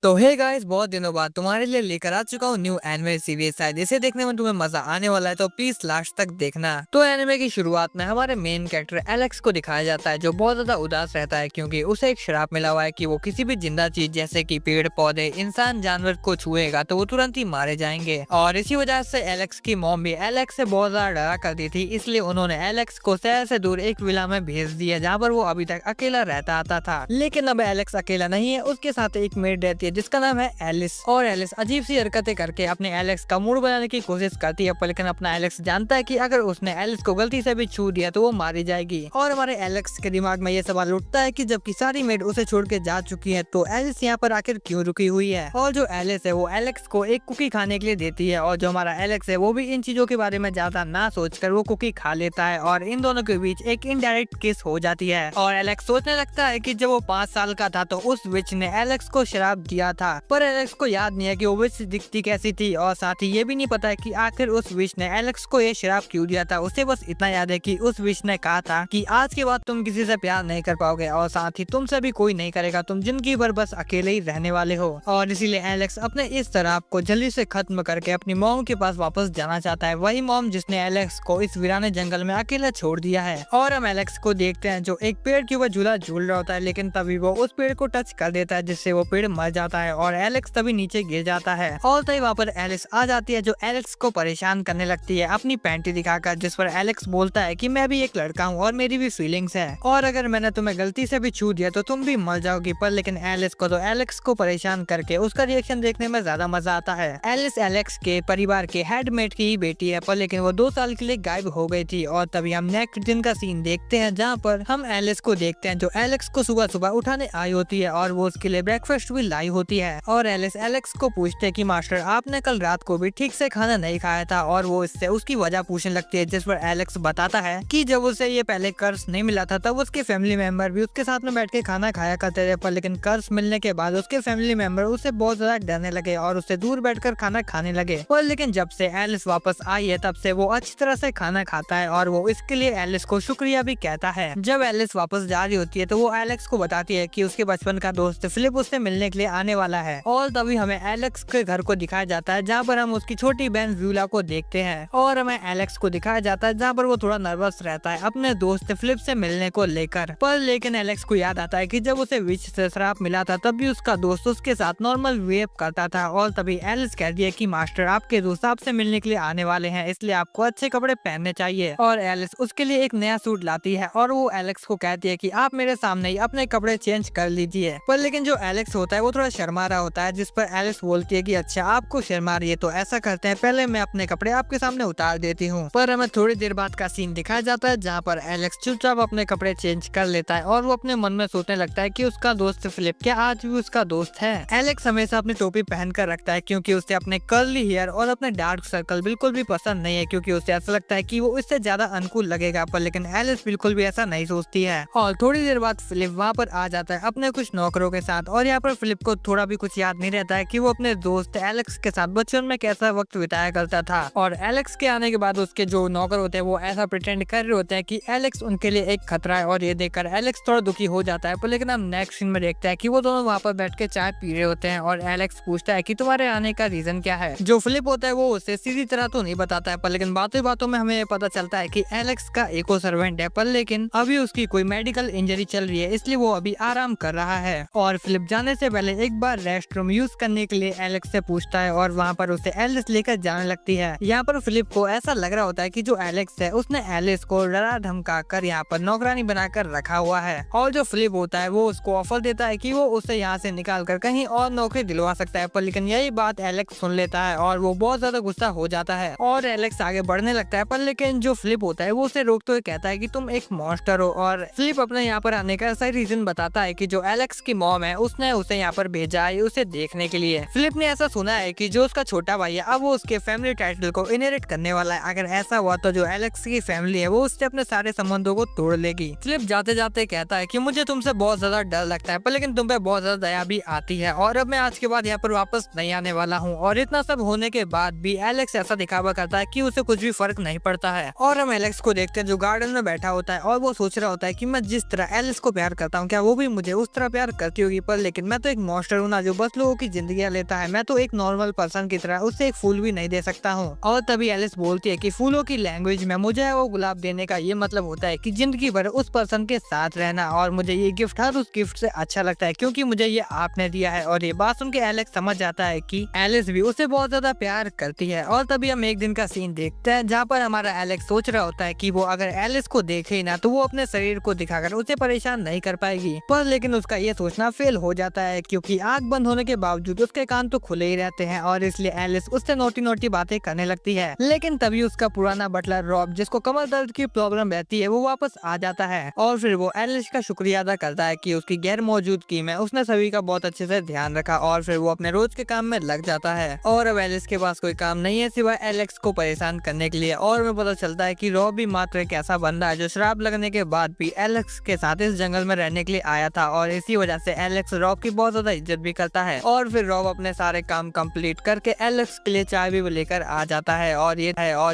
तो hey guys, बहुत दिनों बाद तुम्हारे लिए लेकर आ चुका हूँ न्यू एनिमे सीरीज। शायद इसे देखने में तुम्हें मजा आने वाला है, तो प्लीज लास्ट तक देखना। तो एनिमे की शुरुआत में हमारे मेन कैरेक्टर एलेक्स को दिखाया जाता है, जो बहुत ज्यादा उदास रहता है क्योंकि उसे एक श्राप मिला हुआ है कि वो किसी भी जिंदा चीज जैसे कि पेड़ पौधे इंसान जानवर को छुएगा तो वो तुरंत ही मारे जाएंगे। और इसी वजह से एलेक्स की मॉम भी एलेक्स से बहुत ज्यादा डरा करती थी, इसलिए उन्होंने एलेक्स को शहर से दूर एक विला में भेज दिया जहाँ पर वो अभी तक अकेला रहता आता था। लेकिन अब एलेक्स अकेला नहीं है, उसके साथ एक मेड रहती है जिसका नाम है एलिस। और एलिस अजीब सी हरकतें करके अपने एलेक्स का मूड बनाने की कोशिश करती है, पर लेकिन अपना एलेक्स जानता है कि अगर उसने एलिस को गलती से भी छू दिया तो वो मारी जाएगी। और हमारे एलेक्स के दिमाग में ये सवाल उठता है कि जबकि सारी मेड उसे छोड़ के जा चुकी है तो एलिस यहाँ पर आखिर क्यों रुकी हुई है। और जो एलिस है वो एलेक्स को एक कुकी खाने के लिए देती है, और जो हमारा एलेक्स है वो भी इन चीजों के बारे में ज्यादा ना सोचकर वो कुकी खा लेता है, और इन दोनों के बीच एक इनडायरेक्ट किस हो जाती है। और एलेक्स सोचने लगता है कि जब वो 5 साल का था तो उस विच ने एलेक्स को शराब दिया था, पर एलेक्स को याद नहीं है कि वो विच दिखती कैसी थी, और साथ ही ये भी नहीं पता है कि आखिर उस विच ने एलेक्स को ये शराब क्यों दिया था। उसे बस इतना याद है कि उस विच ने कहा था कि आज के बाद तुम किसी से प्यार नहीं कर पाओगे, और साथ ही तुमसे भी कोई नहीं करेगा, तुम जिंदगी भर बस अकेले ही रहने वाले हो। और इसीलिए एलेक्स अपने इस शराब को जल्दी से खत्म करके अपनी मॉम के पास वापस जाना चाहता है, वही मॉम जिसने एलेक्स को इस वीराने जंगल में अकेला छोड़ दिया है। और हम एलेक्स को देखते हैं जो एक पेड़ के ऊपर झूला झूल रहा होता है, लेकिन तभी वो उस पेड़ को टच कर देता है जिससे वो पेड़ मर जाता है और एलेक्स तभी नीचे गिर जाता है। और तभी वहाँ पर एलिस आ जाती है जो एलेक्स को परेशान करने लगती है अपनी पैंटी दिखाकर, जिस पर एलेक्स बोलता है कि मैं भी एक लड़का हूँ और मेरी भी फीलिंग्स है, और अगर मैंने तुम्हें गलती से भी छू दिया तो तुम भी मर जाओगी। पर लेकिन एलिस को तो एलेक्स को परेशान करके उसका रिएक्शन देखने में ज्यादा मजा आता है। एलिस एलेक्स के परिवार के हेडमेट की ही बेटी है, पर लेकिन वो 2 साल के लिए गायब हो गई थी। और तभी हम नेक्स्ट दिन का सीन देखते हैं जहाँ पर हम एलिस को देखते हैं जो एलेक्स को सुबह सुबह उठाने आई होती है, और वो उसके लिए ब्रेकफास्ट भी लाई होती है। और एलिस एलेक्स को पूछते हैं कि मास्टर आपने कल रात को भी ठीक से खाना नहीं खाया था, और वो इससे उसकी वजह पूछने लगती है, जिस पर एलेक्स बताता है कि जब उसे ये पहले कर्ज नहीं मिला था तब उसके फैमिली मेंबर भी उसके साथ में बैठ के खाना खाया करते थे, पर लेकिन कर्ज मिलने के बाद उसके फैमिली मेंबर उससे बहुत ज्यादा डरने लगे और उससे दूर बैठकर खाना खाने लगे। पर लेकिन जब से एलिस वापस आई है तब से वो अच्छी तरह से खाना खाता है, और वो इसके लिए एलिस को शुक्रिया भी कहता है। जब एलिस वापस जा रही होती है तो वो एलेक्स को बताती है कि उसके बचपन का दोस्त फिलिप उससे मिलने के लिए आने वाला है। और तभी हमें एलेक्स के घर को दिखाया जाता है जहाँ पर हम उसकी छोटी बहन व्यूला को देखते हैं, और हमें एलेक्स को दिखाया जाता है जहाँ पर वो थोड़ा नर्वस रहता है अपने दोस्त फिलिप से मिलने को लेकर। पर लेकिन एलेक्स को याद आता है कि जब उसे विच से श्राप मिला था तब भी उसका दोस्त उसके साथ नॉर्मल बिहेव करता था। और तभी एलिस कहती है कि मास्टर आपके दोस्त आपसे मिलने के लिए आने वाले हैं, इसलिए आपको अच्छे कपड़े पहनने चाहिए। और एलिस उसके लिए एक नया सूट लाती है, और वो एलेक्स को कहती है कि आप मेरे सामने ही अपने कपड़े चेंज कर लीजिए। पर लेकिन जो एलेक्स होता है वो थोड़ा शर्मा रहा होता है, जिस पर एलिस बोलती है कि अच्छा आपको शर्मा रही है तो ऐसा करते हैं पहले मैं अपने कपड़े आपके सामने उतार देती हूँ। पर हमें थोड़ी देर बाद का सीन दिखाया जाता है जहाँ पर एलेक्स चुपचाप अपने कपड़े चेंज कर लेता है, और वो अपने मन में सोचने लगता है कि उसका दोस्त फिलिप क्या आज भी उसका दोस्त है। एलेक्स हमेशा अपनी टोपी पहन कर रखता है क्योंकि उसे अपने कर्ली हेयर और अपने डार्क सर्कल बिल्कुल भी पसंद नहीं है, क्योंकि उसे ऐसा लगता है कि वो इससे ज्यादा अनुकूल लगेगा। पर लेकिन एलिस बिल्कुल भी ऐसा नहीं सोचती है। और थोड़ी देर बाद फिलिप वहाँ पर आ जाता है अपने कुछ नौकरों के साथ, और यहाँ पर फिलिप को थोड़ा भी कुछ याद नहीं रहता है कि वो अपने दोस्त एलेक्स के साथ बचपन में कैसा वक्त बिताया करता था। और एलेक्स के आने के बाद उसके जो नौकर होते हैं वो ऐसा प्रिटेंड कर रहे होते हैं कि एलेक्स उनके लिए एक खतरा है, और ये देखकर एलेक्स थोड़ा दुखी हो जाता है। पर लेकिन हम नेक्स्ट सीन में देखते हैं कि वो दोनों वहाँ पर बैठ के चाय पी रहे होते हैं, और एलेक्स पूछता है कि तुम्हारे आने का रीजन क्या है। जो फिलिप होता है वो उसे सीधी तरह तो नहीं बताता है, पर लेकिन बातों बातों में हमें पता चलता है कि एलेक्स का एको सर्वेंट है, पर लेकिन अभी उसकी कोई मेडिकल इंजरी चल रही है, इसलिए वो अभी आराम कर रहा है। और फिलिप जाने से पहले एक बार रेस्ट रूम यूज करने के लिए एलेक्स से पूछता है, और वहाँ पर उसे एलिस लेकर जाने लगती है। यहाँ पर फिलिप को ऐसा लग रहा होता है कि जो एलेक्स है उसने एलिस को डरा धमका कर यहाँ पर नौकरानी बनाकर रखा हुआ है, और जो फिलिप होता है वो उसको ऑफर देता है कि वो उसे यहाँ से निकाल कर कहीं और नौकरी दिलवा सकता है। पर लेकिन यही बात एलेक्स सुन लेता है और वो बहुत ज्यादा गुस्सा हो जाता है, और एलेक्स आगे बढ़ने लगता है। पर लेकिन जो फिलिप होता है वो उसे रोकते हुए कहता है कि तुम एक मॉन्स्टर हो, और फिलिप अपने यहाँ पर आने का सही रीजन बताता है कि जो एलेक्स की मॉम है उसने उसे यहाँ पर भेजा है उसे देखने के लिए। फिलिप ने ऐसा सुना है कि जो उसका छोटा भाई है अब वो उसके फैमिली टाइटल को इनहेरिट करने वाला है। अगर ऐसा हुआ तो जो एलेक्स की फैमिली है वो उससे अपने सारे संबंधों को तोड़ लेगी। फिलिप जाते जाते कहता है कि मुझे तुमसे बहुत ज्यादा डर लगता है, पर लेकिन तुम पे बहुत ज्यादा दया भी आती है, और अब मैं आज के बाद यहाँ पर वापस नहीं आने वाला हूँ। और इतना सब होने के बाद भी एलेक्स ऐसा दिखावा करता है कि उसे कुछ भी फर्क नहीं पड़ता है। और हम एलेक्स को देखते हैं जो गार्डन में बैठा होता है, और वो सोच रहा होता है कि मैं जिस तरह एलिस को प्यार करता हूँ क्या वो भी मुझे उस तरह प्यार करती होगी, पर लेकिन मैं तो एक मॉन्स्टर गैंगस्टर हूँ ना जो बस लोगों की जिंदगियां लेता है, मैं तो एक नॉर्मल पर्सन की तरह उससे एक फूल भी नहीं दे सकता हूँ। और तभी एलिस बोलती है कि फूलों की लैंग्वेज में मुझे वो गुलाब देने का ये मतलब होता है कि जिंदगी भर उस पर्सन के साथ रहना, और मुझे ये गिफ्ट हर उस गिफ्ट से अच्छा लगता है क्योंकि मुझे ये आपने दिया है। और ये बात सुन के एलेक्स समझ जाता है कि एलिस भी उसे बहुत ज्यादा प्यार करती है। और तभी हम एक दिन का सीन देखते हैं जहाँ पर हमारा एलेक्स सोच रहा होता है कि वो अगर एलिस को देखे ही ना तो वो अपने शरीर को दिखाकर उसे परेशान नहीं कर पाएगी, पर लेकिन उसका ये सोचना फेल हो जाता है क्योंकि आंख बंद होने के बावजूद उसके कान तो खुले ही रहते हैं और इसलिए एलिस उससे नोटी नोटी बातें करने लगती है। लेकिन तभी उसका पुराना बटलर रॉब, जिसको कमर दर्द की प्रॉब्लम रहती है, वो वापस आ जाता है और फिर वो एलिस का शुक्रिया अदा करता है कि उसकी गैर मौजूदगी में उसने सभी का बहुत अच्छे से ध्यान रखा। और फिर वो अपने रोज के काम में लग जाता है और अब एलिस के पास कोई काम नहीं है सिवाय एलेक्स को परेशान करने के लिए। और हमें पता चलता है कि रॉब भी मात्र एक ऐसा बंदा है जो शराब लगने के बाद भी एलेक्स के साथ इस जंगल में रहने के लिए आया था और इसी वजह से एलेक्स रॉब की बहुत ज्यादा इज्जत भी करता है। और फिर रॉब अपने सारे काम कंप्लीट करके एलेक्स के लिए चाय भी लेकर आ जाता है और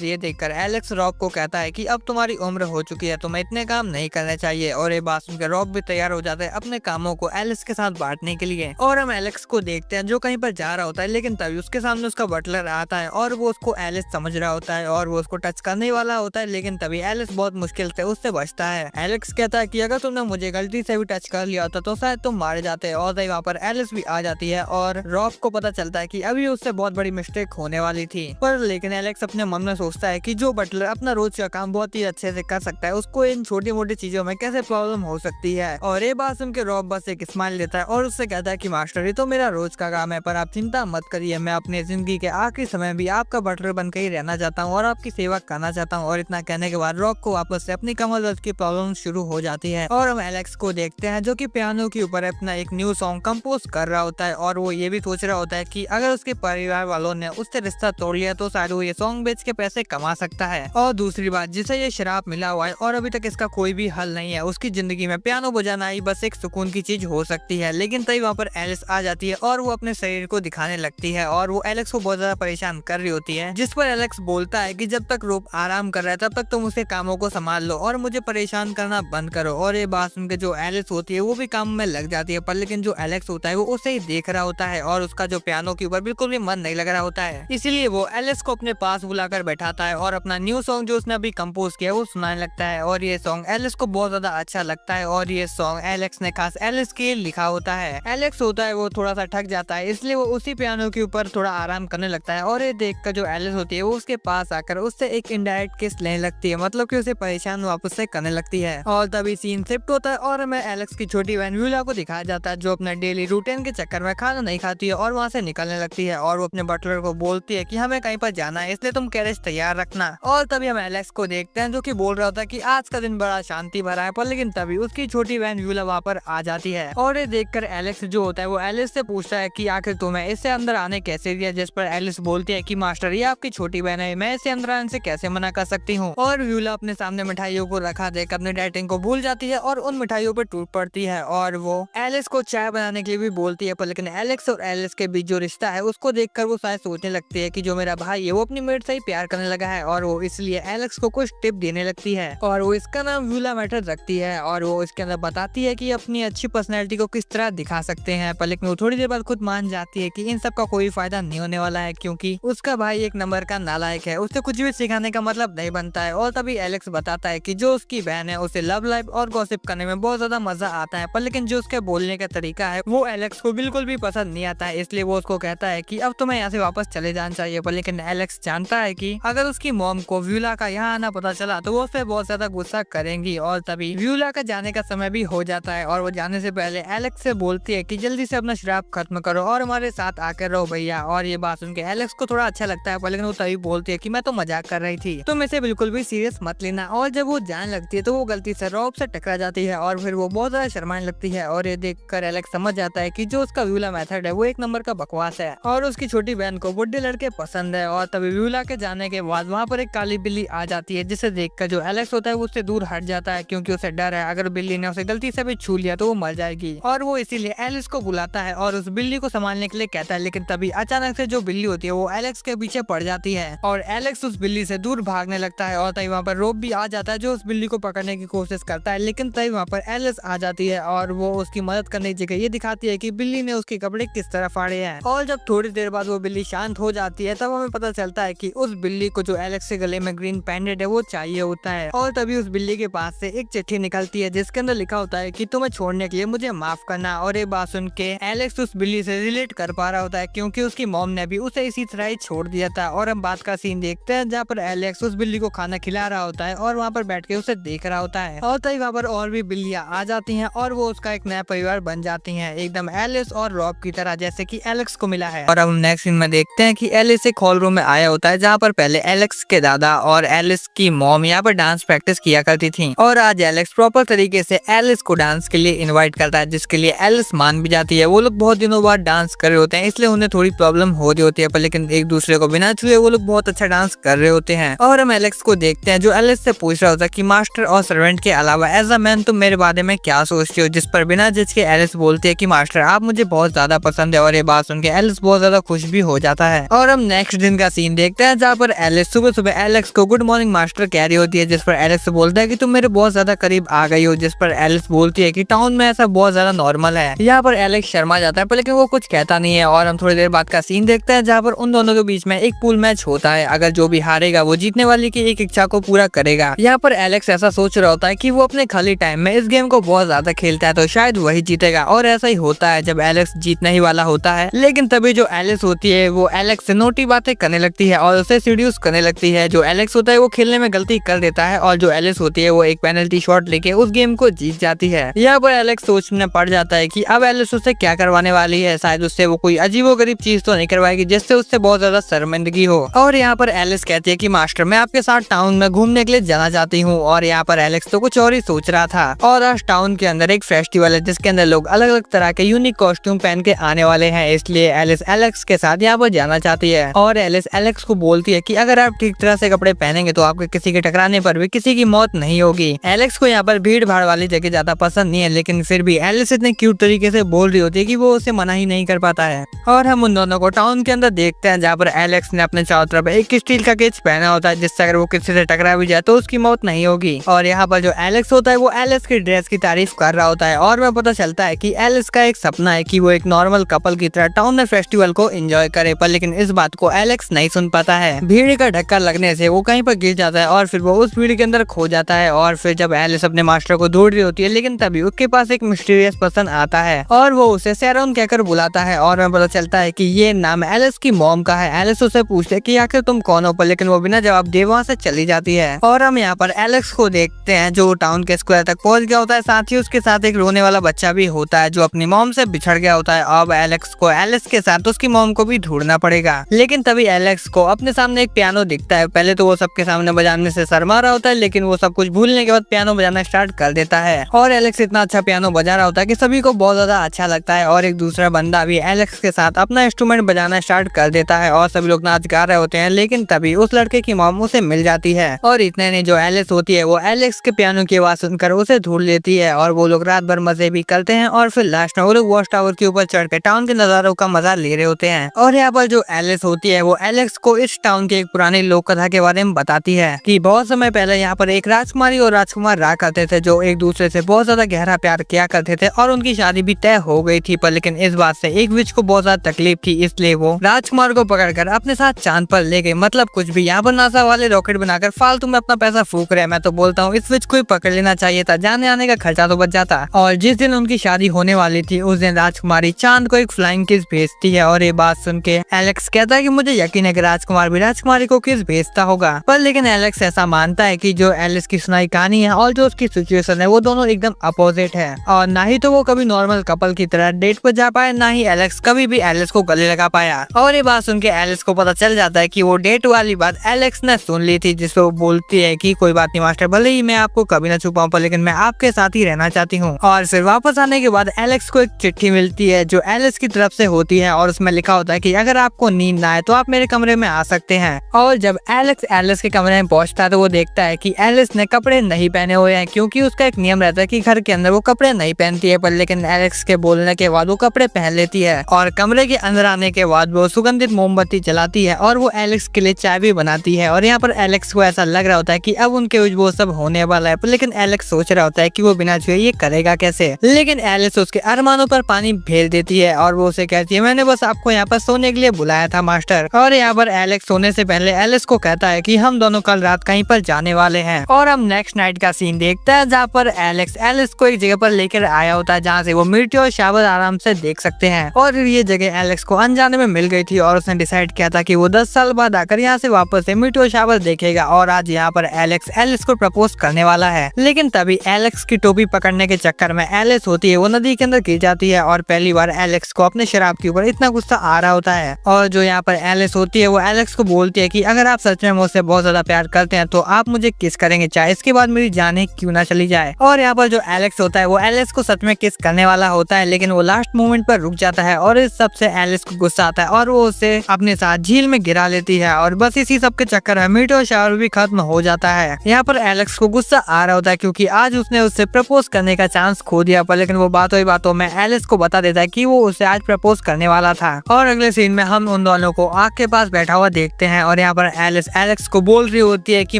ये देखकर एलेक्स रॉब को कहता है कि अब तुम्हारी उम्र हो चुकी है, तुम्हें इतने काम नहीं करने चाहिए। और ये बात सुनकर रॉब भी तैयार हो जाता है अपने कामों को एलेक्स के साथ बांटने के लिए। और हम एलेक्स को देखते हैं जो कहीं पर जा रहा होता है, लेकिन तभी उसके सामने उसका बटलर आता है और वो उसको एलिस समझ रहा होता है और वो उसको टच करने वाला होता है, लेकिन तभी एलिस बहुत मुश्किल से उससे बचता है। एलेक्स कहता है कि अगर तुमने मुझे गलती से भी टच कर लिया होता तो शायद तुम मारे जाते। और तभी वहाँ पर एलिस भी आ जाती है और रॉब को पता चलता है कि अभी उससे बहुत बड़ी मिस्टेक होने वाली थी। पर लेकिन एलेक्स अपने मन में सोचता है कि जो बटलर अपना रोज का काम बहुत ही अच्छे से कर सकता है उसको इन छोटी मोटी चीजों में कैसे प्रॉब्लम हो सकती है। और ये बात सुन के रॉब बस एक स्माइल देता है और उससे कहता है कि मास्टर, ये तो मेरा रोज का काम है, पर आप चिंता मत करिए, मैं अपनी जिंदगी के आखिरी समय भी आपका बटलर बनकर ही रहना चाहता हूँ और आपकी सेवा करना चाहता हूँ। और इतना कहने के बाद रॉब को वापस से अपनी कमर दर्द की प्रॉब्लम शुरू हो जाती है। और हम एलेक्स को देखते हैं जो कि पियानो के ऊपर अपना एक न्यू सॉन्ग कंपोज कर रहा होता है और वो ये भी सोच रहा होता है कि अगर उसके परिवार वालों ने उससे रिश्ता तोड़ लिया तो शायद वो ये सॉन्ग बेच के पैसे कमा सकता है। और दूसरी बात, जिसे ये शराब मिला हुआ है और अभी तक इसका कोई भी हल नहीं है, उसकी जिंदगी में पियानो बजाना ही बस एक सुकून की चीज हो सकती है। लेकिन तभी वहाँ पर एलिस आ जाती है और वो अपने शरीर को दिखाने लगती है और वो एलेक्स को बहुत ज्यादा परेशान कर रही होती है, जिस पर एलेक्स बोलता है कि जब तक रोब आराम कर रहा है तब तक तुम उसके कामों को संभाल लो और मुझे परेशान करना बंद करो। और ये बात सुनकर जो एलिस होती है वो भी काम में लग जाती है, पर लेकिन जो एलेक्स होता है वो उसे ही देख रहा होता है और उसका जो पियानो के ऊपर बिल्कुल भी मन नहीं लग रहा होता है। इसीलिए वो एलिस को अपने पास बुलाकर बैठाता है और अपना न्यू सॉन्ग जो उसने अभी कंपोज किया वो सुनाने लगता है। और ये सॉन्ग एलिस को बहुत ज्यादा अच्छा लगता है और ये सॉन्ग एलेक्स ने खास एलिस के लिए लिखा होता है। एलेक्स होता है वो थोड़ा सा थक जाता है, इसलिए वो उसी पियानो के ऊपर थोड़ा आराम करने लगता है। और ये देखकर जो एलिस होती है वो उसके पास आकर उससे एक इनडायरेक्ट किस लेने लगती है, मतलब कि उसे परेशान वापस से करने लगती है। और तभी सीन शिफ्ट होता है और हमें एलेक्स की छोटी बहन व्यूला को दिखाया जाता है जो अपने डेली रूटीन के चक्कर में खाना नहीं खाती है और वहाँ से निकलने लगती है। और वो अपने बटलर को बोलती है कि हमें कहीं पर जाना है, इसलिए तुम कैरेज तैयार रखना। और तभी हम एलेक्स को देखते हैं जो कि बोल रहा होता है कि आज का दिन बड़ा शांति भरा है, पर लेकिन तभी उसकी छोटी बहन व्यूला वहाँ पर आ जाती है। और ये देखकर एलेक्स जो होता है वो एलिस से पूछता है कि आखिर तुम्हें इससे अंदर आने कैसे दिया, जिस पर एलिस बोलती है कि मास्टर, ये आपकी छोटी बहन है, मैं इसे अंदर आने से कैसे मना कर सकती हूँ। और व्यूला अपने सामने मिठाइयों को रखा देख अपने डाइटिंग को भूल जाती है और उन मिठाइयों पर टूट पड़ती है और वो एलिस को चाय बनाने के लिए भी बोलती है। पर लेकिन एलेक्स और एलिस के बीच जो रिश्ता है उसको देखकर वो शायद सोचने लगती है कि जो मेरा भाई है वो अपनी मेट से ही प्यार करने लगा है और वो इसलिए एलेक्स को कुछ टिप देने लगती है और वो इसका नाम व्यूला मैटर रखती है और वो इसके अंदर बताती है कि अपनी अच्छी पर्सनैलिटी को किस तरह दिखा सकते हैं। पर लेकिन वो थोड़ी देर बाद खुद मान जाती है कि इन सब का कोई फायदा नहीं होने वाला है क्योंकि उसका भाई एक नंबर का नालायक है, उससे कुछ भी सिखाने का मतलब नहीं बनता है। और तभी एलेक्स बताता है कि जो उसकी बहन है उसे लव लाइफ और गॉसिप करने में बहुत ज्यादा मजा आता है, पर लेकिन जो उसके बोलने का तरीका है वो एलेक्स को बिल्कुल भी पसंद नहीं आता है, इसलिए वो उसको कहता है कि अब तुम्हें यहाँ से वापस चले जाना चाहिए। पर लेकिन एलेक्स जानता है कि अगर उसकी मॉम को व्यूला का यहाँ आना पता चला तो वो उस पर बहुत ज्यादा गुस्सा करेंगी। और तभी व्यूला का जाने का समय भी हो जाता है और वो जाने से पहले एलेक्स से बोलती है कि जल्दी से अपना शराब खत्म करो और हमारे साथ आकर रहो भैया। और ये बात सुनकर एलेक्स को थोड़ा अच्छा लगता है, पर लेकिन वो तभी बोलती है कि मैं तो मजाक कर रही थी, तुम इसे बिल्कुल भी सीरियस मत लेना। और जब वो जाने लगती है तो वो गलती से रॉब से टकरा जाती है और फिर वो बहुत ज्यादा शर्माने लगती है। और ये देखकर एलेक्स समझ जाता है कि जो उसका व्यूला मेथड है वो एक नंबर का बकवास है और उसकी छोटी बहन को बुड्ढे लड़के पसंद है। और तभी व्यूला के जाने के बाद वहाँ पर एक काली बिल्ली आ जाती है, जिसे देखकर जो एलेक्स होता है वो उससे दूर हट जाता है क्योंकि उसे डर है अगर बिल्ली ने उसे गलती से भी छू लिया तो वो मर जाएगी। और वो इसीलिए एलिस को बुलाता है और उस बिल्ली को संभालने के लिए कहता है। लेकिन तभी अचानक से जो बिल्ली होती है वो एलेक्स के पीछे पड़ जाती है और एलेक्स उस बिल्ली से दूर भागने लगता है। और तभी वहाँ पर रोब भी आ जाता है जो उस बिल्ली को पकड़ने की कोशिश करता है, लेकिन तभी वहाँ पर एलिस आ जाती है और वो उसकी मदद करने की जगह ये दिखाती है कि बिल्ली ने उसके कपड़े किस तरह फाड़े हैं। और जब थोड़ी देर बाद वो बिल्ली शांत हो जाती है तब हमें पता चलता है कि उस बिल्ली को जो एलेक्स के गले में ग्रीन पेंडेंट है वो चाहिए होता है। और तभी उस बिल्ली के पास से एक चिट्ठी निकलती है जिसके अंदर लिखा होता है कि तुम्हें छोड़ने के लिए मुझे माफ करना। और ये बात सुन के एलेक्स उस बिल्ली से रिलेट कर पा रहा होता है क्योंकि उसकी मॉम ने भी उसे इसी तरह ही छोड़ दिया था। और हम बात का सीन देखते हैं जहाँ पर एलेक्स उस बिल्ली को खाना खिला रहा होता है और वहाँ पर बैठ के उसे देख रहा होता है। और तभी वहाँ पर और भी बिल्लियां आ जाती हैं और वो उसका एक नया परिवार बन जाती हैं, एकदम एलिस और रॉब की तरह जैसे कि एलेक्स को मिला है। और अब हम नेक्स्ट सीन में देखते हैं कि एलिस एक हॉल रूम में आया होता है जहाँ पर पहले एलेक्स के दादा और एलिस की मॉम यहाँ पर डांस प्रैक्टिस किया करती थी। और आज एलेक्स प्रॉपर तरीके से एलिस को डांस के लिए इनवाइट करता है जिसके लिए एलिस मान भी जाती है। वो लोग बहुत दिनों बाद डांस कर रहे होते हैं इसलिए उन्हें थोड़ी प्रॉब्लम हो रही होती है, पर लेकिन एक दूसरे को बिना छुए वो लोग बहुत अच्छा डांस कर रहे होते हैं। और हम एलेक्स को देखते हैं जो एलिस से पूछ रहा होता है कि मास्टर और सर्वेंट के अलावा एज अ मैन तुम मेरे बारे में क्या सोचती हो, जिस पर बिना जज के एलिस बोलती है कि मास्टर आप मुझे बहुत ज्यादा पसंद है। और ये बात सुन के एलिस बहुत ज्यादा खुश भी हो जाता है। और हम नेक्स्ट दिन का सीन देखते हैं जहाँ पर एलिस सुबह सुबह एलेक्स को गुड मॉर्निंग मास्टर कह रही होती है जिस पर एलेक्स बोलता है कि तुम मेरे बहुत ज्यादा करीब आ गई हो, जिस पर एलिस बोलती है कि टाउन में ऐसा बहुत ज्यादा नॉर्मल है। यहाँ पर एलेक्स शर्मा जाता है पर लेकिन वो कुछ कहता नहीं है। और हम थोड़ी देर बाद का सीन देखते हैं जहाँ पर उन दोनों के बीच में एक पूल मैच होता है, अगर जो भी हारेगा वो जीतने वाली की एक इच्छा को पूरा करेगा। यहाँ पर एलेक्स ऐसा सोच रहा होता है कि वो अपने खाली टाइम में इस गेम को बहुत ज्यादा खेलता है तो शायद वही जीतेगा। और ऐसा ही होता है जब एलेक्स जीतने ही वाला होता है, लेकिन तभी जो एलिस होती है वो एलेक्स से नोटी बातें करने लगती है और उसे सीड्यूस करने लगती है। जो एलेक्स होता है वो खेलने में गलती कर देता है और जो एलिस होती है वो एक पेनल्टी शॉट लेके उस गेम को जीत जाती है। यहाँ पर एलेक्स सोचने पड़ जाता है कि अब एलिस उससे क्या करवाने वाली है, शायद उससे वो कोई अजीबोगरीब चीज तो नहीं करवाएगी जिससे उससे बहुत ज्यादा शर्मिंदगी हो। और यहाँ पर एलिस कहती है कि मास्टर मैं आपके साथ टाउन में घूमने के लिए जाना चाहती हूँ। और यहाँ पर एलेक्स तो कुछ और ही सोच रहा था। और आज टाउन के अंदर एक फेस्टिवल है जिसके अंदर लोग अलग अलग तरह के यूनिक कॉस्ट्यूम पहन के आने वाले हैं, इसलिए एलिस एलेक्स के साथ यहाँ पर जाना चाहती है। और एलिस एलेक्स को बोलती है कि अगर आप ठीक तरह से कपड़े पहनेंगे तो आपके किसी के टकराने पर भी किसी की मौत नहीं होगी। एलेक्स को यहाँ पर भीड़ भाड़ वाली जगह ज्यादा पसंद नहीं है, लेकिन फिर भी एलिस इतने क्यूट तरीके से बोल रही होती है कि वो उसे मना ही नहीं कर पाता है। और हम उन दोनों को टाउन के अंदर देखते हैं जहाँ पर एलेक्स ने अपने चारों तरफ एक स्टील का केज पहना होता है जिससे अगर वो किसी से टकरा भी जाए तो उसकी मौत नहीं होगी। और यहाँ पर जो एलेक्स होता है वो एलिस की ड्रेस की तारीफ कर रहा होता है और वह पता चलता है कि एलिस का एक सपना है कि वो एक नॉर्मल कपल की तरह टाउन में फेस्टिवल को एंजॉय करे, पर लेकिन इस बात को एलेक्स नहीं सुन पाता है। भीड़ का धक्का लगने से वो कहीं पर गिर जाता है और फिर वो उस भीड़ के अंदर खो जाता है। और फिर जब एलिस अपने मास्टर को ढूंढ रही होती है लेकिन तभी उसके पास एक मिस्टीरियस पर्सन आता है और वो उसे सैरोन कहकर बुलाता है। और हमें पता चलता है कि ये नाम एलिस की मॉम का है। एलिस उसे पूछते है कि आखिर तुम कौन हो, पर लेकिन वो बिना जवाब दे वहाँ से चली जाती है। और हम यहाँ पर एलेक्स को देखते हैं जो टाउन के स्क्वायर तक पहुंच गया होता है, साथ ही उसके साथ एक रोने वाला बच्चा भी होता है जो अपनी मॉम से बिछड़ गया होता है। अब एलेक्स को एलिस के साथ उसकी मॉम को भी ढूंढना पड़ेगा, लेकिन तभी एलेक्स को अपने सामने एक पियानो दिखता है। पहले तो वो सबके सामने बजाने से शर्मा रहा होता है, लेकिन वो सब कुछ भूलने के बाद पियानो बजाना स्टार्ट कर देता है। और एलेक्स इतना अच्छा पियानो बजा रहा होता है कि सभी को बहुत ज्यादा अच्छा लगता है। और एक दूसरा बंदा भी एलेक्स के साथ अपना इंस्ट्रूमेंट बजाना स्टार्ट कर देता है और सभी लोग नाच गा रहे होते हैं, लेकिन तभी उस लड़के की मॉम उसे मिल जाती है। और इतने नहीं, जो एलिस होती है वो एलेक्स के पियानो की आवाज सुनकर उसे ढूंढ लेती है और वो लोग रात भर मजे भी करते हैं। और फिर लास्ट में वो लोग वॉच टावर के ऊपर चढ़ के टाउन के नजारों का मजा ले रहे होते हैं। और यहाँ पर जो एलिस होती है वो एलेक्स को इस टाउन के एक पुरानी लोक कथा के बारे में बताती है कि बहुत समय पहले यहाँ पर एक राजकुमारी और राजकुमार रहा करते थे जो एक दूसरे से बहुत ज्यादा गहरा प्यार किया करते थे और उनकी शादी भी तय हो गई थी, पर लेकिन इस बात से एक विच को बहुत ज्यादा तकलीफ थी, इसलिए वो राजकुमार को पकड़कर अपने साथ चांद पर ले गए। मतलब कुछ भी, यहाँ पर नासा वाले रॉकेट बनाकर फालतू में अपना पैसा फूक रहे हैं। मैं तो बोलता हूँ इस विच को ही पकड़ लेना चाहिए था, जाने आने का खर्चा तो बच जाता। और जिस दिन उनकी शादी होने वाली थी उस दिन राजकुमारी चांद को एक फ्लाइंग किस भेजती है और ये बात सुन के एलेक्स कहता है कि मुझे यकीन है कि राजकुमार भी राजकुमारी को किस भेजता होगा। पर लेकिन एलेक्स ऐसा मानता है कि जो एलिस की सुनाई कहानी है और जो उसकी सिचुएशन है वो दोनों एकदम अपोजिट है, और ना ही तो वो कभी नॉर्मल कपल की तरह डेट पर जा पाए, ना ही एलेक्स कभी भी एलिस को गले लगा पाया। और ये बात सुन के एलिस को पता चल जाता है कि वो डेट वाली बात एलेक्स ने सुन ली थी, जिसपे वो बोलती है कि कोई बात नहीं मास्टर, भले ही मैं आपको कभी ना छुपाऊं पर लेकिन मैं आपके साथ ही रहना चाहती हूँ। और फिर वापस आने के बाद एलेक्स को एक चिट्ठी मिलती है जो एलिस की तरफ से होती है और उसमें लिखा होता है कि अगर आपको नींद ना आए तो आप मेरे कमरे में आ सकते हैं। और जब एलेक्स एलिस के कमरे में पहुंचता है तो वो देखता है कि एलिस ने कपड़े नहीं पहने हुए हैं, क्योंकि उसका एक नियम रहता है कि घर के अंदर वो कपड़े नहीं पहनती है, पर लेकिन एलेक्स के बोलने के बाद वो कपड़े पहन लेती है। और कमरे के अंदर आने के बाद वो सुगंधित मोमबत्ती जलाती है और वो एलेक्स के लिए चाय भी बनाती है। और यहाँ पर एलेक्स को ऐसा लग रहा होता है कि अब उनके वो सब होने वाला है, पर लेकिन एलेक्स सोच रहा होता है कि वो बिना छुए ये करेगा कैसे। लेकिन एलिस उसके अरमानों पर पर पानी भेज देती है और वो उसे कहती है मैंने बस आपको यहाँ पर सोने के लिए बुलाया था मास्टर। और यहाँ पर एलेक्स सोने से पहले एलिस को कहता है कि हम दोनों कल रात कहीं पर जाने वाले हैं। और हम नेक्स्ट नाइट का सीन देखते हैं जहाँ पर एलेक्स एलिस को एक जगह पर लेकर आया होता है जहाँ से वो मीटियोर शावर आराम से देख सकते हैं। और ये जगह एलेक्स को अनजाने में मिल गई थी और उसने डिसाइड किया था कि वो 10 साल बाद आकर यहाँ से वापस से मीटियोर शावर देखेगा। और आज यहाँ पर एलेक्स एलिस को प्रपोज करने वाला है। लेकिन तभी एलेक्स की टोपी पकड़ने के चक्कर में एलिस होती है वो नदी के अंदर गिर जाती है और पहली बार एलेक्स को अपने शराब के ऊपर इतना गुस्सा आ रहा होता है। और जो यहाँ पर एलिस होती है वो एलेक्स को बोलती है कि अगर आप सच में मुझसे बहुत ज्यादा प्यार करते हैं तो आप मुझे किस करेंगे चाहे इसके बाद मेरी जान ही क्यों ना चली जाए। और यहाँ पर जो एलेक्स होता है वो एलिस को सच में किस करने वाला होता है लेकिन वो लास्ट मोमेंट पर रुक जाता है और इस सब से एलिस को गुस्सा आता है और वो उसे अपने साथ झील में गिरा लेती है। और बस इसी सब के चक्कर में मीटियोर शावर भी खत्म हो जाता है। यहाँ पर एलेक्स को गुस्सा आ रहा होता है क्योंकि आज उसने उससे प्रपोज करने का चांस खो दिया पर लेकिन वो बातों ही बातों में एलिस को बता देता है कि वो उसे आज प्रपोज करने वाला था। और अगले सीन में हम उन दोनों को आग के पास बैठा हुआ देखते हैं और यहाँ पर एलिस एलेक्स को बोल रही होती है कि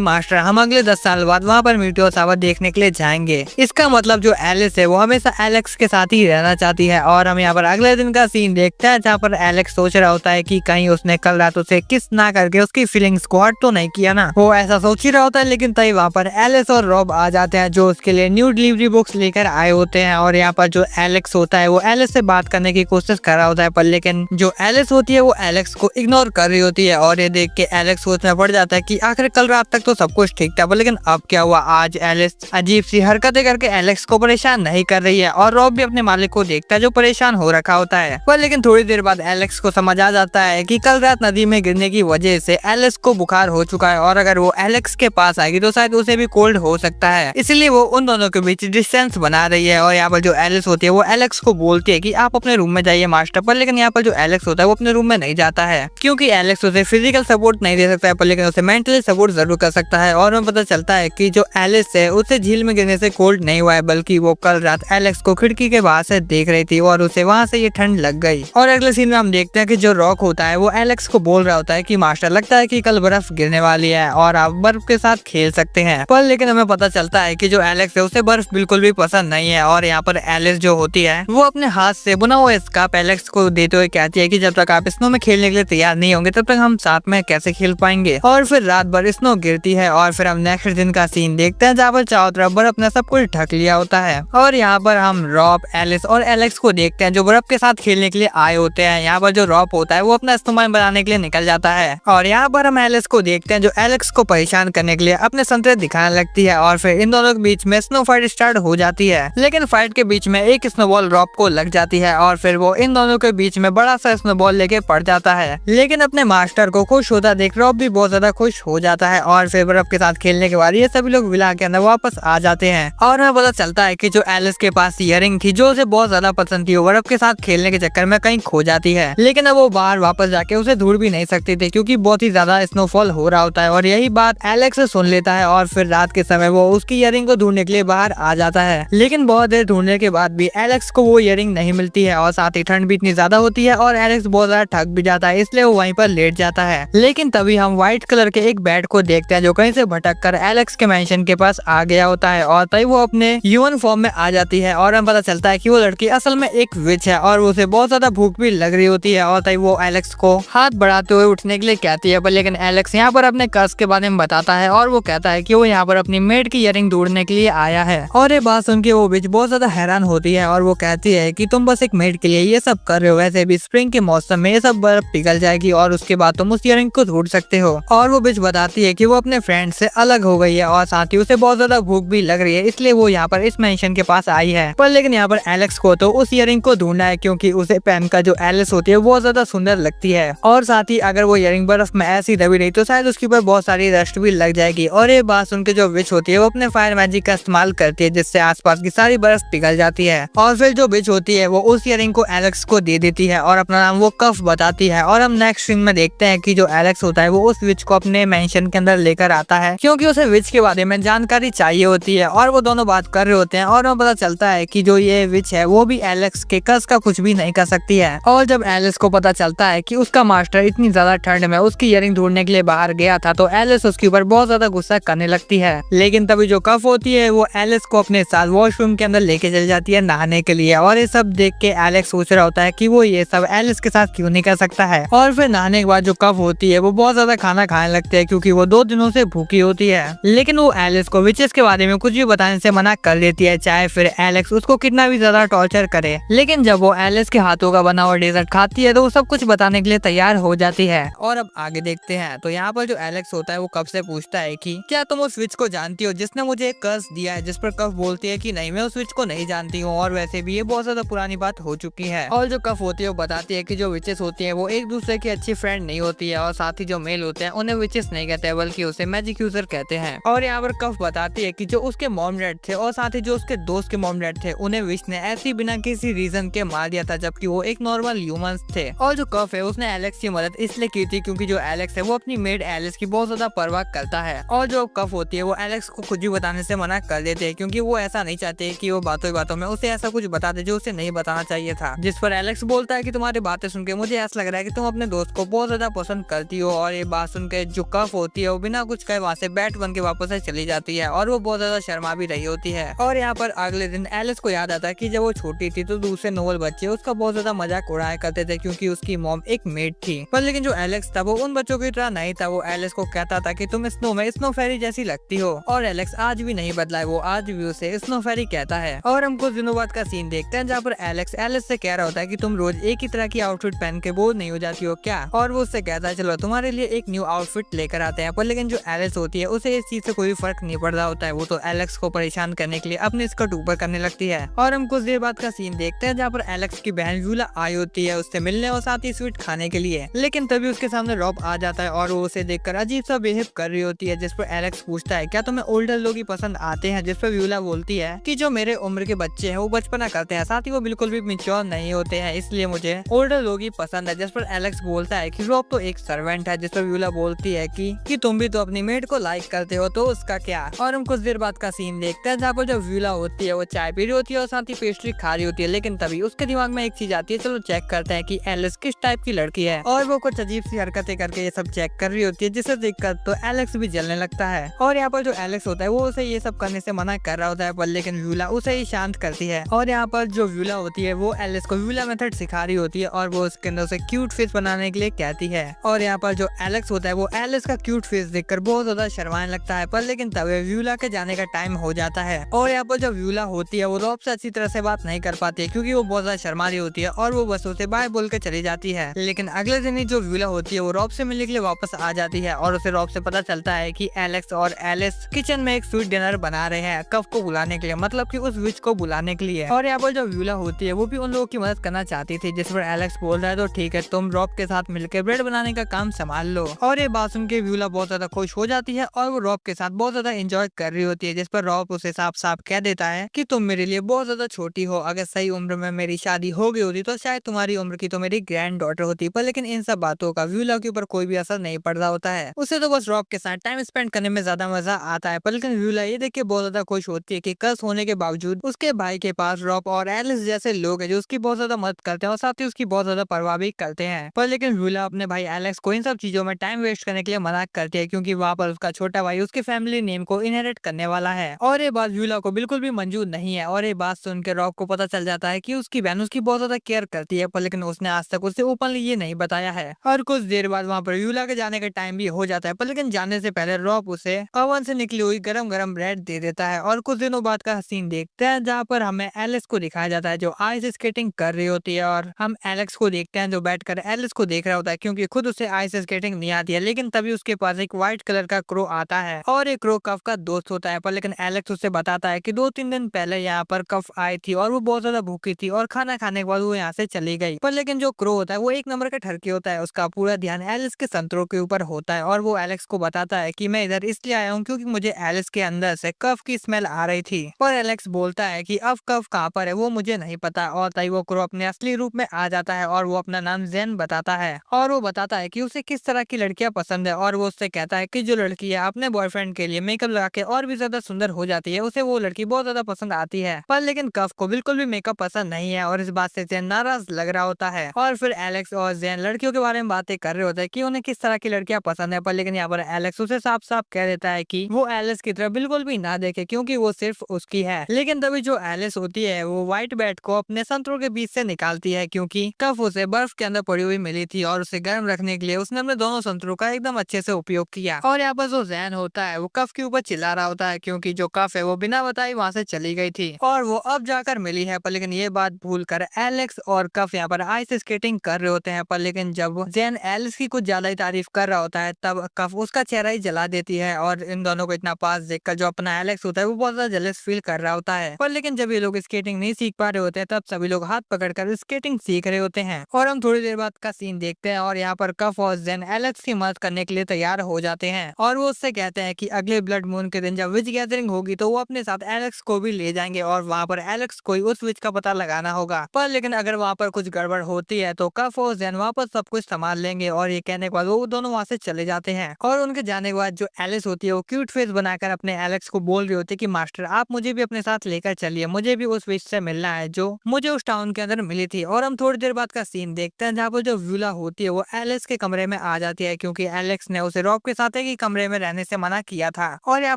मास्टर हम अगले 10 साल बाद वहाँ पर मीटियोर शावर देखने के लिए जाएंगे। इसका मतलब जो एलिस है वो हमेशा एलेक्स के साथ ही रहना चाहती है। और हम यहाँ पर अगले दिन का सीन देखते हैं जहाँ पर एलेक्स सोच रहा होता है कि कहीं उसने कल रात उसे किस ना करके उसकी फीलिंग्स को हर्ट तो नहीं किया ना। वो ऐसा सोच ही रहा होता है लेकिन तभी वहाँ पर एलिस और रॉब आ जाते हैं जो उसके लिए न्यू डिलीवरी बुक्स लेकर आए होते हैं। और यहाँ पर जो एलेक्स होता है वो एलिस से बात करने की कोशिश कर रहा होता है पर लेकिन जो एलिस होती है वो एलेक्स को इग्नोर कर रही होती है। और ये देख के एलेक्स सोचना पड़ जाता है कि आखिर कल रात तक तो सब कुछ ठीक था पर लेकिन अब क्या हुआ। आज एलिस अजीब सी हरकतें करके एलेक्स को परेशान नहीं कर रही है। और रॉब भी अपने मालिक को देखता है जो परेशान हो रखा होता है। पर लेकिन थोड़ी देर बाद एलेक्स को समझ आ जाता है कि कल रात नदी में गिरने की वजह से एलिस को बुखार हो चुका है और अगर वो एलेक्स के पास आएगी तो शायद उसे भी कोल्ड हो सकता है। इसलिए वो उन दोनों के बीच डिस्टेंस बना रही है। और यहाँ पर जो एलिस होती है वो एलेक्स को बोलती है कि आप अपने रूम में जाइए मास्टर। पर लेकिन यहाँ पर जो एलेक्स होता है वो अपने रूम में नहीं जाता है क्योंकि एलेक्स उसे फिजिकल सपोर्ट नहीं दे सकता है पर लेकिन उसे मेंटली सपोर्ट जरूर कर सकता है। और हमें पता चलता है कि जो एलिस है उसे झील में गिरने से कोल्ड नहीं हुआ है बल्कि वो कल रात एलेक्स को खिड़की के बाहर से देख रही थी और उसे वहाँ से ये ठंड लग गई। और अगले सीन में हम देखते हैं कि जो रॉक होता है वो एलेक्स को बोल रहा होता है कि मास्टर लगता है कि कल बर्फ गिरने वाली है और आप बर्फ के साथ खेल सकते हैं। पर लेकिन हमें पता चलता है कि जो एलेक्स है उसे बर्फ बिल्कुल भी पसंद नहीं है। और यहाँ पर एलिस जो होती है वो अपने हाथ से बुना हुआ स्कार्फ एलेक्स को देते हुए कहती है कि जब तक आप स्नो में खेलने के लिए तैयार नहीं होंगे तब तक हम साथ में कैसे खेल पाएंगे। और फिर रात भर स्नो गिरती है और फिर हम नेक्स्ट दिन का सीन देखते हैं जहाँ पर चारों तरफ बर्फ ने सब कुछ ढक लिया होता है। और यहाँ पर हम रॉब एलिस और एलेक्स को देखते हैं जो बर्फ के साथ खेलने के लिए आए होते हैं। यहाँ पर जो रॉब होता है वो अपना स्नोमैन बनाने के लिए निकल जाता है। और यहाँ पर हम एलिस को देखते हैं जो एलेक्स को परेशान करने के लिए अपने संतरे दिखाने लगती है और फिर इन दोनों के बीच में स्नो फाइट स्टार्ट हो जाती है। लेकिन फाइट के बीच में एक स्नोबॉल रॉब को लग जाती है और फिर वो इन दोनों के बीच में बड़ा सा स्नोबॉल लेके पड़ जाता है। लेकिन अपने मास्टर को खुश होता देख रॉब भी बहुत ज्यादा खुश हो जाता है। और फिर बर्फ के साथ खेलने के बाद ये सभी लोग विला के अंदर वापस आ जाते हैं। और हमें पता चलता है कि जो एलिस के पास इयरिंग थी जो उसे बहुत ज्यादा पसंद थी वो बर्फ के साथ खेलने के चक्कर में कहीं खो जाती है। लेकिन अब वो बाहर वापस जाके उसे ढूंढ भी नहीं सकती थी क्योंकि बहुत ही ज्यादा स्नोफॉल हो रहा होता है। और यही बात एलेक्स से सुन लेता है और फिर रात के समय वो उसकी इयरिंग को ढूंढने के लिए बाहर आ जाता है। लेकिन बहुत देर ढूंढने के बाद भी एलेक्स को वो इयरिंग नहीं मिलती है और साथ ही ठंड भी इतनी ज्यादा होती है और एलेक्स बहुत ज्यादा थक भी जाता है इसलिए वो वहीं पर लेट जाता है। लेकिन तभी हम व्हाइट कलर के एक बेड को देखते हैं जो कहीं से भटक कर एलेक्स के मेंशन के पास आ गया होता है और तभी वो अपने ह्यूमन फॉर्म में आ जाती है। और हमें पता चलता है कि वो लड़की असल में एक विच है और उसे बहुत ज्यादा भूख भी लग रही होती है। और तभी वो एलेक्स को हाथ बढ़ाते हुए उठने के लिए कहती है पर लेकिन एलेक्स यहाँ पर अपने कर्ज के बारे में बताता है और वो कहता है कि वो यहाँ पर अपनी मेड की इयरिंग ढूंढने के लिए आया है। और ये बात सुन के वो विच बहुत ज्यादा हैरान होती है और वो कहती है कि तुम बस एक मेड के लिए ये सब कर रहे हो, वैसे भी स्प्रिंग के मौसम में ये सब बर्फ पिघल जाएगी और उसके बाद तुम उस इयरिंग को ढूंढ सकते हो। और वो विच बताती है कि वो अपने फ्रेंड से अलग हो गई है और साथ ही उसे बहुत ज्यादा भूख भी लग रही है इसलिए वो यहाँ पर इस मेंशन के पास आई है। पर लेकिन यहाँ पर एलेक्स को तो उस इयरिंग को ढूंढना है क्योंकि उसे पहनकर जो एलिस होती है बहुत ज्यादा सुंदर लगती है और साथ ही अगर वो इयरिंग बर्फ में ऐसी दबी रही तो शायद उसके ऊपर बहुत सारी रस्ट भी लग जाएगी। और ये बात सुन के जो विच होती है वो अपने फायर मैजिक का इस्तेमाल करती है जिससे आसपास की सारी बर्फ पिघल जाती है। और फिर जो विच होती है वो उस इयरिंग को एलेक्स को दे देती है और अपना नाम वो कफ बताती है। और हम नेक्स्ट सीन में देखते हैं कि जो एलेक्स होता है वो उस विच को अपने मेंशन के अंदर लेकर आता है क्योंकि उसे विच के बारे में जानकारी चाहिए होती है। और वो दोनों बात कर रहे होते हैं और हमें पता चलता है कि जो ये विच है वो भी एलेक्स के कर्ज का कुछ भी नहीं कर सकती है। और जब एलिस को पता चलता है कि उसका मास्टर इतनी ज्यादा ठंड में उसकी इयरिंग ढूंढने के लिए बाहर गया था तो एलिस उसके ऊपर बहुत ज्यादा गुस्सा करने लगती है। लेकिन तभी जो कफ होती है वो एलिस को अपने साथ वॉशरूम के अंदर लेके चल जाती है नहाने के लिए है और ये सब देख के एलेक्स सोच रहा होता है कि वो ये सब एलिस के साथ क्यों नहीं कर सकता है। और फिर नहाने के बाद जो कफ होती है वो बहुत ज्यादा खाना खाने लगती है क्योंकि वो 2 दिनों से भूखी होती है, लेकिन वो एलिस को विचेस के बारे में कुछ भी बताने से मना कर देती है, चाहे फिर एलेक्स उसको कितना भी ज्यादा टॉर्चर करे। लेकिन जब वो एलिस के हाथों का बना हुआ डेजर्ट खाती है तो वो सब कुछ बताने के लिए तैयार हो जाती है। और अब आगे देखते हैं तो यहाँ पर जो एलेक्स होता है वो कफ से पूछता है कि क्या तुम उस विच को जानती हो जिसने मुझे एक कर्स दिया है, जिस पर कफ बोलती है कि नहीं मैं उस विच को नहीं जानती हूँ और वैसे भी ये बहुत ज्यादा पुरानी बात हो चुकी है। और जो कफ होती है वो बताती है कि जो विचेस होती है वो एक दूसरे की अच्छी फ्रेंड नहीं होती है और साथ ही जो मेल होते हैं उन्हें विचेस नहीं कहते हैं बल्कि उसे मैजिक यूजर कहते हैं। और यहाँ पर कफ बताती है कि जो उसके मॉम डैड थे और साथ ही जो उसके दोस्त के मॉम डैड थे उन्हें विच ने ऐसी बिना किसी रीजन के मार दिया था जबकि वो एक नॉर्मल ह्यूमंस थे। और जो कफ है उसने एलेक्स की मदद इसलिए की थी क्योंकि जो एलेक्स है वो अपनी मेड एलिस की बहुत ज्यादा परवाह करता है। और जो कफ होती है वो एलेक्स को कुछ भी बताने से मना कर देते हैं क्योंकि वो ऐसा नहीं चाहते कि वो बातों में उसे ऐसा कुछ बता दे जो उसे नहीं बताना चाहिए था। जिस पर एलेक्स बोलता है कि तुम्हारी बातें सुन के मुझे ऐसा लग रहा है कि तुम अपने दोस्त को बहुत ज्यादा पसंद करती हो। और ये बात सुन के जो कफ होती है वो बिना कुछ कहे वहाँ से बैट बन के वापस से चली जाती है और वो बहुत ज्यादा शर्मा भी रही होती है। और यहाँ पर अगले दिन एलिस को याद आता है कि जब वो छोटी थी तो दूसरे नोबल बच्चे उसका बहुत ज्यादा मजाक उड़ाया करते थे क्योंकि उसकी मॉम एक मेड थी। पर लेकिन जो एलेक्स था वो उन बच्चों की तरह नहीं था। वो एलिस को कहता था कि तुम स्नो में स्नो फेरी जैसी लगती हो और एलेक्स आज भी नहीं बदला है, वो आज भी उसे स्नो फेरी कहता है। और हम कुछ दिनों बाद का सीन देखते हैं जहाँ पर एलेक्स एलिस से कह रहा होता है कि तुम रोज एक ही तरह की आउटफिट पहन के बोर नहीं हो जाती हो क्या। और वो उससे कहता है चलो तुम्हारे लिए एक न्यू आउटफिट लेकर आते हैं। पर लेकिन जो एलिस होती है उसे इस चीज से कोई फर्क नहीं पड़ रहा होता है, वो तो एलेक्स को परेशान करने के लिए अपने स्कर्ट ऊपर करने लगती है। और हम कुछ देर बाद का सीन देखते हैं जहाँ पर एलेक्स की बहन व्यूला आई होती है उससे मिलने और साथ ही स्वीट खाने के लिए। लेकिन तभी उसके सामने रॉब आ जाता है और वो उसे देखकर अजीब सा बिहेव कर रही होती है। जिस पर एलेक्स पूछता है क्या तुम्हें ओल्डर लोग ही पसंद आते हैं। जिस पर व्यूला बोलती है कि जो मेरे उम्र के बच्चे हैं वो बचपना करते हैं, साथ ही वो बिल्कुल भी मैच्योर नहीं होते हैं, इसलिए मुझे ओल्डर लोग ही पसंद है। जिस पर एलेक्स बोलता है कि रॉब तो एक सर्वेंट है। जिस पर व्यूला बोलती है कि तुम भी तो अपनी मेड को लाइक करते हो तो उसका क्या। और हम कुछ देर बाद का सीन देखते हैं जहाँ पर जो व्यूला होती है वो चाय पी रही होती है और साथ ही पेस्ट्री खा रही होती है। लेकिन तभी उसके दिमाग में एक चीज आती है, चलो चेक करते हैं कि एलिस किस टाइप की लड़की है। और वो कुछ अजीब सी हरकतें करके ये सब चेक कर रही होती है जिसे देखकर तो एलेक्स भी जलने लगता है। और यहाँ पर जो एलेक्स होता है वो उसे ये सब करने से मना कर रहा होता है पर लेकिन व्यूला उसे ही शांत करती है। और यहाँ पर जो व्यूला होती है वो एलिस को व्यूला मेथड सिखा रही होती है और वो उसके अंदर उसे क्यूट फेस बनाने के लिए कहती है। और यहाँ पर जो एलेक्स होता है वो एलिस का क्यूट फेस देखकर बहुत ज्यादा शर्माने लगता है पर लेकिन तभी व्यूला के जाने का टाइम हो जाता है। और यहाँ पर जो व्यूला होती है वो रॉब से अच्छी तरह से बात नहीं कर पाती है क्योंकि वो बहुत ज्यादा शर्मा रही होती है और वो बस उसे बाय बोल के चली जाती है। लेकिन अगले दिन ही जो व्यूला होती है वो रॉब से मिलने के लिए वापस आ जाती है और उसे रॉब से पता चलता है कि एलेक्स और एलिस किचन में एक स्वीट डिनर बना रहे हैं कफ को बुलाने के लिए, मतलब कि उस विच को बुलाने के लिए। और यहाँ पर जो व्यूला होती है वो भी उन लोगों की मदद करना चाहती थी। जिस पर एलेक्स बोल रहा है तो ठीक है तुम रॉब के साथ मिलकर ब्रेड बनाने का काम संभाल लो। और ये बात सुन के व्यूला बहुत ज्यादा खुश हो जाती है और वो रॉब के साथ बहुत ज्यादा एंजॉय कर रही होती है। जिस पर रॉब उसे साफ साफ कह देता है कि तुम मेरे लिए बहुत ज्यादा छोटी हो, अगर सही उम्र में मेरी शादी हो गई होती तो शायद तुम्हारी उम्र की तो मेरी ग्रैंड डॉटर होती। पर लेकिन इन सब बातों का व्यूला के ऊपर कोई भी असर नहीं पड़ रहा होता है, उसे तो बस रॉब के साथ टाइम स्पेंड करने में ज्यादा मजा आता है। पर लेकिन व्यूला ये देख के बहुत ज्यादा खुश होती है कि कर्ज होने के बावजूद उसके भाई के पास रॉब और एलिस जैसे लोग हैं जो उसकी बहुत ज्यादा मदद करते हैं और साथ ही उसकी बहुत ज्यादा परवाह भी करते हैं। पर लेकिन व्यूला अपने भाई एलेक्स को इन सब चीजों में टाइम वेस्ट करने के लिए मना करती है क्योंकि वहाँ पर उसका छोटा भाई उसके फैमिली नेम को इनहेरिट करने वाला है। और ये बात व्यूला को बिल्कुल भी मंजूर नहीं है। और ये बात सुन के रॉब को पता चल जाता है कि उसकी बहन उसकी बहुत ज्यादा केयर करती है पर लेकिन उसने आज तक उसे ओपनली ये नहीं बताया है। और कुछ देर बाद वहाँ पर व्यूला के जाने का टाइम भी हो जाता है पर लेकिन जाने से पहले रॉब उसे ओवन से निकली हुई गरम गरम ब्रेड दे देता है। और कुछ दिनों बाद का सीन देखते हैं जहाँ पर हमें एलिस को दिखाया जाता है जो आइस स्केटिंग कर रही होती है और हम एलेक्स को देखते हैं जो बैठकर एलिस को देख रहा होता है क्योंकि खुद उसे आइस स्केटिंग नहीं आती है। लेकिन तभी उसके पास एक व्हाइट कलर का क्रो आता है और एक क्रो कफ का दोस्त होता है। पर लेकिन एलेक्स उससे बताता है कि 2-3 दिन पहले यहाँ पर कफ आई थी और वो बहुत ज्यादा भूखी थी और खाना खाने के बाद वो यहाँ से चली गई। पर लेकिन जो क्रो होता है वो एक नंबर का ठरकी होता है, उसका पूरा ध्यान एलिस के संतरों के ऊपर होता है और वो एलेक्स को बताता है कि मैं इधर इसलिए आया हूँ क्योंकि मुझे एलिस के अंदर से कफ की स्मेल आ रही थी। पर एलेक्स बोलता है कि अब कफ कहाँ पर है वो मुझे नहीं पता। और तभी वो क्रो अपने असली रूप में आ जाता है और वो अपना नाम जेन बताता है और वो बताता है कि उसे किस तरह की लड़कियां पसंद है। और वो उससे कहता है कि जो लड़कियां अपने बॉयफ्रेंड के लिए मेकअप लगा के और भी ज्यादा सुंदर हो जाती है उसे वो लड़की बहुत ज्यादा पसंद आती है। पर लेकिन कफ को बिल्कुल भी मेकअप पसंद नहीं है और इस बात से जेन नाराज लग रहा होता है। और फिर एलेक्स और जेन लड़कियों के बारे में बातें कर रहे होते हैं कि उन्हें किस तरह की लड़कियां पसंद है। पर लेकिन यहाँ पर एलेक्स उसे साफ साफ कह देता है कि वो एलिस की तरफ बिल्कुल भी ना देखे क्योंकि वो सिर्फ उसकी है। लेकिन तभी जो एलिस होती है वो व्हाइट बैट को अपने संतरों के बीच से निकालती है, क्योंकि कफ उसे बर्फ के अंदर पड़ी हुई मिली थी और उसे गर्म रखने के लिए उसने अपने दोनों संतरों का एकदम अच्छे से उपयोग किया। और यहाँ पर जो जैन होता है वो कफ के ऊपर चिल्ला रहा होता है, क्योंकि जो कफ है वो बिना बताए वहां से चली गई थी और वो अब जाकर मिली है। पर लेकिन ये बात भूल कर एलेक्स और कफ यहाँ पर आइस स्केटिंग कर रहे होते हैं। पर लेकिन जब जैन एलेक्स की कुछ ज्यादा ही तारीफ कर रहा होता है तब कफ उसका चेहरा ही जला देती है और इन दोनों को इतना पास देखकर जो अपना एलेक्स होता है वो बहुत ज्यादा जेलस फील कर रहा होता है। पर लेकिन जब ये लोग स्केटिंग नहीं सीख पा रहे होते हैं तब सभी लोग हाथ पकड़कर स्केटिंग सीख रहे होते हैं। और हम थोड़ी देर बाद का सीन देखते हैं और यहाँ पर कफ और जेन एलेक्स की मदद करने के लिए तैयार हो जाते हैं और वो उससे कहते हैं कि अगले ब्लड मून के दिन जब विच गैदरिंग होगी तो वो अपने साथ एलेक्स को भी ले जाएंगे और वहाँ पर एलेक्स को उस विच का पता लगाना होगा। पर लेकिन अगर वहाँ पर कुछ गड़बड़ होती है तो कफ और जेन वहाँ पर सब कुछ संभाल लेंगे। और ये कहने के बाद वो दोनों वहाँ से चले जाते हैं और उनके जाने के बाद जो एलिस होती है वो क्यूट फेस बनाकर अपने एलेक्स को बोल रही होती है कि मास्टर आप मुझे भी अपने साथ लेकर चलिए, मुझे भी उस विच से मिलना है जो मुझे उस टाउन के अंदर मिली थी। और हम थोड़ी देर बाद का सीन देखते हैं जहाँ पर जो व्यूला होती है वो एलेक्स के कमरे में आ जाती है, क्योंकि एलेक्स ने उसे रॉब के साथ एक ही कमरे में रहने से मना किया था। और यहाँ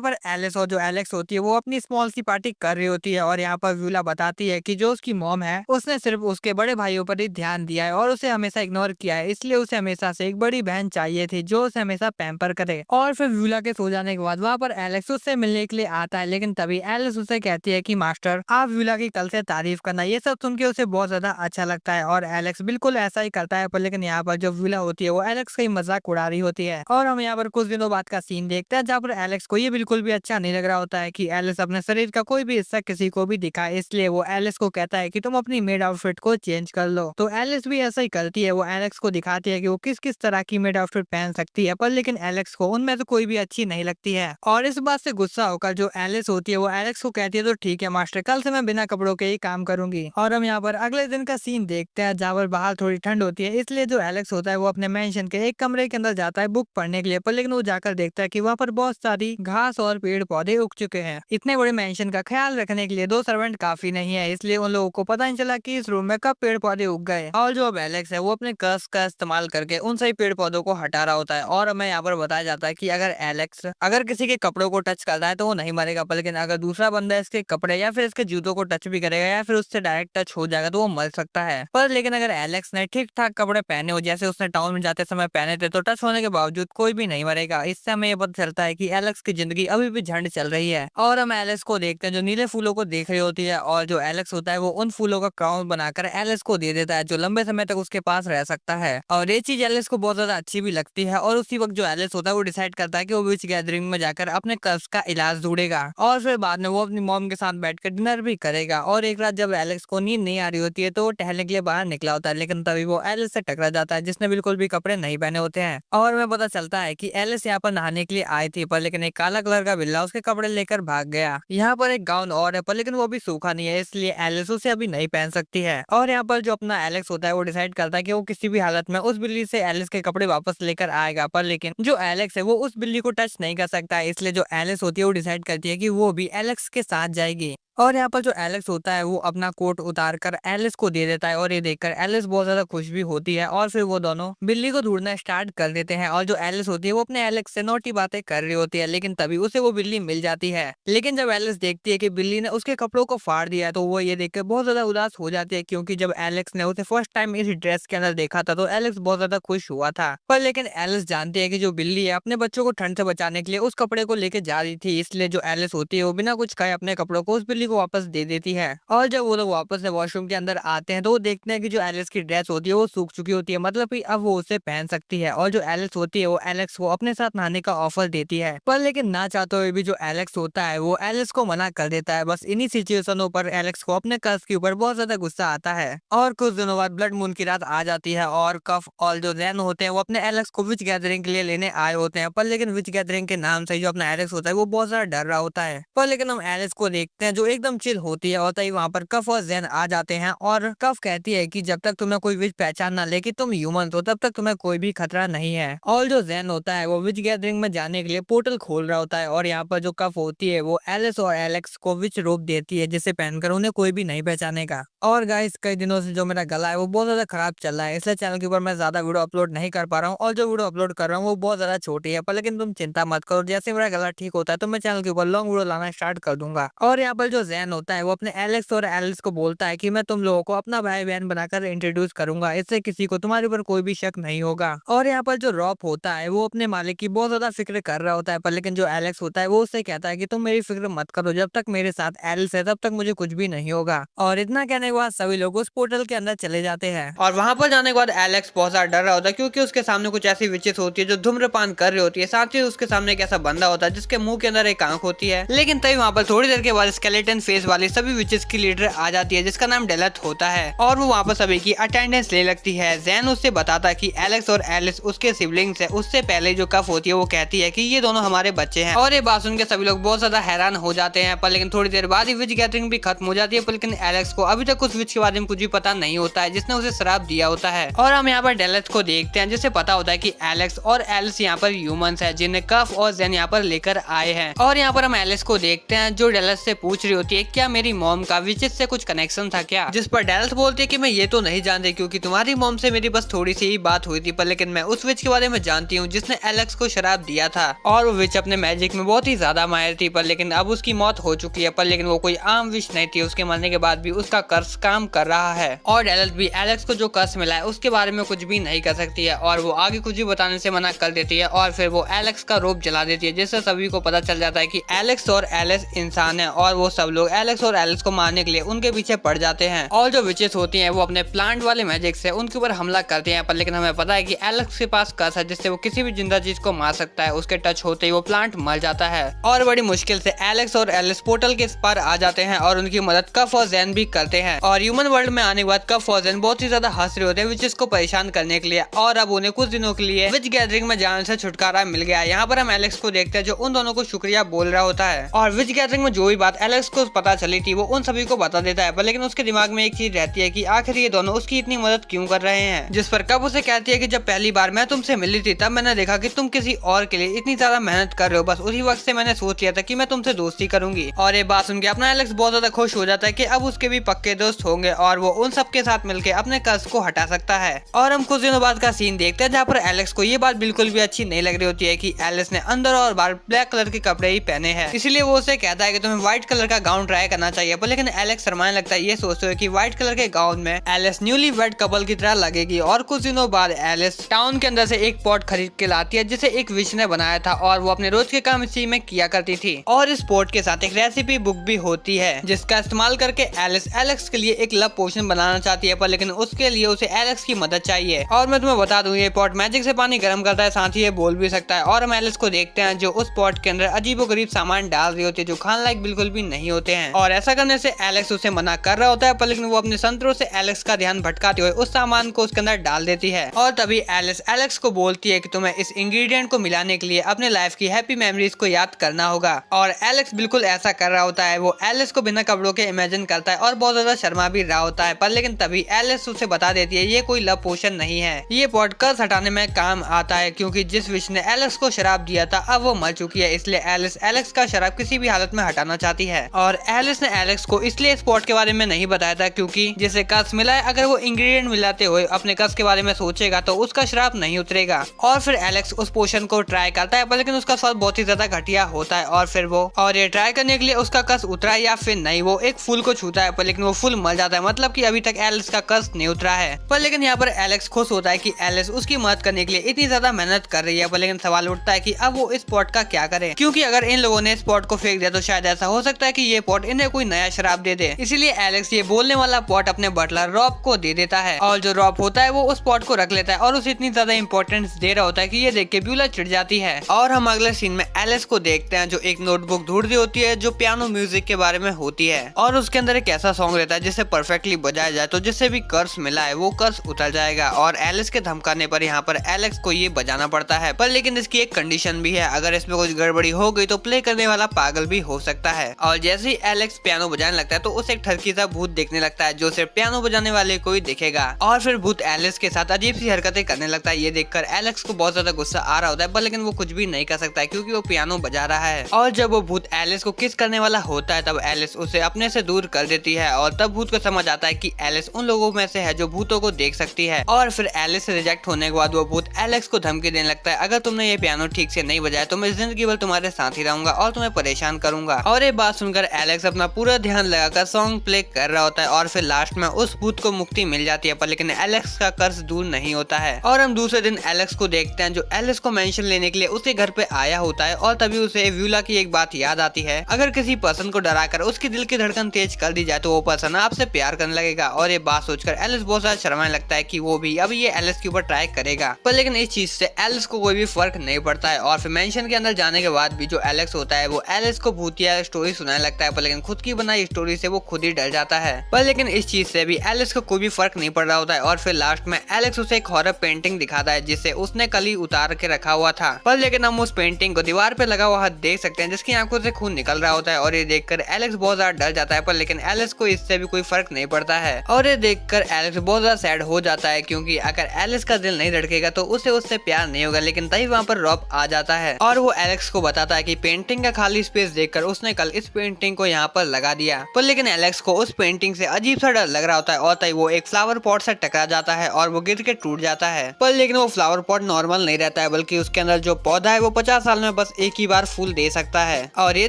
पर एलिस और जो एलेक्स होती है वो अपनी स्मॉल सी पार्टी कर रही होती है और यहाँ पर व्यूला बताती है कि जो उसकी मॉम है उसने सिर्फ उसके बड़े भाइयों पर ही ध्यान दिया है और उसे हमेशा इग्नोर किया है, इसलिए उसे हमेशा से एक बड़ी बहन चाहिए थी जो उसे हमेशा पैम्पर करे। और फिर व्यूला के सो जाने के बाद वहाँ पर एलेक्स उससे मिलने के लिए आता है, लेकिन तभी एलिस उसे कहती है कि मास्टर आप व्यूला की कल से तारीफ करना। ये सब सुन के उसे बहुत ज्यादा अच्छा लगता है और एलेक्स बिल्कुल ऐसा ही करता है। पर लेकिन यहाँ पर जो व्यूला होती है वो एलेक्स का ही मजाक उड़ा रही होती है। और हम यहाँ पर कुछ दिनों बाद का सीन देखते हैं जहाँ पर एलेक्स को ये बिल्कुल भी अच्छा नहीं लग रहा होता है कि एलिस अपने शरीर का कोई भी हिस्सा किसी को भी दिखाए, इसलिए वो एलिस को कहता है कि तुम अपनी मेड आउटफिट को चेंज कर लो। तो एलिस भी ऐसा ही करती है, वो एलेक्स को दिखाती है कि वो किस किस तरह की मेड आउटफिट पहन सकती है। पर लेकिन एलेक्स को उनमें से कोई भी अच्छी नहीं लगती है और इस बात से गुस्सा होकर जो एलिस होती है वो एलेक्स को कहती है तो ठीक है मास्टर, कल से मैं बिना कपड़ों के ही काम करूंगी। और हम यहाँ पर अगले दिन का सीन देखते हैं जहाँ पर बाहर थोड़ी ठंड होती है, इसलिए जो एलेक्स होता है वो अपने मेंशन के एक कमरे के अंदर जाता है बुक पढ़ने के लिए। पर लेकिन वो जाकर देखता है कि वहाँ पर बहुत सारी घास और पेड़ पौधे उग चुके हैं। इतने बड़े मेंशन का ख्याल रखने के लिए 2 सर्वेंट काफी नहीं है, इसलिए उन लोगों को पता नहीं चला कि इस रूम में कब पेड़ पौधे उग गए। और जो अब एलेक्स है वो अपने कर्स का इस्तेमाल करके उन सही पेड़ पौधों को हटा रहा होता है। और हमें यहाँ पर बताया जाता है कि अगर एलेक्स अगर किसी के कपड़ों को टच करता है तो वो नहीं मरेगा, पर लेकिन अगर दूसरा बंदा इसके कपड़े या फिर इसके जूतों को टच भी करेगा या फिर उससे डायरेक्ट टच हो जाएगा तो वो मर सकता है। पर लेकिन अगर एलेक्स ने ठीक ठाक कपड़े पहने हो जैसे उसने टाउन में जाते समय पहने थे तो टच होने के बावजूद कोई भी नहीं मरेगा। इससे हमें ये पता चलता है कि एलेक्स की जिंदगी अभी भी झंड चल रही है। और हम एलेक्स को देखते हैं जो नीले फूलों को देख रही होती है और जो एलेक्स होता है वो उन फूलों का क्राउन बनाकर एलेक्स को दे देता है जो लंबे समय तक उसके पास रह सकता है। और ये चीज एलेक्स को बहुत ज्यादा अच्छी भी लगती है और उसी वक्त जो एलेक्स होता है वो डिसाइड करता है कि वो विच गैदरिंग में जाकर अपने कर्ज का इलाज ढूंढेगा और फिर बाद में वो अपनी मॉम के साथ बैठकर डिनर भी करेगा। और एक रात जब एलेक्स को नींद नहीं आ रही होती है तो वो टहलने के लिए बाहर निकला होता है, लेकिन तभी वो एलिस से टकरा जाता है जिसने बिल्कुल भी कपड़े नहीं पहने होते हैं। और हमें पता चलता है कि एलिस यहाँ पर नहाने के लिए आई थी, पर लेकिन एक काला कलर का बिल्ला उसके कपड़े लेकर भाग गया। यहाँ पर एक गाउन और है पर लेकिन वो भी सूखा नहीं है, इसलिए एलिस उसे अभी नहीं पहन सकती है। और यहाँ पर जो अपना एलेक्स होता है वो डिसाइड करता है कि वो किसी भी हालत में उस बिल्ली से एलिस के कपड़े वापस लेकर आएगा। पर लेकिन जो एलेक्स है वो उस बिल्ली को टच नहीं कर सकता है, इसलिए जो एलिस होती है वो डिसाइड करती है कि वो भी एलेक्स के साथ जाएगी। और यहाँ पर जो एलेक्स होता है वो अपना कोट उतार कर एलिस को दे देता है और ये देखकर एलिस बहुत ज्यादा खुश भी होती है और फिर वो दोनों बिल्ली को ढूंढना स्टार्ट कर देते हैं। और जो एलिस होती है वो अपने एलेक्स से नोटी बातें कर रही होती है, लेकिन तभी उसे वो बिल्ली मिल जाती है। लेकिन जब एलिस देखती है कि बिल्ली ने उसके कपड़ों को फाड़ दिया है तो वो ये देखकर बहुत ज्यादा उदास हो जाती है, क्योंकि जब एलेक्स ने उसे फर्स्ट टाइम इस ड्रेस के अंदर देखा था तो एलेक्स बहुत ज्यादा खुश हुआ था। पर लेकिन एलिस जानती है कि जो बिल्ली है अपने बच्चों को ठंड से बचाने के लिए उस कपड़े को लेके जा रही थी, इसलिए जो एलिस होती है वो बिना कुछ कहे अपने कपड़ों को उस बिल्ली को वापस दे देती है। और जब वो लोग वापस से वॉशरूम के अंदर आते हैं तो वो देखते हैं कि जो एलिस की ड्रेस होती है वो सूख चुकी होती है, मतलब कि अब वो उसे पहन सकती है। और जो एलिस होती है वो एलेक्स को अपने साथ नहाने का ऑफर देती है, पर लेकिन ना चाहते हुए भी जो एलेक्स होता है वो एलिस को मना कर देता है। बस इन्हीं सिचुएशनों पर एलेक्स को अपने कर्ज के ऊपर बहुत ज्यादा गुस्सा आता है। और कुछ दिनों बाद ब्लड मून की रात आ जाती है और कफ और जो जैन होते हैं वो अपने एलेक्स को विच गैदरिंग के लिए लेने आए होते हैं। पर लेकिन विच गैदरिंग के नाम से जो अपना एलेक्स होता है वो बहुत ज्यादा डर रहा होता है। पर लेकिन हम एलेक्स को देखते हैं जो एकदम चिल होती है और तभी वहाँ पर कफ और जैन आ जाते हैं और कफ कहती है कि जब तक तुम्हें कोई विच पहचान ना ले कि तुम ह्यूमन हो तब तक तुम्हें कोई भी खतरा नहीं है। और जो जैन होता है वो विच गैदरिंग में जाने के लिए पोर्टल खोल रहा होता है और यहाँ पर जो कफ होती है वो एलिस और एलेक्स को विच रोप देती है जिसे पहनकर उन्हें कोई भी नहीं पहचानेगा। और गाइस कई दिनों से जो मेरा गला है वो बहुत ज्यादा खराब चल रहा है, इसलिए चैनल के ऊपर मैं ज्यादा वीडियो अपलोड नहीं कर पा रहा हूँ और जो वीडियो अपलोड कर रहा हूँ वो बहुत ज्यादा छोटी है। पर लेकिन तुम चिंता मत करो, जैसे मेरा गला ठीक होता है तो मैं चैनल के ऊपर लॉन्ग वीडियो लाना स्टार्ट कर दूंगा। और यहाँ पर जो जो जैन होता है वो अपने एलेक्स और एलिस को बोलता है कि मैं तुम लोगों को अपना भाई बहन बनाकर इंट्रोड्यूस करूंगा, इससे किसी को तुम्हारे ऊपर कोई भी शक नहीं होगा। और यहाँ पर जो रॉब होता है वो अपने मालिक की बहुत ज्यादा फिक्र कर रहा होता है, पर लेकिन जो एलेक्स होता है वो उससे कहता है कि तुम मेरी फिक्र मत करो, जब तक मेरे साथ एलिस है तब तक मुझे कुछ भी नहीं होगा। और इतना कहने के बाद सभी लोग उस पोर्टल के अंदर चले जाते हैं। और वहां पर जाने के बाद एलेक्स बहुत ज्यादा डर रहा होता है, क्योंकि उसके सामने कुछ ऐसी विचेस होती है जो धूम्रपान कर रही होती है, साथ ही उसके सामने एक ऐसा बंदा होता है जिसके मुंह के अंदर एक आंख होती है। लेकिन तभी वहाँ पर थोड़ी देर के बाद स्केलेटन फेस वाली सभी विचेस की लीडर आ जाती है जिसका नाम डेलथ होता है, और वो वहाँ पर सभी की अटेंडेंस ले लगती है। जैन उससे बताता है कि एलेक्स और एलिस उसके सिबलिंग्स है। उससे पहले जो कफ होती है वो कहती है कि ये दोनों हमारे बच्चे हैं, और ये बात सुनकर सभी लोग बहुत ज्यादा हैरान हो जाते हैं। पर लेकिन थोड़ी देर बाद ही विच गैदरिंग भी खत्म हो जाती है, पर लेकिन एलेक्स को अभी तक उस विच के बारे में कुछ भी पता नहीं होता है जिसने उसे शराब दिया होता है। और हम यहाँ पर डेलथ को देखते हैं जिसे पता होता है कि एलेक्स और एलिस यहाँ पर ह्यूमंस है जिन्हें कफ और जैन यहाँ पर लेकर आए हैं। और यहाँ पर हम एलिस को देखते हैं जो डेलथ से पूछ रही होती है क्या मेरी मॉम का विचेस से कुछ कनेक्शन था क्या, जिस पर डेलथ बोलती है कि मैं ये तो नहीं जानती क्योंकि तुम्हारी मॉम से मेरी बस थोड़ी सी ही बात हुई थी, पर लेकिन मैं उस विच के बारे में जानती हूँ जिसने एलेक्स को शराब दिया था। और वो विच अपने मैजिक में बहुत ही ज्यादा माहिर थी, पर लेकिन अब उसकी मौत हो चुकी है, पर लेकिन वो कोई आम विच नहीं थी। उसके मरने के बाद भी उसका कर्स काम कर रहा है, और डेलथ भी एलेक्स को जो कर्स मिला है उसके बारे में कुछ भी नहीं कर सकती है, और वो आगे कुछ भी बताने से मना कर देती है। और फिर वो एलेक्स का रूप जला देती है, जिससे सभी को पता चल जाता है कि एलेक्स और एलिस इंसान है, और वो सब लोग एलेक्स और एलिस को मारने के लिए उनके पीछे पड़ जाते हैं। और जो विचेस होती हैं वो अपने प्लांट वाले मैजिक से उनके ऊपर हमला करते हैं, पर लेकिन हमें पता है कि एलेक्स के पास कर्स है जिससे वो किसी भी जिंदा चीज को मार सकता है। उसके टच होते ही वो प्लांट मर जाता है, और बड़ी मुश्किल से एलेक्स और एलिस पोर्टल के पार आ जाते हैं और उनकी मदद कफ और जैन भी करते हैं। और ह्यूमन वर्ल्ड में आने के बाद कफ और जैन बहुत ही ज्यादा हंस रहे होते हैं विचेस को परेशान करने के लिए, और अब उन्हें कुछ दिनों के लिए विच गैदरिंग में जाने से छुटकारा मिल गया। यहाँ पर हम एलेक्स को देखते हैं जो उन दोनों को शुक्रिया बोल रहा होता है, और विच गैदरिंग में जो भी बात एलेक्स को पता चली थी वो उन सभी को बता देता है, पर लेकिन उसके दिमाग में एक चीज रहती है कि आखिर ये दोनों उसकी इतनी मदद क्यों कर रहे हैं। जिस पर कब उसे कहती है कि जब पहली बार मैं तुमसे मिली थी तब मैंने देखा कि तुम किसी और के लिए इतनी ज्यादा मेहनत कर रहे हो, बस उसी वक्त से मैंने सोच लिया था कि मैं तुमसे दोस्ती करूंगी। और ये बात सुनकर अपना एलेक्स बहुत ज्यादा खुश हो जाता है कि अब उसके भी पक्के दोस्त होंगे और वो उन सबके साथ मिलकर अपने कर्ज को हटा सकता है। और हम कुछ दिनों बाद का सीन देखते हैं जहाँ पर एलेक्स को ये बात बिल्कुल भी अच्छी नहीं लग रही होती है कि एलिस ने अंदर और बाहर ब्लैक कलर के कपड़े ही पहने हैं, इसलिए वो उसे कहता है कि तुम्हें व्हाइट कलर का गाउन ट्राई करना चाहिए। पर लेकिन एलेक्स शर्माने लगता है, ये सोचते हुए कि व्हाइट कलर के गाउन में एलिस न्यूली वेड कपल की तरह लगेगी। और कुछ दिनों बाद एलिस टाउन के अंदर से एक पॉट खरीद के लाती है जिसे एक विच ने बनाया था, और वो अपने रोज के काम इसी में किया करती थी। और इस पॉट के साथ एक रेसिपी बुक भी होती है जिसका इस्तेमाल करके एलिस एलेक्स के लिए एक लव पोशन बनाना चाहती है, पर लेकिन उसके लिए उसे एलेक्स की मदद चाहिए। और मैं तुम्हें बता दूं ये पॉट मैजिक से पानी गर्म करता है, साथ ही ये बोल भी सकता है। और हम एलिस को देखते हैं जो उस पॉट के अंदर अजीबोगरीब सामान डाल रही होती है जो खाने लायक बिल्कुल भी नहीं होते हैं, और ऐसा करने से एलेक्स उसे मना कर रहा होता है, पर लेकिन वो अपने संतरों से एलेक्स का ध्यान भटकाते हुए उस सामान को उसके अंदर डाल देती है। और तभी एलिस एलेक्स को बोलती है कि तुम्हें इस इंग्रेडिएंट को मिलाने के लिए अपने लाइफ की हैप्पी मेमोरीज को याद करना होगा। और एलेक्स बिल्कुल ऐसा कर रहा होता है, वो एलिस को बिना कपड़ों के इमेजिन करता है और बहुत ज्यादा शर्मा भी रहा होता है, पर लेकिन तभी एलिस उसे बता देती है ये कोई लव पोशन नहीं है, ये पॉट कर्स हटाने में काम आता है, क्योंकि जिस विच ने एलेक्स को शराब दिया था अब वो मर चुकी है, इसलिए एलिस एलेक्स का शराब किसी भी हालत में हटाना चाहती है। और एलिस ने एलेक्स को इसलिए इस पॉट के बारे में नहीं बताया था क्योंकि जिसे कर्स मिला है अगर वो इंग्रेडिएंट मिलाते हुए अपने कर्स के बारे में सोचेगा तो उसका शराब नहीं उतरेगा। और फिर एलेक्स उस पोशन को ट्राई करता है, पर लेकिन उसका स्वाद बहुत ही ज्यादा घटिया होता है, और फिर वो और ये ट्राई करने के लिए उसका कर्स उतरा या फिर नहीं, वो एक फूल को छूता है, पर लेकिन वो फूल मर जाता है, मतलब कि अभी तक एलिस का कर्स नहीं उतरा है। पर लेकिन यहाँ पर एलेक्स खुश होता है कि एलिस उसकी मदद करने के लिए इतनी ज्यादा मेहनत कर रही है, पर लेकिन सवाल उठता है कि अब वो इस पॉट का क्या करे, क्योंकि अगर इन लोगों ने इस पॉट को फेंक दिया तो शायद ऐसा हो सकता है कि ये पॉट इन्हें कोई नया शराब दे दे। इसीलिए एलेक्स ये बोलने वाला पॉट अपने बटलर रॉब को दे देता है, और जो रॉब होता है वो उस पॉट को रख लेता है और उसे इतनी ज्यादा इंपॉर्टेंस दे रहा होता है कि ये देख के ब्यूला चिढ़ जाती है। और हम अगले सीन में एलिस को देखते हैं जो एक नोटबुक ढूंढ रही होती है जो पियानो म्यूजिक के बारे में होती है, और उसके अंदर एक ऐसा सॉन्ग रहता है जिसे परफेक्टली बजाया जाए तो जिससे भी कर्स मिला है वो कर्स उतर जाएगा। और एलिस के धमकाने पर यहाँ पर एलेक्स को ये बजाना पड़ता है, पर लेकिन इसकी एक कंडीशन भी है, अगर इसमें कुछ गड़बड़ी हो गई तो प्ले करने वाला पागल भी हो सकता है। और जैसे ही एलेक्स पियानो बजाने लगता है तो उसे एक ठरकी सा भूत देखने लगता है जो सिर्फ पियानो बजाने वाले को ही दिखेगा, और फिर भूत एलिस के साथ अजीब सी हरकतें करने लगता है। ये देखकर एलेक्स को बहुत ज्यादा गुस्सा आ रहा होता है, पर लेकिन वो कुछ भी नहीं कर सकता है क्योंकि वो पियानो बजा रहा है। और जब वो भूत एलिस को किस करने वाला होता है तब एलिस उसे अपने से दूर कर देती है, और तब भूत को समझ आता है कि एलिस उन लोगों में से है जो भूतों को देख सकती है। और फिर एलिस से रिजेक्ट होने के बाद वो भूत एलेक्स को धमकी देने लगता है, अगर तुमने ये पियानो ठीक से नहीं बजाया तो मैं जिंदगी भर तुम्हारे साथ ही रहूंगा और तुम्हें परेशान करूंगा। और ये बात सुनकर एलेक्स अपना पूरा ध्यान लगाकर सॉन्ग प्ले कर रहा होता है और फिर लास्ट में उस भूत को मुक्ति मिल जाती है, पर लेकिन एलेक्स का कर्ज दूर नहीं होता है। और हम दूसरे दिन एलेक्स को देखते हैं जो एलेक्स को मेंशन लेने के लिए उसके घर पे आया होता है और तभी उसे व्यूला की एक बात याद आती है, अगर किसी पर्सन को डराकर उसके दिल की धड़कन तेज कर दी जाए तो वो पर्सन आपसे प्यार करने लगेगा। और ये बात सोचकर एलेक्स बहुत ज्यादा शर्माने लगता है कि वो भी अब ये एलेक्स के ऊपर ट्राई करेगा, पर लेकिन इस चीज से एलेक्स को कोई भी फर्क नहीं पड़ता है। और फिर मेंशन के अंदर जाने के बाद भी जो एलेक्स होता है वो एलेक्स को भूतिया स्टोरी सुनाने लगता है, पर लेकिन खुद की बनाई स्टोरी से वो खुद ही डर जाता है। पर लेकिन इस चीज से भी एलेक्स को कोई भी फर्क नहीं पड़ रहा होता है। और फिर लास्ट में एलेक्स उसे एक हॉरर पेंटिंग दिखाता है जिसे उसने कल ही उतार के रखा हुआ था, पर लेकिन हम उस पेंटिंग को दीवार पे लगा हुआ देख सकते हैं जिसकी आंखों से खून निकल रहा होता है। और ये देखकर एलेक्स बहुत ज्यादा डर जाता है, पर लेकिन एलेक्स को इससे भी कोई फर्क नहीं पड़ता है। और ये देखकर एलेक्स बहुत ज्यादा सैड हो जाता है, क्योंकि अगर एलेक्स का दिल नहीं धड़केगा तो उसे उससे प्यार नहीं होगा। लेकिन तभी वहाँ पर रॉब आ जाता है और वो एलेक्स को बताता है कि पेंटिंग का खाली स्पेस देखकर उसने कल इस पेंटिंग को यहाँ पर लगा दिया, पर लेकिन एलेक्स को उस पेंटिंग से अजीब सा डर लग रहा होता है और तभी वो एक फ्लावर पॉट से टकरा जाता है और वो गिर के टूट जाता है। पर लेकिन वो फ्लावर पॉट नॉर्मल नहीं रहता है, बल्कि उसके अंदर जो पौधा है वो 50 साल में बस एक ही बार फूल दे सकता है। और ये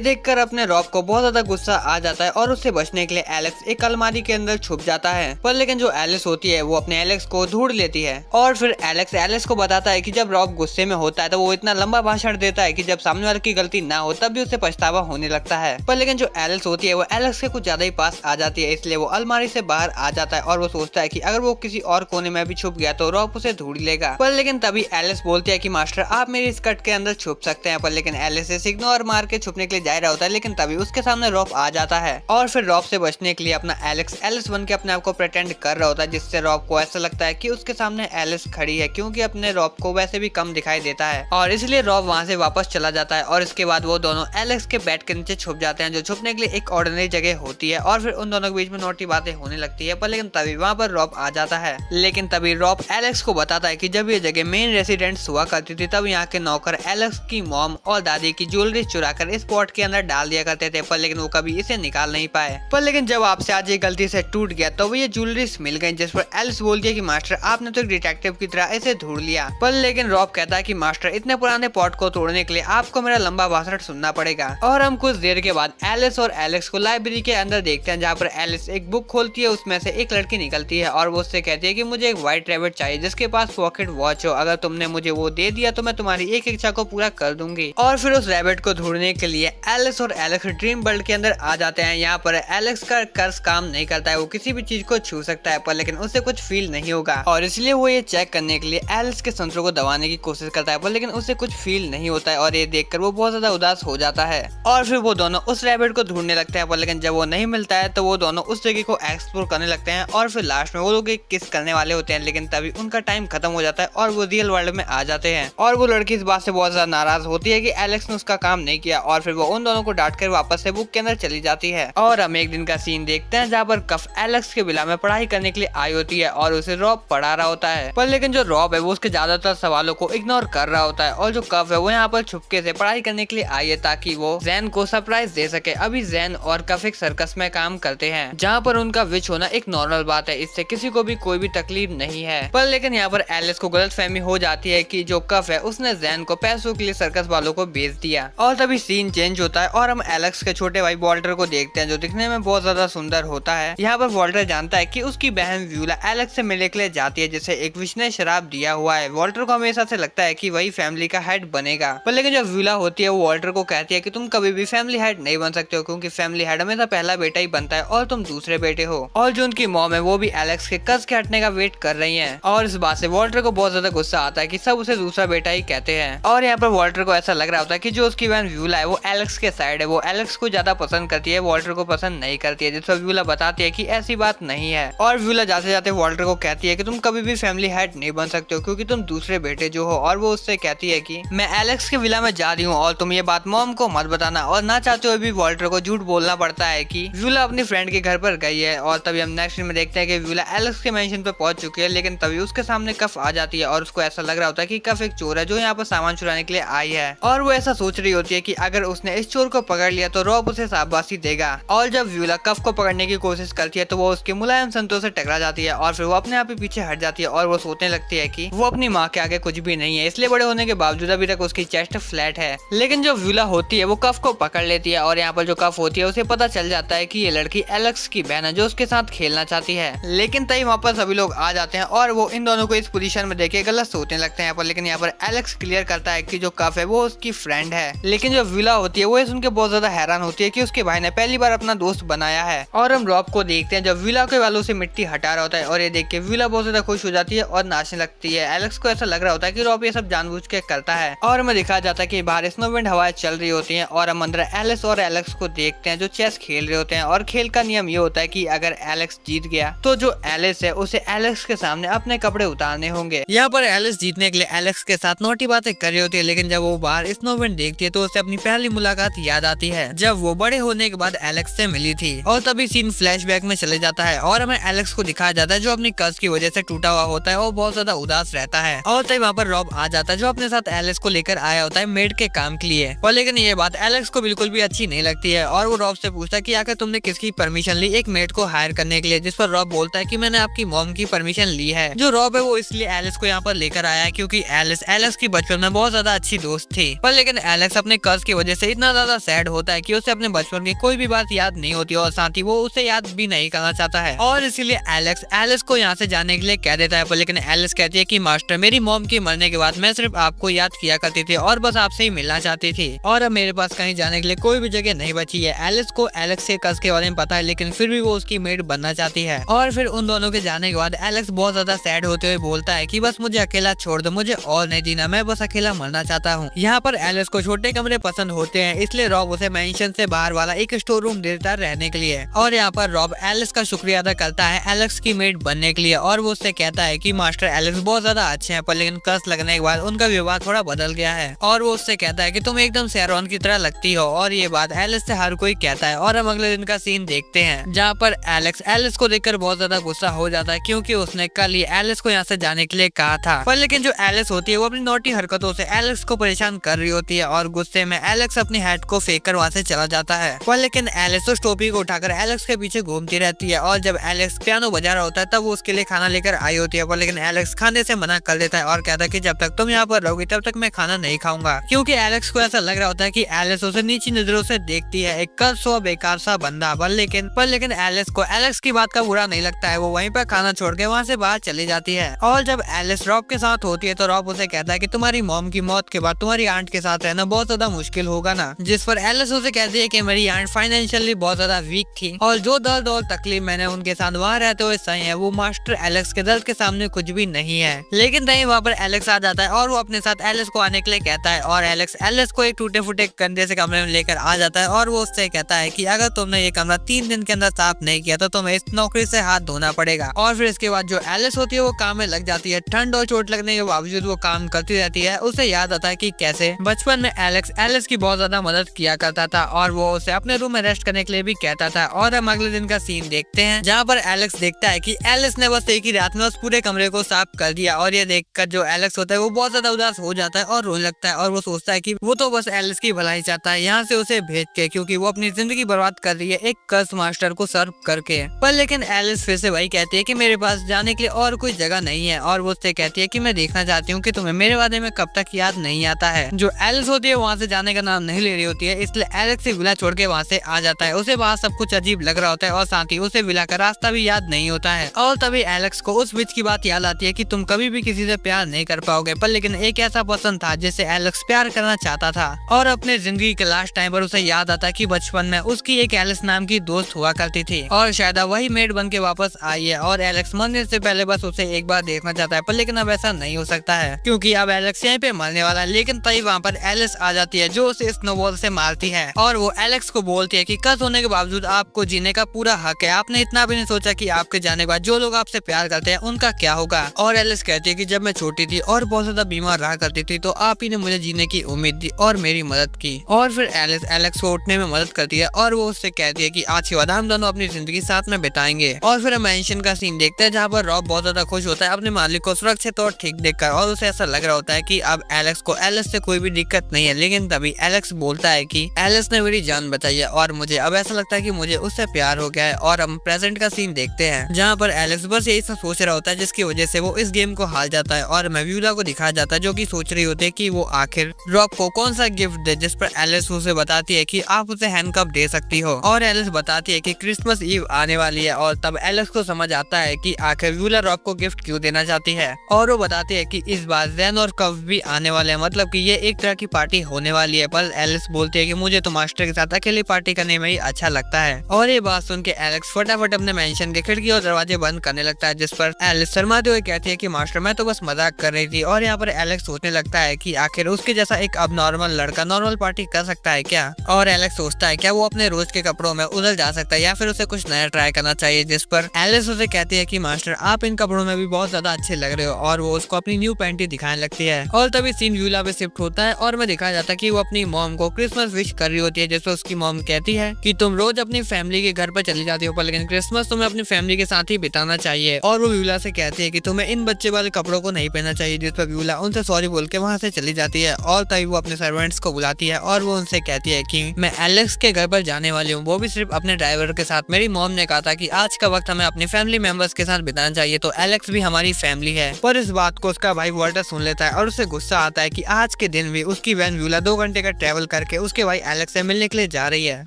देखकर अपने रॉब को बहुत ज्यादा गुस्सा आ जाता है और उससे बचने के लिए एलेक्स एक अलमारी के अंदर छुप जाता है। पर लेकिन जो एलिस होती है वो अपने एलेक्स को ढूंढ लेती है और फिर एलेक्स को बताता है कि जब रॉब गुस्से में होता है तो वो इतना लंबा भाषण देता है कि जब सामने वाले की गलती ना हो तब भी उसे पछतावा होने लगता है। पर लेकिन जो एलिस होती है वो एलेक्स के कुछ ज्यादा ही पास आ जाती है, इसलिए वो अलमारी से बाहर आ जाता है और वो सोचता है कि अगर वो किसी और कोने में भी छुप गया तो रॉब उसे ढूंढ लेगा। पर लेकिन तभी एलिस बोलती है कि मास्टर आप मेरी स्कर्ट के अंदर छुप सकते हैं। पर लेकिन एलिस इसे इग्नोर मार के छुपने के लिए जा रहा होता है, लेकिन तभी उसके सामने रॉब आ जाता है और फिर रॉब से बचने के लिए अपना एलिस बन के अपने आप को प्रेटेंड कर रहा होता है, जिससे रॉब को ऐसा लगता है कि उसके सामने एलिस खड़ी है, क्योंकि अपने रॉब को वैसे भी कम दिखाई देता है। और इसलिए रॉब वहाँ से वापस चला जाता है और इसके बाद वो दोनों एलेक्स के बेड के नीचे छुप जाते हैं, जो छुपने के लिए एक ऑर्डिनरी जगह होती है। और फिर उन दोनों के बीच में नोटी बातें होने लगती है, पर लेकिन तभी वहाँ पर रॉब आ जाता है। लेकिन तभी रॉब एलेक्स को बताता है कि जब ये जगह मेन रेसिडेंट्स हुआ करती थी तब यहाँ के नौकर एलेक्स की मॉम और दादी की ज्वेलरी चुराकर इस पॉट के अंदर डाल दिया करते थे, पर लेकिन वो कभी इसे निकाल नहीं पाए। पर लेकिन जब आपसे आज ये गलती से टूट गया तो वो ये ज्वेलरीज मिल गई, जिस पर एलिस बोलती है कि मास्टर आपने तो एक डिटेक्टिव की तरह इसे ढूंढ लिया। पर लेकिन रॉब कहता है कि मास्टर इतने पुराने पॉट को तोड़ने के लिए आपको मेरा लंबा भाषण सुनना पड़ेगा। और हम कुछ देर के बाद एलिस और एलेक्स को लाइब्रेरी के अंदर देखते हैं, जहाँ पर एलिस एक बुक खोलती है, उसमें से एक लड़की निकलती है और वो उससे कहती है कि मुझे एक व्हाइट रैबिट चाहिए जिसके पास पॉकेट वॉच हो, अगर तुमने मुझे वो दे दिया तो मैं तुम्हारी एक इच्छा को पूरा कर दूंगी। और फिर उस रैबिट को ढूंढने के लिए एलिस और एलेक्स ड्रीम वर्ल्ड के अंदर आ जाते हैं। यहाँ पर एलेक्स का कर्ज काम नहीं करता है, वो किसी भी चीज को छू सकता है पर लेकिन उसे कुछ फील नहीं होगा, और इसलिए वो ये चेक करने के लिए एलिस के संतरों को दबाने की कोशिश करता है, पर लेकिन उसे कुछ फील नहीं होता है। और ये देखकर वो बहुत ज्यादा उदास हो जाता है और फिर वो दोनों उस रैबिट को ढूंढने लगते हैं, पर लेकिन जब वो नहीं मिलता है तो वो दोनों उस जगह को एक्सप्लोर करने लगते हैं और फिर लास्ट में वो लोग एक किस करने वाले होते हैं, लेकिन तभी उनका टाइम खत्म हो जाता है और वो रियल वर्ल्ड में आ जाते हैं। और वो लड़की इस बात से बहुत ज्यादा नाराज होती है कि एलेक्स ने उसका काम नहीं किया और फिर वो उन दोनों को डांट कर वापस से बुक के अंदर चली जाती है। और हम एक दिन का सीन देखते हैं जहाँ पर कफ एलेक्स के विला में पढ़ाई करने के लिए आई होती है और उसे रॉब पढ़ा रहा होता है, पर लेकिन जो रॉब है वो उसके ज्यादातर सवालों को इग्नोर कर रहा होता है और जो कफ है वो यहाँ पर छुपके से पढ़ाई करने के लिए आई है ताकि वो जैन को सरप्राइज दे सके। अभी जैन और कफ एक सर्कस में काम करते हैं जहाँ पर उनका विच होना एक नॉर्मल बात है, इससे किसी को भी कोई भी तकलीफ नहीं है। पर लेकिन यहाँ पर एलिस को गलतफहमी हो जाती है कि जो कफ है उसने जैन को पैसों के लिए सर्कस वालों को बेच दिया। और तभी सीन चेंज होता है और हम एलेक्स के छोटे भाई वॉल्टर को देखते हैं जो दिखने में बहुत ज्यादा सुंदर होता है। यहाँ पर वॉल्टर जानता है कि उसकी बहन व्यूला एलेक्स से मिलने के लिए जाती है जिसे एक विश ने शराब दिया हुआ है। वॉल्टर को हमेशा से लगता है कि वही फैमिली का हेड बनेगा, पर लेकिन जब व्यूला होती है वो वॉल्टर को कहती है कि तुम कभी भी फैमिली हेड नहीं बन सकते हो, क्योंकि फैमिली हेड हमेशा पहला बेटा ही बनता है और तुम दूसरे बेटे हो। और जो उनकी मॉम है वो भी एलेक्स के कर्ज के हटने का वेट कर रही है और इस बात से वॉल्टर को बहुत ज्यादा गुस्सा आता है कि सब उसे दूसरा बेटा ही कहते हैं। और यहाँ पर वॉल्टर को ऐसा लग रहा होता है कि जो उसकी बहन व्यूला है वो एलेक्स के साइड है, वो एलेक्स को ज्यादा पसंद करती है, वॉल्टर को पसंद नहीं करती है, जिस पर व्यूला बताती है कि ऐसी बात नहीं है। और व्यूला जाते जाते वॉल्टर को कहती है कि तुम कभी भी फैमिली हेड नहीं बन सकते हो क्योंकि तुम दूसरे बेटे जो हो। और वो उससे कहती है कि मैं एलेक्स के विला में जा रही हूँ और तुम ये बात मॉम को मत बताना। और ना चाहते हुए भी वॉल्टर को झूठ बोलना पड़ता है कि व्यूला अपनी फ्रेंड के घर पर गई है। और तभी हम नेक्स्ट में देखते हैं कि व्यूला एलेक्स के मेंशन पे पहुंच चुकी है, लेकिन तभी उसके सामने कफ आ जाती है और उसको ऐसा लग रहा होता है कि कफ एक चोर है जो यहाँ पर सामान चुराने के लिए आई है। और वो ऐसा सोच रही होती है कि अगर उसने इस चोर को पकड़ लिया तो रॉब उसे शाबाशी देगा। और जब व्यूला कफ को पकड़ने की कोशिश करती है तो वो उसके मुलायम संतों से टकरा जाती है और फिर वो अपने आप ही पीछे हट जाती है और वो सोचने लगती है कि वो अपनी माँ के आगे कुछ भी नहीं है, इसलिए बड़े होने के बावजूद अभी तक उसकी चेस्ट फ्लैट है। लेकिन जो व्यूला होती है वो कफ को पकड़ लेती है और यहाँ पर जो कफ होती है उसे पता चल जाता है कि ये लड़की एलेक्स की बहन है जो उसके साथ खेलना चाहती है। लेकिन तभी वहाँ पर सभी लोग आ जाते हैं और वो इन दोनों को इस पोजीशन में देख के गलत सोचने लगते हैं यहाँ पर। लेकिन यहाँ पर एलेक्स क्लियर करता है कि जो कफ है वो उसकी फ्रेंड है। लेकिन जो विला होती है वो ये सुन के बहुत ज्यादा हैरान होती है कि उसके भाई ने पहली बार अपना दोस्त बनाया है। और हम रॉब को देखते हैं जब विला के बालों से मिट्टी हटा रहा होता है और ये देख के विला बहुत ज्यादा खुश हो जाती है और नाचने लगती है। एलेक्स को ऐसा लग रहा होता है कि रॉब ये सब जानबूझ के करता है। और हमें दिखाया जाता है कि बाहर स्नोविंड हवाएं चल रही होती हैं और हम अंदर एलिस और एलेक्स को देखते हैं जो चेस खेल रहे होते हैं। और खेल का नियम ये होता है कि अगर एलेक्स जीत गया तो जो एलिस है उसे एलेक्स के सामने अपने कपड़े उतारने होंगे। यहाँ पर एलिस जीतने के लिए एलेक्स के साथ नोटी बातें कर रही होती है, लेकिन जब वो बाहर स्नोविंड देखती है तो उसे अपनी पहली मुलाकात याद आती है जब वो बड़े होने के बाद एलेक्स से मिली थी। और तभी सीन फ्लैशबैक में चले जाता है और हमें एलेक्स को दिखाया जाता है जो अपनी कर्ज की वजह से टूटा हुआ होता है और बहुत ज्यादा उदास रहता है। और तभी वहाँ पर रॉब आ जाता है जो अपने साथ एलेक्स को लेकर आया होता है मेड के काम के लिए। और लेकिन ये बात एलेक्स को बिल्कुल भी अच्छी नहीं लगती है और वो रॉब से पूछता है कि आखिर तुमने किसकी परमिशन ली एक मेड को हायर करने के लिए, जिस पर रॉब बोलता है कि मैंने आपकी मॉम की परमिशन ली है। जो रॉब है वो इसलिए एलिस को यहाँ पर लेकर आया है क्योंकि एलिस की बचपन में बहुत ज्यादा अच्छी दोस्त थी। पर लेकिन एलेक्स अपने कर्ज की वजह से इतना ज्यादा सैड होता है कि उसे अपने बचपन की कोई भी बात याद नहीं होती और साथ ही वो उसे याद भी नहीं करना चाहता है। और इसीलिए एलेक्स एलिस को यहाँ से जाने के लिए कह देता है। पर लेकिन एलिस कहती है कि मास्टर मेरी मॉम के मरने के बाद मैं सिर्फ आपको याद किया करती थी और बस आपसे ही मिलना चाहती थी और अब मेरे पास कहीं जाने के लिए कोई भी जगह नहीं बची है। एलिस को एलेक्स के कर्ज के बारे में पता है लेकिन फिर भी वो उसकी मेड बनना चाहती है। और फिर उन दोनों के जाने के बाद एलेक्स बहुत ज्यादा सैड होते हुए बोलता है कि बस मुझे अकेला छोड़ दो, मुझे और नहीं जीना, मैं बस अकेला मरना चाहता हूँ। यहाँ पर एलिस को छोटे कमरे पसंद होते हैं इसलिए रॉब उसे मेंशन से बाहर वाला एक स्टोर रूम देता है रहने के लिए। और यहाँ पर रॉब एलिस का शुक्रिया अदा करता है एलेक्स की मेड बनने के लिए और वो उससे कहता है कि मास्टर एलेक्स बहुत ज्यादा अच्छे हैं पर लेकिन कर्ज लगने के बाद उनका व्यवहार थोड़ा बदल गया है। और वो उससे कहता है कि तुम एकदम शेरॉन की तरह लगती हो और ये बात एलिस से हर कोई कहता है। और हम अगले दिन का सीन देखते हैं जहाँ पर एलेक्स एलिस को देखकर बहुत ज्यादा गुस्सा हो जाता है क्योंकि उसने कल ही एलिस को यहाँ से जाने के लिए कहा था। पर लेकिन जो एलिस होती है वो अपनी नोटी हरकतों से एलेक्स को परेशान कर रही होती है और गुस्से में एलेक्स अपनी हैट को फेंक कर वहाँ से चला जाता है। पर लेकिन एलिस उस टोपी को उठाकर एलेक्स के पीछे घूमती रहती है और जब एलेक्स पियानो बजा रहा होता है तब वो उसके लिए खाना लेकर आई होती है। पर लेकिन एलेक्स खाने से मना कर देता है और कहता है कि जब तक तुम यहाँ पर रहोगी तब तक मैं खाना नहीं खाऊंगा क्योंकि एलेक्स को ऐसा लग रहा होता है कि एलिस उसे नीची नजरों से देखती है, एक कर्ज हुआ बेकार सा बंदा। पर लेकिन एलिस को एलेक्स की बात का बुरा नहीं लगता है, वो वहीं पर खाना छोड़ के वहाँ से बाहर चली जाती है। और जब एलिस रॉब के साथ होती है तो रॉब उसे कहता है कि तुम्हारी मॉम की मौत के बाद तुम्हारी आंट के साथ रहना बहुत ज्यादा मुश्किल होगा ना, जिस पर एलिस उसे कहती है कि मेरी आंट फाइनेंशियली बहुत ज्यादा वीक थी और जो दर्द और तकलीफ मैंने उनके साथ वहाँ रहते हुए सही है वो मास्टर एलेक्स के दर्द के सामने कुछ भी नहीं है। लेकिन तभी वहाँ पर एलेक्स आ जाता है और वो अपने साथ एलिस को आने के लिए कहता है और एलेक्स एलिस को एक टूटे फूटे कंधे से कमरे में लेकर आ जाता है और वो उससे कहता है कि अगर तुमने ये कमरा 3 दिन के अंदर साफ नहीं किया तो तुम्हें इस नौकरी से हाथ धोना पड़ेगा। और फिर इसके बाद जो एलिस होती है वो काम में लग जाती है। ठंड और चोट लगने के बावजूद वो काम करती रहती है। उसे याद आता है कि कैसे बचपन में एलिस की बहुत ज्यादा मदद किया करता था और वो उसे अपने रूम में रेस्ट करने के लिए भी कहता था। और हम अगले दिन का सीन देखते हैं जहाँ पर एलेक्स देखता है कि एलिस ने बस एक ही रात में उस पूरे कमरे को साफ कर दिया और ये देखकर जो एलेक्स होता है वो बहुत ज्यादा उदास हो जाता है और रोने लगता है और वो सोचता है कि वो तो बस एलिस की भलाई चाहता है यहाँ से उसे भेज के, क्योंकि वो अपनी जिंदगी बर्बाद कर रही है एक कर्ज मास्टर को सर्व करके। पर लेकिन एलिस फिर से वही कहती है कि मेरे पास जाने के लिए और कोई जगह नहीं है और वो उससे कहती है कि मैं देखना चाहती हूँ कि तुम्हें मेरे बारे में कब तक याद नहीं आता है। जो एलिस होती है वहाँ से जाने का नाम नहीं ले रही होती है इसलिए एलेक्स से विला छोड़ के वहाँ से आ जाता है। उसे वहाँ सब कुछ अजीब लग रहा होता है और साथ ही उसे विला का रास्ता भी याद नहीं होता है। और तभी एलेक्स को उस विच की बात याद आती है कि तुम कभी भी किसी से प्यार नहीं कर पाओगे। पर लेकिन एक ऐसा पर्सन था जिससे एलेक्स प्यार करना चाहता था और अपने जिंदगी के लास्ट टाइम पर उसे याद आता है कि बचपन में उसकी एक एलिस नाम की दोस्त हुआ करती थी और शायद वही मेड बन के वापस आई है और एलेक्स मरने से पहले बस उसे एक बार देखना चाहता है। पर लेकिन अब ऐसा नहीं हो सकता है क्योंकि अब एलेक्स यहीं पे मरने वाला है। लेकिन तभी वहाँ पर एलिस आ जाती है जो उसे स्नोबॉल से मारती है और वो एलेक्स को बोलती है कि कर्ज होने के बावजूद आपको जीने का पूरा हक है, आपने इतना भी नहीं सोचा कि आपके जाने के बाद जो लोग आपसे प्यार करते हैं उनका क्या होगा। और एलिस कहती है कि जब मैं छोटी थी और बहुत ज्यादा बीमार रहा करती थी तो आप ही ने मुझे जीने की उम्मीद दी और मेरी मदद की। और फिर एलिस एलेक्स को उठने में मदद करती है और वो उससे कहती है कि आज के बाद हम दोनों अपनी जिंदगी साथ में बिताएंगे। और फिर हम मेंशन का सीन देखते हैं जहाँ पर रॉब बहुत ज्यादा खुश होता है अपने मालिक को सुरक्षित और ठीक देखकर और उसे ऐसा लग रहा होता है कि अब एलेक्स को एलिस से कोई भी दिक्कत नहीं है। लेकिन तभी एलेक्स बोलता है कि एलिस ने मेरी जान बचाई है और मुझे अब ऐसा लगता है कि मुझे उससे प्यार हो गया है। और हम प्रेजेंट का सीन देखते हैं जहाँ पर एलेक्स बस यही सब सोच रहा होता है जिसकी वजह से वो इस गेम को हार जाता है और मैव्यूला को दिखाया जाता है जो कि सोच रही होती है कि वो आखिर रॉब को कौन सा गिफ्ट दे, जिस पर एलिस उसे बताती है कि आप उसे हैंडकफ दे सकती हो। और एलिस बताती है कि क्रिसमस ईव आने वाली है और तब एलिस को समझ आता है कि आखिर व्यूला रॉब को गिफ्ट क्यों देना चाहती है। और वो बताती है कि इस बार ज़ेन और कफ भी आने वाले हैं, मतलब कि ये एक तरह की पार्टी होने वाली है। पर एलिस बोलती है कि मुझे तो मास्टर के साथ अकेली पार्टी करने में ही अच्छा लगता है। और ये बात सुन के एलेक्स फटाफट अपने मेंशन के खिड़की और दरवाजे बंद करने लगता है, जिस पर एलिस शर्माते हुए कहती है कि मास्टर मैं तो बस मजाक कर रही थी। और यहाँ पर एलेक्स सोचने लगता है कि आखिर उसके जैसा एक अब नॉर्मल लड़का नॉर्मल पार्टी कर सकता है क्या। और एलेक्स सोचता है क्या वो अपने रोज के कपड़ों में उधर जा सकता है या फिर उसे कुछ नया ट्राई करना चाहिए, जिस पर एलिस उसे कहती है कि मास्टर आप इन कपड़ों में भी बहुत ज्यादा अच्छे लग रहे हो। और वो उसको अपनी न्यू पैंटी दिखाने लगती है। और तभी सीन व्यूला पे शिफ्ट होता है और मैं दिखाया जाता है कि वो अपनी मॉम को क्रिसमस विश कर रही होती है, जिसपे उसकी मॉम कहती है कि तुम रोज अपनी फैमिली के घर पर चली जाती हो पर लेकिन क्रिसमस तुम्हें अपनी फैमिली के साथ ही बिताना चाहिए। और वो व्यूला से कहती है कि तुम्हें इन बच्चे वाले कपड़ों को नहीं पहनना चाहिए, जिस पर व्यूला उनसे सॉरी बोल के वहाँ से चली जाती है। और तभी वो अपने सर्वेंट्स को बुलाती है और वो उनसे कहती है कि मैं एलेक्स के घर पर जाने वाली हूँ, वो भी सिर्फ अपने ड्राइवर के साथ। मेरी मॉम ने कहा था कि आज का वक्त हमें अपनी फैमिली मेंबर्स के साथ बिताना चाहिए, तो एलेक्स भी हमारी फैमिली है। पर इस बात को उसका भाई वॉल्टर सुन लेता है और उसे गुस्सा आता है कि आज के दिन भी उसकी वैन व्यूला 2 घंटे का ट्रेवल करके उसके भाई एलेक्स से मिलने के लिए जा रही है।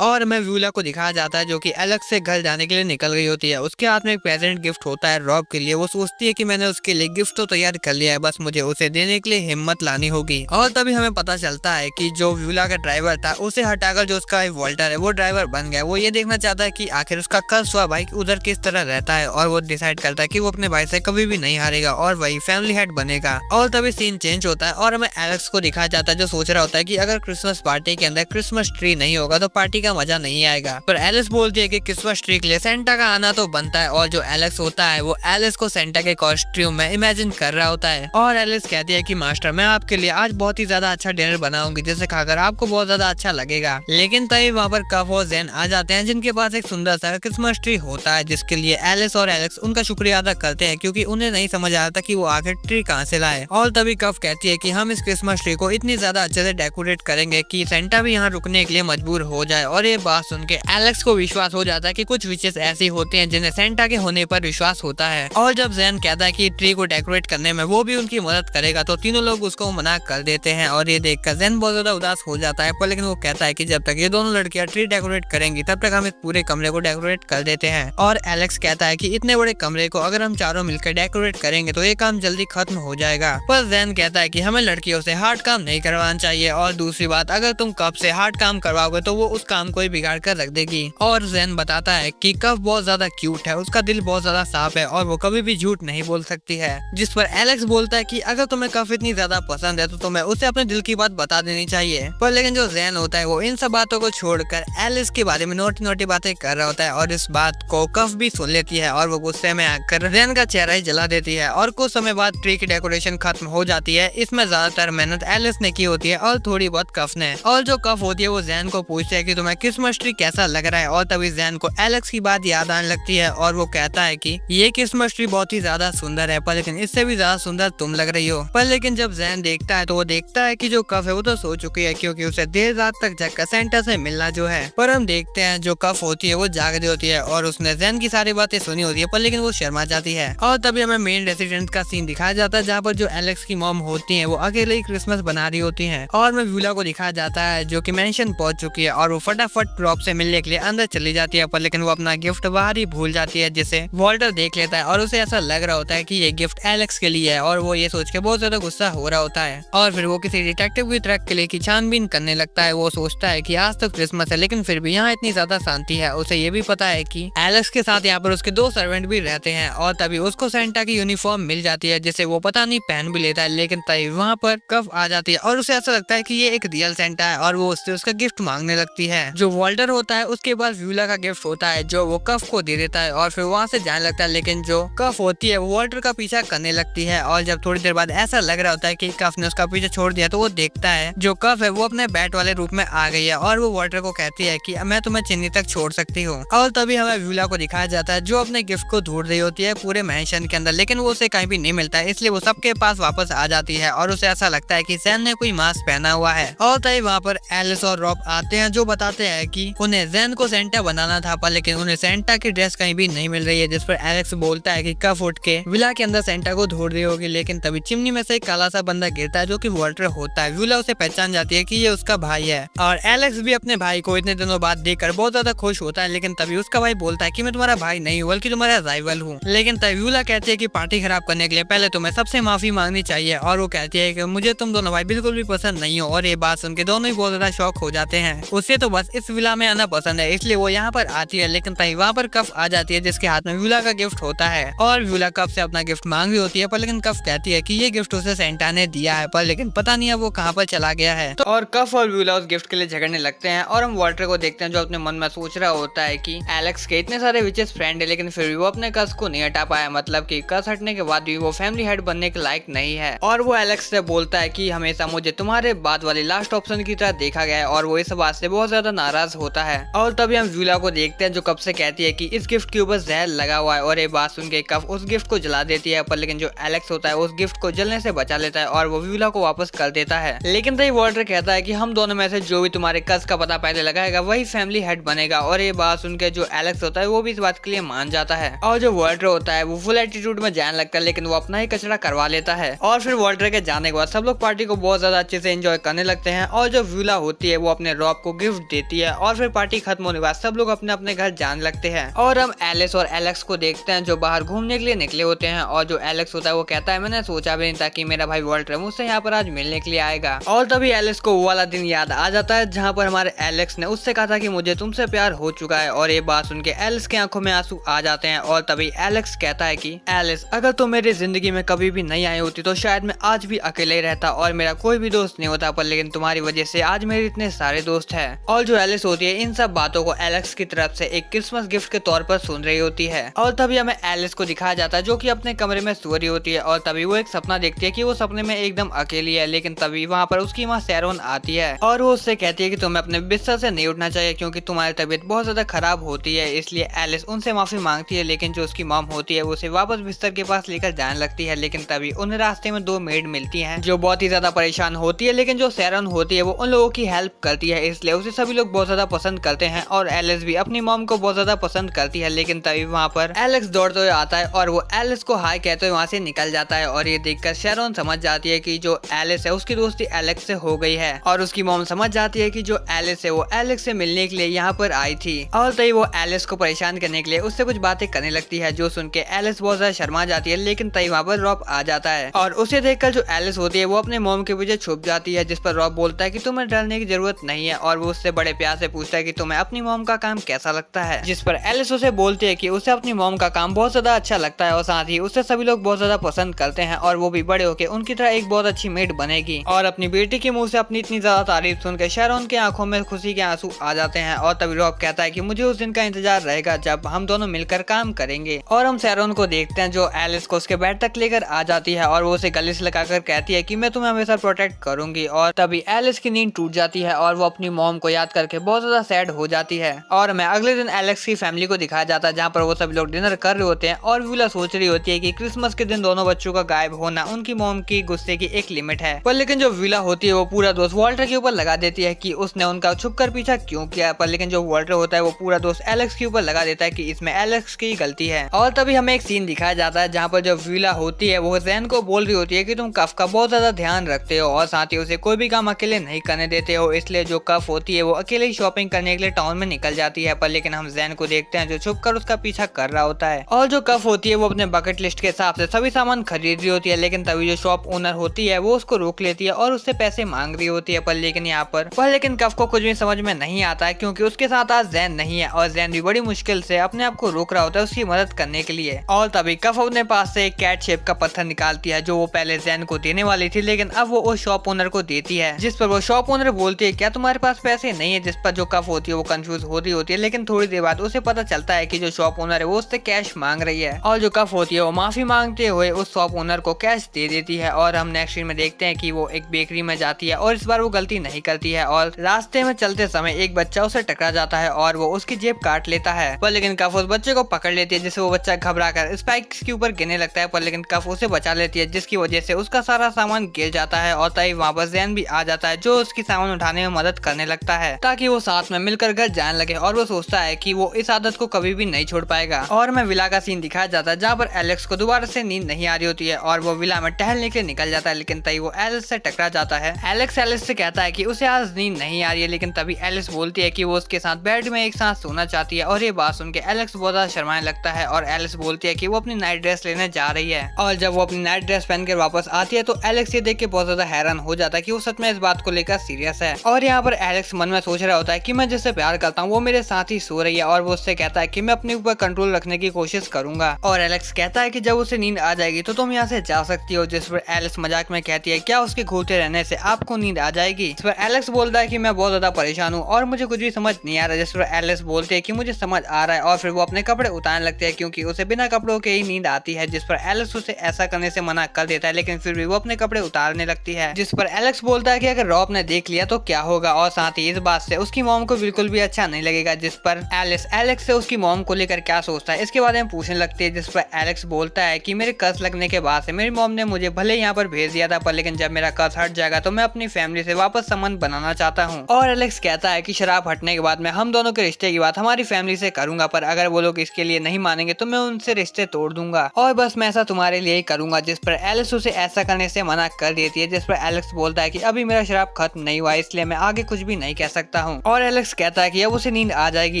और मैं व्यूला को दिखाया जाता है जो कि एलेक्स से घर जाने के लिए निकल गई होती है। उसके हाथ में एक प्रेजेंट गिफ्ट होता है रॉब के लिए। वो सोचती है कि मैंने उसके लिए गिफ्ट तो तैयार कर लिया है, बस मुझे उसे देने के लिए हिम्मत लानी होगी। और तभी हमें पता चलता है कि जो व्यूला का ड्राइवर था उसे हटाकर जो उसका वॉल्टर है वो ड्राइवर बन गया। वो ये देखना चाहता है कि आखिर उसका कर्ज हुआ भाई उधर किस तरह रहता है। और वो डिसाइड करता है कि वो अपने भाई से कभी भी नहीं हारेगा और वही फैमिली हेड बनेगा। और तभी सीन चेंज होता है और हमें एलेक्स को दिखाया जाता है जो सोच रहा होता है कि अगर क्रिसमस पार्टी के अंदर क्रिसमस ट्री नहीं होगा तो पार्टी का मजा नहीं आएगा। पर एलिस बोलती है कि क्रिसमस ट्री के लिए सेंटा का आना तो बनता है। और जो एलेक्स होता है वो एलिस को सेंटा के कॉस्ट्यूम में इमेजिन कर रहा होता है। और एलिस कहती है कि मास्टर मैं आपके लिए आज बहुत ही ज्यादा अच्छा डिनर बनाऊंगी जिसे खाकर आपको बहुत ज्यादा अच्छा लगेगा। लेकिन तभी वहाँ पर कफ और ज़ेन आ जाते हैं जिनके पास एक सुंदर सा क्रिसमस ट्री होता है, जिसके लिए एलिस और एलेक्स उनका शुक्रिया अदा करते हैं क्योंकि उन्हें नहीं समझ आ रहा था कि वो आखिर ट्री कहाँ से लाए। और तभी कफ कहती है कि हम इस क्रिसमस ट्री को इतनी ज्यादा अच्छे से डेकोरेट करेंगे कि सेंटा भी यहाँ रुकने के लिए मजबूर हो जाए। और ये बात सुन के एलेक्स को विश्वास हो जाता है कि कुछ विशेष ऐसी होती हैं जिन्हें सेंटा के होने पर विश्वास होता है। और जब ज़ेन कहता है कि ट्री को डेकोरेट करने में वो भी उनकी मदद करेगा तो तीनों लोग उसको मना कर देते हैं। और ये देखकर ज़ेन बहुत ज्यादा उदास हो जाता है, पर लेकिन वो कहता है कि जब तक ये दोनों लड़कियां ट्री डेकोरेट करेंगी तब तक हम इस पूरे कमरे को डेकोरेट कर देते हैं। और एलेक्स कहता है कि इतने बड़े कमरे को अगर हम चारों मिलकर डेकोरेट करेंगे तो ये काम जल्दी खत्म हो जाएगा। पर ज़ेन कहता है कि हमें लड़कियों से हार्ड काम नहीं करवाना चाहिए और दूसरी बात अगर तुम कप से हार्ड काम करवाओगे तो वो उस काम को ही बिगाड़ कर रख देगी। और ज़ेन बताता है कि कप बहुत ज्यादा क्यूट है, उसका दिल बहुत ज्यादा साफ है और वो कभी भी झूठ नहीं बोल सकती है। जिस पर एलेक्स बोलता है कि अगर तुम्हें कप इतनी ज्यादा पसंद है तो तुम्हें उसे अपने दिल की बात बता देनी चाहिए। पर लेकिन जो ज़ेन होता है वो इन सब बातों को छोड़कर एलिस के बारे में नोटी नोटी बातें कर रहा होता है और इस बात को कफ भी सुन लेती है और वो गुस्से में आकर ज़ेन का चेहरा ही जला देती है। और कुछ समय बाद ट्री की डेकोरेशन खत्म हो जाती है। इसमें ज्यादातर मेहनत एलिस ने की होती है और थोड़ी बहुत कफ ने। और जो कफ होती है वो ज़ेन को पूछती है कि तुम्हें क्रिसमस ट्री कैसा लग रहा है। और तभी ज़ेन को एलेक्स की बात याद आने लगती है और वो कहता है कि ये क्रिसमस ट्री बहुत ही ज्यादा सुंदर है पर लेकिन इससे भी ज्यादा सुंदर तुम लग रही हो। पर लेकिन जब ज़ेन देखता है तो वो देखता है कि जो कफ है वो तो सो चुकी है क्योंकि उसे देर रात तक जगकर सेंटा से मिलना जो है। पर हम देखते हैं जो कफ होती है वो जाग रही होती है और उसने ज़ेन की सारी बातें सुनी होती है पर लेकिन वो शर्मा जाती है। और तभी हमें मेन रेसिडेंट का सीन दिखाया जाता है जहाँ पर जो एलेक्स की मॉम होती है वो अकेले ही क्रिसमस बना रही होती है। और मैं व्यूला को दिखाया जाता है जो कि मेंशन पहुंच चुकी है और वो फटाफट रॉब से मिलने के लिए अंदर चली जाती है। पर लेकिन वो अपना गिफ्ट बाहर ही भूल जाती है जिसे वॉल्टर देख लेता है और उसे ऐसा लग रहा होता है कि ये गिफ्ट एलेक्स के लिए है और वो ये सोच के बहुत ज्यादा गुस्सा हो रहा होता है। और फिर वो किसी डिटेक्टिव की ट्रक के लिए की छानबीन करने लगता है। वो सोचता है कि आज तो क्रिसमस है लेकिन फिर भी यहाँ इतनी ज्यादा शांति है। उसे ये भी पता है कि एलेक्स के साथ यहाँ पर उसके 2 सर्वेंट भी रहते हैं। और तभी उसको सेंटा की यूनिफॉर्म मिल जाती है जिसे वो पता नहीं पहन भी लेता है। लेकिन तभी वहाँ पर कफ आ जाती है और उसे ऐसा लगता है कि ये एक रियल सेंटा है और वो उससे उसका गिफ्ट मांगने लगती है। जो वॉल्टर होता है उसके पास व्यूला का गिफ्ट होता है जो वो कफ को दे देता है और फिर वहाँ से जाने लगता है। लेकिन जो कफ होती है वो वॉल्टर का पीछा करने लगती है और जब थोड़ी देर बाद ऐसा लग रहा होता है कि कफ ने उसका पीछे छोड़ दिया तो वो देखता है जो कफ है वो अपने बैट वाले रूप में आ गई है और वो वॉल्टर को कहती है कि मैं तुम्हें चेन्नई तक छोड़ सकती हूँ। और तभी हमें व्यूला को दिखाया जाता है जो अपने गिफ्ट को ढूंढ रही होती है पूरे मैंशन के अंदर लेकिन वो उसे कहीं भी नहीं मिलता है इसलिए वो सबके पास वापस आ जाती है और उसे ऐसा लगता है कि ज़ेन ने कोई मास्क पहना हुआ है। और तभी वहाँ पर एलिस और रॉब आते हैं जो बताते हैं कि उन्हें ज़ेन को सेंटा बनाना था पर लेकिन उन्हें सेंटा की ड्रेस कहीं भी नहीं मिल रही है। जिस पर एलेक्स बोलता है कि कफ उठ के विला के अंदर सेंटा को ढूंढ रही होगी। लेकिन तभी चिमनी में से एक काला सा बंदा गिरता है जो कि वॉल्टर होता है। विला उसे पहचान जाती है कि ये उसका भाई है और एलेक्स एलेक्स भी अपने भाई को इतने दिनों बाद देखकर बहुत ज्यादा खुश होता है, लेकिन तभी उसका भाई बोलता है कि मैं तुम्हारा भाई नहीं हूँ बल्कि तुम्हारा राइवल हूँ। लेकिन तभी व्यूला कहती है कि पार्टी खराब करने के लिए पहले तुम्हें सबसे माफी मांगनी चाहिए, और वो कहती है कि मुझे तुम दोनों भाई बिल्कुल भी पसंद नहीं हो। और ये बात सुन के दोनों ही बहुत ज्यादा शॉक हो जाते हैं। उसे तो बस इस विला में आना पसंद है, इसलिए वो यहाँ पर आती है। लेकिन तभी वहाँ पर कफ आ जाती है जिसके हाथ में व्यूला का गिफ्ट होता है, और व्यूला कफ से अपना गिफ्ट मांग रही होती है, पर लेकिन कफ कहती है कि ये गिफ्ट उसे सेंटा ने दिया है, पर लेकिन पता नहीं है वो कहाँ पर चला गया है। तो और कफ और व्यूला उस गिफ्ट के लिए झगड़ने लगते हैं, और हम वॉल्टर को देखते हैं जो अपने मन में सोच रहा होता है कि एलेक्स के इतने सारे विचेस फ्रेंड है, लेकिन फिर भी वो अपने कस को नहीं हटा पाया। मतलब कि कस हटने के बाद भी वो फैमिली हेड बनने के लायक नहीं है। और वो एलेक्स से बोलता है कि हमेशा मुझे तुम्हारे बाद वाली लास्ट ऑप्शन की तरह देखा गया है, और वो इस बात से बहुत ज्यादा नाराज होता है। और तभी हम व्यूला को देखते हैं जो कफ से कहती है कि इस गिफ्ट के ऊपर जहर लगा हुआ है, और ये बात सुन के कफ उस गिफ्ट को जला देती है, पर लेकिन जो एलेक्स होता है उस गिफ्ट को जलने से बचा लेता है और वो व्यूला को वापस कर देता है। लेकिन तभी वॉल्टर कहता है कि हम दोनों में से जो भी तुम्हारे कस का पता पहले लगाएगा वही फैमिली हेड बनेगा। और ये बात सुन के जो एलेक्स होता है वो भी इस बात के लिए मान जाता है, और जो वॉल्टर होता है वो फुल एटीट्यूड में जाने लगता है, लेकिन वो अपना ही कचरा करवा लेता है। और फिर वॉल्टर के जाने के बाद सब लोग पार्टी को बहुत ज्यादा अच्छे से एंजॉय करने लगते हैं, और जो व्यूला होती है वो अपने रॉब को गिफ्ट देती है, और फिर पार्टी खत्म होने के बाद सब लोग अपने अपने घर जाने लगते हैं। और हम एलिस और एलेक्स को देखते हैं जो बाहर घूमने के लिए निकले होते हैं, और जो एलेक्स होता है वो कहता है मैंने सोचा भी नहीं था कि मेरा भाई वॉल्टर मुझसे यहाँ पर आज मिलने के लिए आएगा। और तभी एलिस को वो वाला दिन याद आ जाता है जहाँ पर हमारे एलेक्स ने उससे कहा था कि मुझे तुमसे प्यार हो चुका है, और ये बात सुन के एलिस की आंखों में आंसू आ जाते हैं। और तभी एलेक्स कहता है कि एलिस अगर तुम मेरी जिंदगी में कभी भी नहीं आई होती तो शायद मैं आज भी अकेले ही रहता और मेरा कोई भी दोस्त नहीं होता, पर लेकिन तुम्हारी वजह से आज मेरे इतने सारे दोस्त हैं। और जो एलिस होती है इन सब बातों को एलेक्स की तरफ से एक क्रिसमस गिफ्ट के तौर पर सुन रही होती है। और तभी हमें एलिस को दिखाया जाता है जो कि अपने कमरे में सो रही होती है, और तभी वो एक सपना देखती है कि वो सपने में एकदम अकेली है। लेकिन तभी वहाँ पर उसकी माँ सैरोन आती है, और वो उससे कहती है कि तुम्हें अपने बिस्तर से नहीं उठना चाहिए क्योंकि तुम्हारी तबीयत बहुत ज्यादा खराब होती है। इसलिए एलिस उनसे माफी मांगती है, लेकिन जो उसकी मॉम होती है वो उसे वापस बिस्तर के पास लेकर जाने लगती है। लेकिन तभी उन्हें रास्ते में दो मेड मिलती हैं जो बहुत ही ज्यादा परेशान होती है, लेकिन जो सैरोन होती है वो उन लोगों की हेल्प करती है, इसलिए उसे सभी लोग बहुत ज्यादा पसंद करते हैं। और एलिस भी अपनी मॉम को बहुत ज्यादा पसंद करती है। लेकिन तभी वहाँ पर एलेक्स दौड़ते हुए आता है, और वो एलिस को हाय कहते हुए वहाँ से निकल जाता है। और ये देखकर सैरोन समझ जाती है कि जो एलिस है उसकी दोस्ती एलेक्स से हो गई है, और उसकी मॉम समझ जाती है कि जो एलिस है वो एलेक्स से मिलने के लिए यहाँ पर आई थी। और तभी वो एलिस को परेशान करने के लिए उससे कुछ बातें करने लगती है, जो सुन के एलिस बहुत ज्यादा शर्मा जाती है। लेकिन तभी वहाँ पर रॉब आ जाता है, और उसे देखकर जो एलिस होती है वो अपने मॉम के पीछे छुप जाती है, जिस पर रॉब बोलता है कि तुम्हें डरने की जरूरत नहीं है, और वो उससे बड़े प्यार से पूछता है कि तुम्हें अपनी मॉम का काम कैसा लगता है, जिस पर एलिस उसे बोलती है कि उसे अपनी मॉम का काम बहुत ज्यादा अच्छा लगता है, और साथ ही उसे सभी लोग बहुत ज्यादा पसंद करते हैं, और वो भी बड़े होकर उनकी तरह एक बहुत अच्छी मेड बनेगी। और अपनी बेटी के मुंह से अपनी इतनी ज्यादा तारीफ सुनकर शैरोन की आंखों में खुशी के आंसू आ जाते हैं। और तभी रॉब कहता है कि मुझे उस दिन का इंतजार रहेगा जब हम दोनों मिलकर काम करेंगे। और हम शैरोन को देखते हैं जो एलिस को उसके बेड तक लेकर आ जाती है, और वो उसे गले से लगाकर कहती है कि मैं तुम्हें हमेशा प्रोटेक्ट करूंगी। और तभी एलिस की नींद टूट जाती है, और वो अपनी मॉम को याद करके बहुत ज्यादा सैड हो जाती है। और मैं अगले दिन एलेक्स की फैमिली को दिखाया जाता है जहाँ पर वो सभी लोग डिनर कर रहे होते हैं, और व्यूला सोच रही होती है कि क्रिसमस के दिन दोनों बच्चों का गायब होना उनकी मॉम की गुस्से की एक लिमिट है। पर लेकिन जो व्यूला होती है वो पूरा दोष वॉल्टर के ऊपर लगा देती है कि उसने उनका छुपकर पीछा क्यों किया। पर लेकिन जो वॉल्टर होता है वो पूरा दोष एलेक्स के ऊपर लगा देता है कि इसमें एलेक्स की गलती है। और तभी हमें एक सीन दिखाया जाता है जहाँ पर जो व्यूला होती है वो जैन को बोल रही होती है कि तुम कफ का बहुत ज्यादा ध्यान रखते हो, और साथ ही उसे कोई भी काम अकेले नहीं करने देते हो, इसलिए जो कफ होती है वो अकेले ही शॉपिंग करने के लिए टाउन में निकल जाती है। पर लेकिन हम जैन को देखते हैं जो छुपकर उसका पीछा कर रहा होता है, और जो कफ होती है वो अपने बकेट लिस्ट के हिसाब से सभी सामान खरीद रही होती है। लेकिन तभी जो शॉप ओनर होती है वो उसको रोक लेती है और उससे पैसे मांग रही होती है। पर लेकिन कफ को कुछ भी समझ में नहीं आता है क्योंकि उसके साथ आज जैन नहीं है, और जैन भी बड़ी मुश्किल से अपने आप को रोक रहा होता है उसकी मदद करने के लिए। और तभी कफ अपने पास से एक कैट शेप का पत्थर निकालती है जो वो पहले जैन को देने वाली थी, लेकिन अब वो उस शॉप ओनर को देती है, जिस पर वो शॉप ओनर बोलती है क्या तुम्हारे पास पैसे नहीं है, जिस पर जो कफ होती है वो कंफ्यूज हो रही होती है। लेकिन थोड़ी देर बाद उसे पता चलता है कि जो शॉप ओनर है वो उससे कैश मांग रही है, और जो कफ होती है वो माफी मांगते हुए उस शॉप ओनर को कैश दे देती है। और हम नेक्स्ट सीन में देखते हैं कि वो एक बेकरी में जाती है, और इस बार वो गलती नहीं करती है, और रास्ते में चलते समय एक बच्चा उसे टकरा जाता है और वो उसकी जेब काट लेता है। पर लेकिन कफ उस बच्चे को पकड़ लेती है, जिससे वो बच्चा घबरा कर स्पाइक्स के ऊपर गिरने लगता है। पर लेकिन कफ उसे बचा लेती है, जिसकी वजह से उसका सारा सामान गिर जाता है। और तभी वहाँ पर जैन भी आ जाता है जो उसकी सामान उठाने में मदद करने लगता है ताकि वो साथ में मिलकर घर जाने लगे। और वो सोचता है कि वो इस आदत को कभी भी नहीं छोड़ पाएगा। और मैं विला का सीन दिखाया जाता है जहाँ पर एलेक्स को दोबारा से नींद नहीं आ रही होती है, और वो विला में टहलने के लिए निकल जाता है। लेकिन तभी वो एलेक्स से टकरा जाता है। एलेक्स से कहता है कि उसे आज नींद नहीं नहीं आ रही है, लेकिन तभी एलिस बोलती है कि वो उसके साथ बेड में एक साथ सोना चाहती है। और ये बात सुन के एलेक्स बहुत ज्यादा शर्माने लगता है और एलिस बोलती है कि वो अपनी नाइट ड्रेस लेने जा रही है। और जब वो अपनी नाइट ड्रेस पहनकर वापस आती है तो एलेक्स ये देख के बहुत ज्यादा हैरान हो जाता है कि वो सच में इस बात को लेकर सीरियस है। और यहाँ पर एलेक्स मन में सोच रहा होता है कि मैं जिससे प्यार करता हूँ वो मेरे साथ ही सो रही है, और वो उससे कहता है कि मैं अपने ऊपर कंट्रोल रखने की कोशिश करूंगा। और एलेक्स कहता है कि जब उसे नींद आ जाएगी तो तुम यहाँ से जा सकती हो, जिस पर एलिस मजाक में कहती है क्या उसके घूरते रहने से आपको नींद आ जाएगी। इस पर एलेक्स बोलता है कि मैं बहुत ज्यादा परेशान हूँ और मुझे कुछ भी समझ नहीं आ रहा, जिस पर एलिस बोलती है कि मुझे समझ आ रहा है। और फिर वो अपने कपड़े उतारने लगते हैं क्योंकि उसे बिना कपड़ों के ही नींद आती है, जिस पर एलिस उसे ऐसा करने से मना कर देता है, लेकिन फिर भी वो अपने कपड़े उतारने लगती है। जिस पर एलेक्स बोलता है कि अगर रॉब ने देख लिया तो क्या होगा, और साथ ही इस बात से उसकी मॉम को बिल्कुल भी अच्छा नहीं लगेगा। जिस पर एलिस एलेक्स से उसकी मॉम को लेकर क्या सोचता है इसके बारे में पूछने लगती है, जिस पर एलेक्स बोलता है कि मेरे कर्ज लगने के बाद से मेरी मॉम ने मुझे भले यहाँ पर भेज दिया था, पर लेकिन जब मेरा कर्ज हट जाएगा तो मैं अपनी फैमिली से वापस संबंध बनाना चाहता हूँ। और एलेक्स कहता है कि शराब हटने के बाद मैं हम दोनों के रिश्ते की बात हमारी फैमिली से करूंगा, पर अगर वो लोग इसके लिए नहीं मानेंगे तो मैं उनसे रिश्ते तोड़ दूंगा, और बस मैं ऐसा तुम्हारे लिए ही करूंगा। जिस पर एलिस उसे ऐसा करने से मना कर देती है, जिस पर एलेक्स बोलता है कि अभी मेरा शराब खत्म नहीं हुआ इसलिए मैं आगे कुछ भी नहीं कह सकता हूँ। और एलेक्स कहता है कि अब उसे नींद आ जाएगी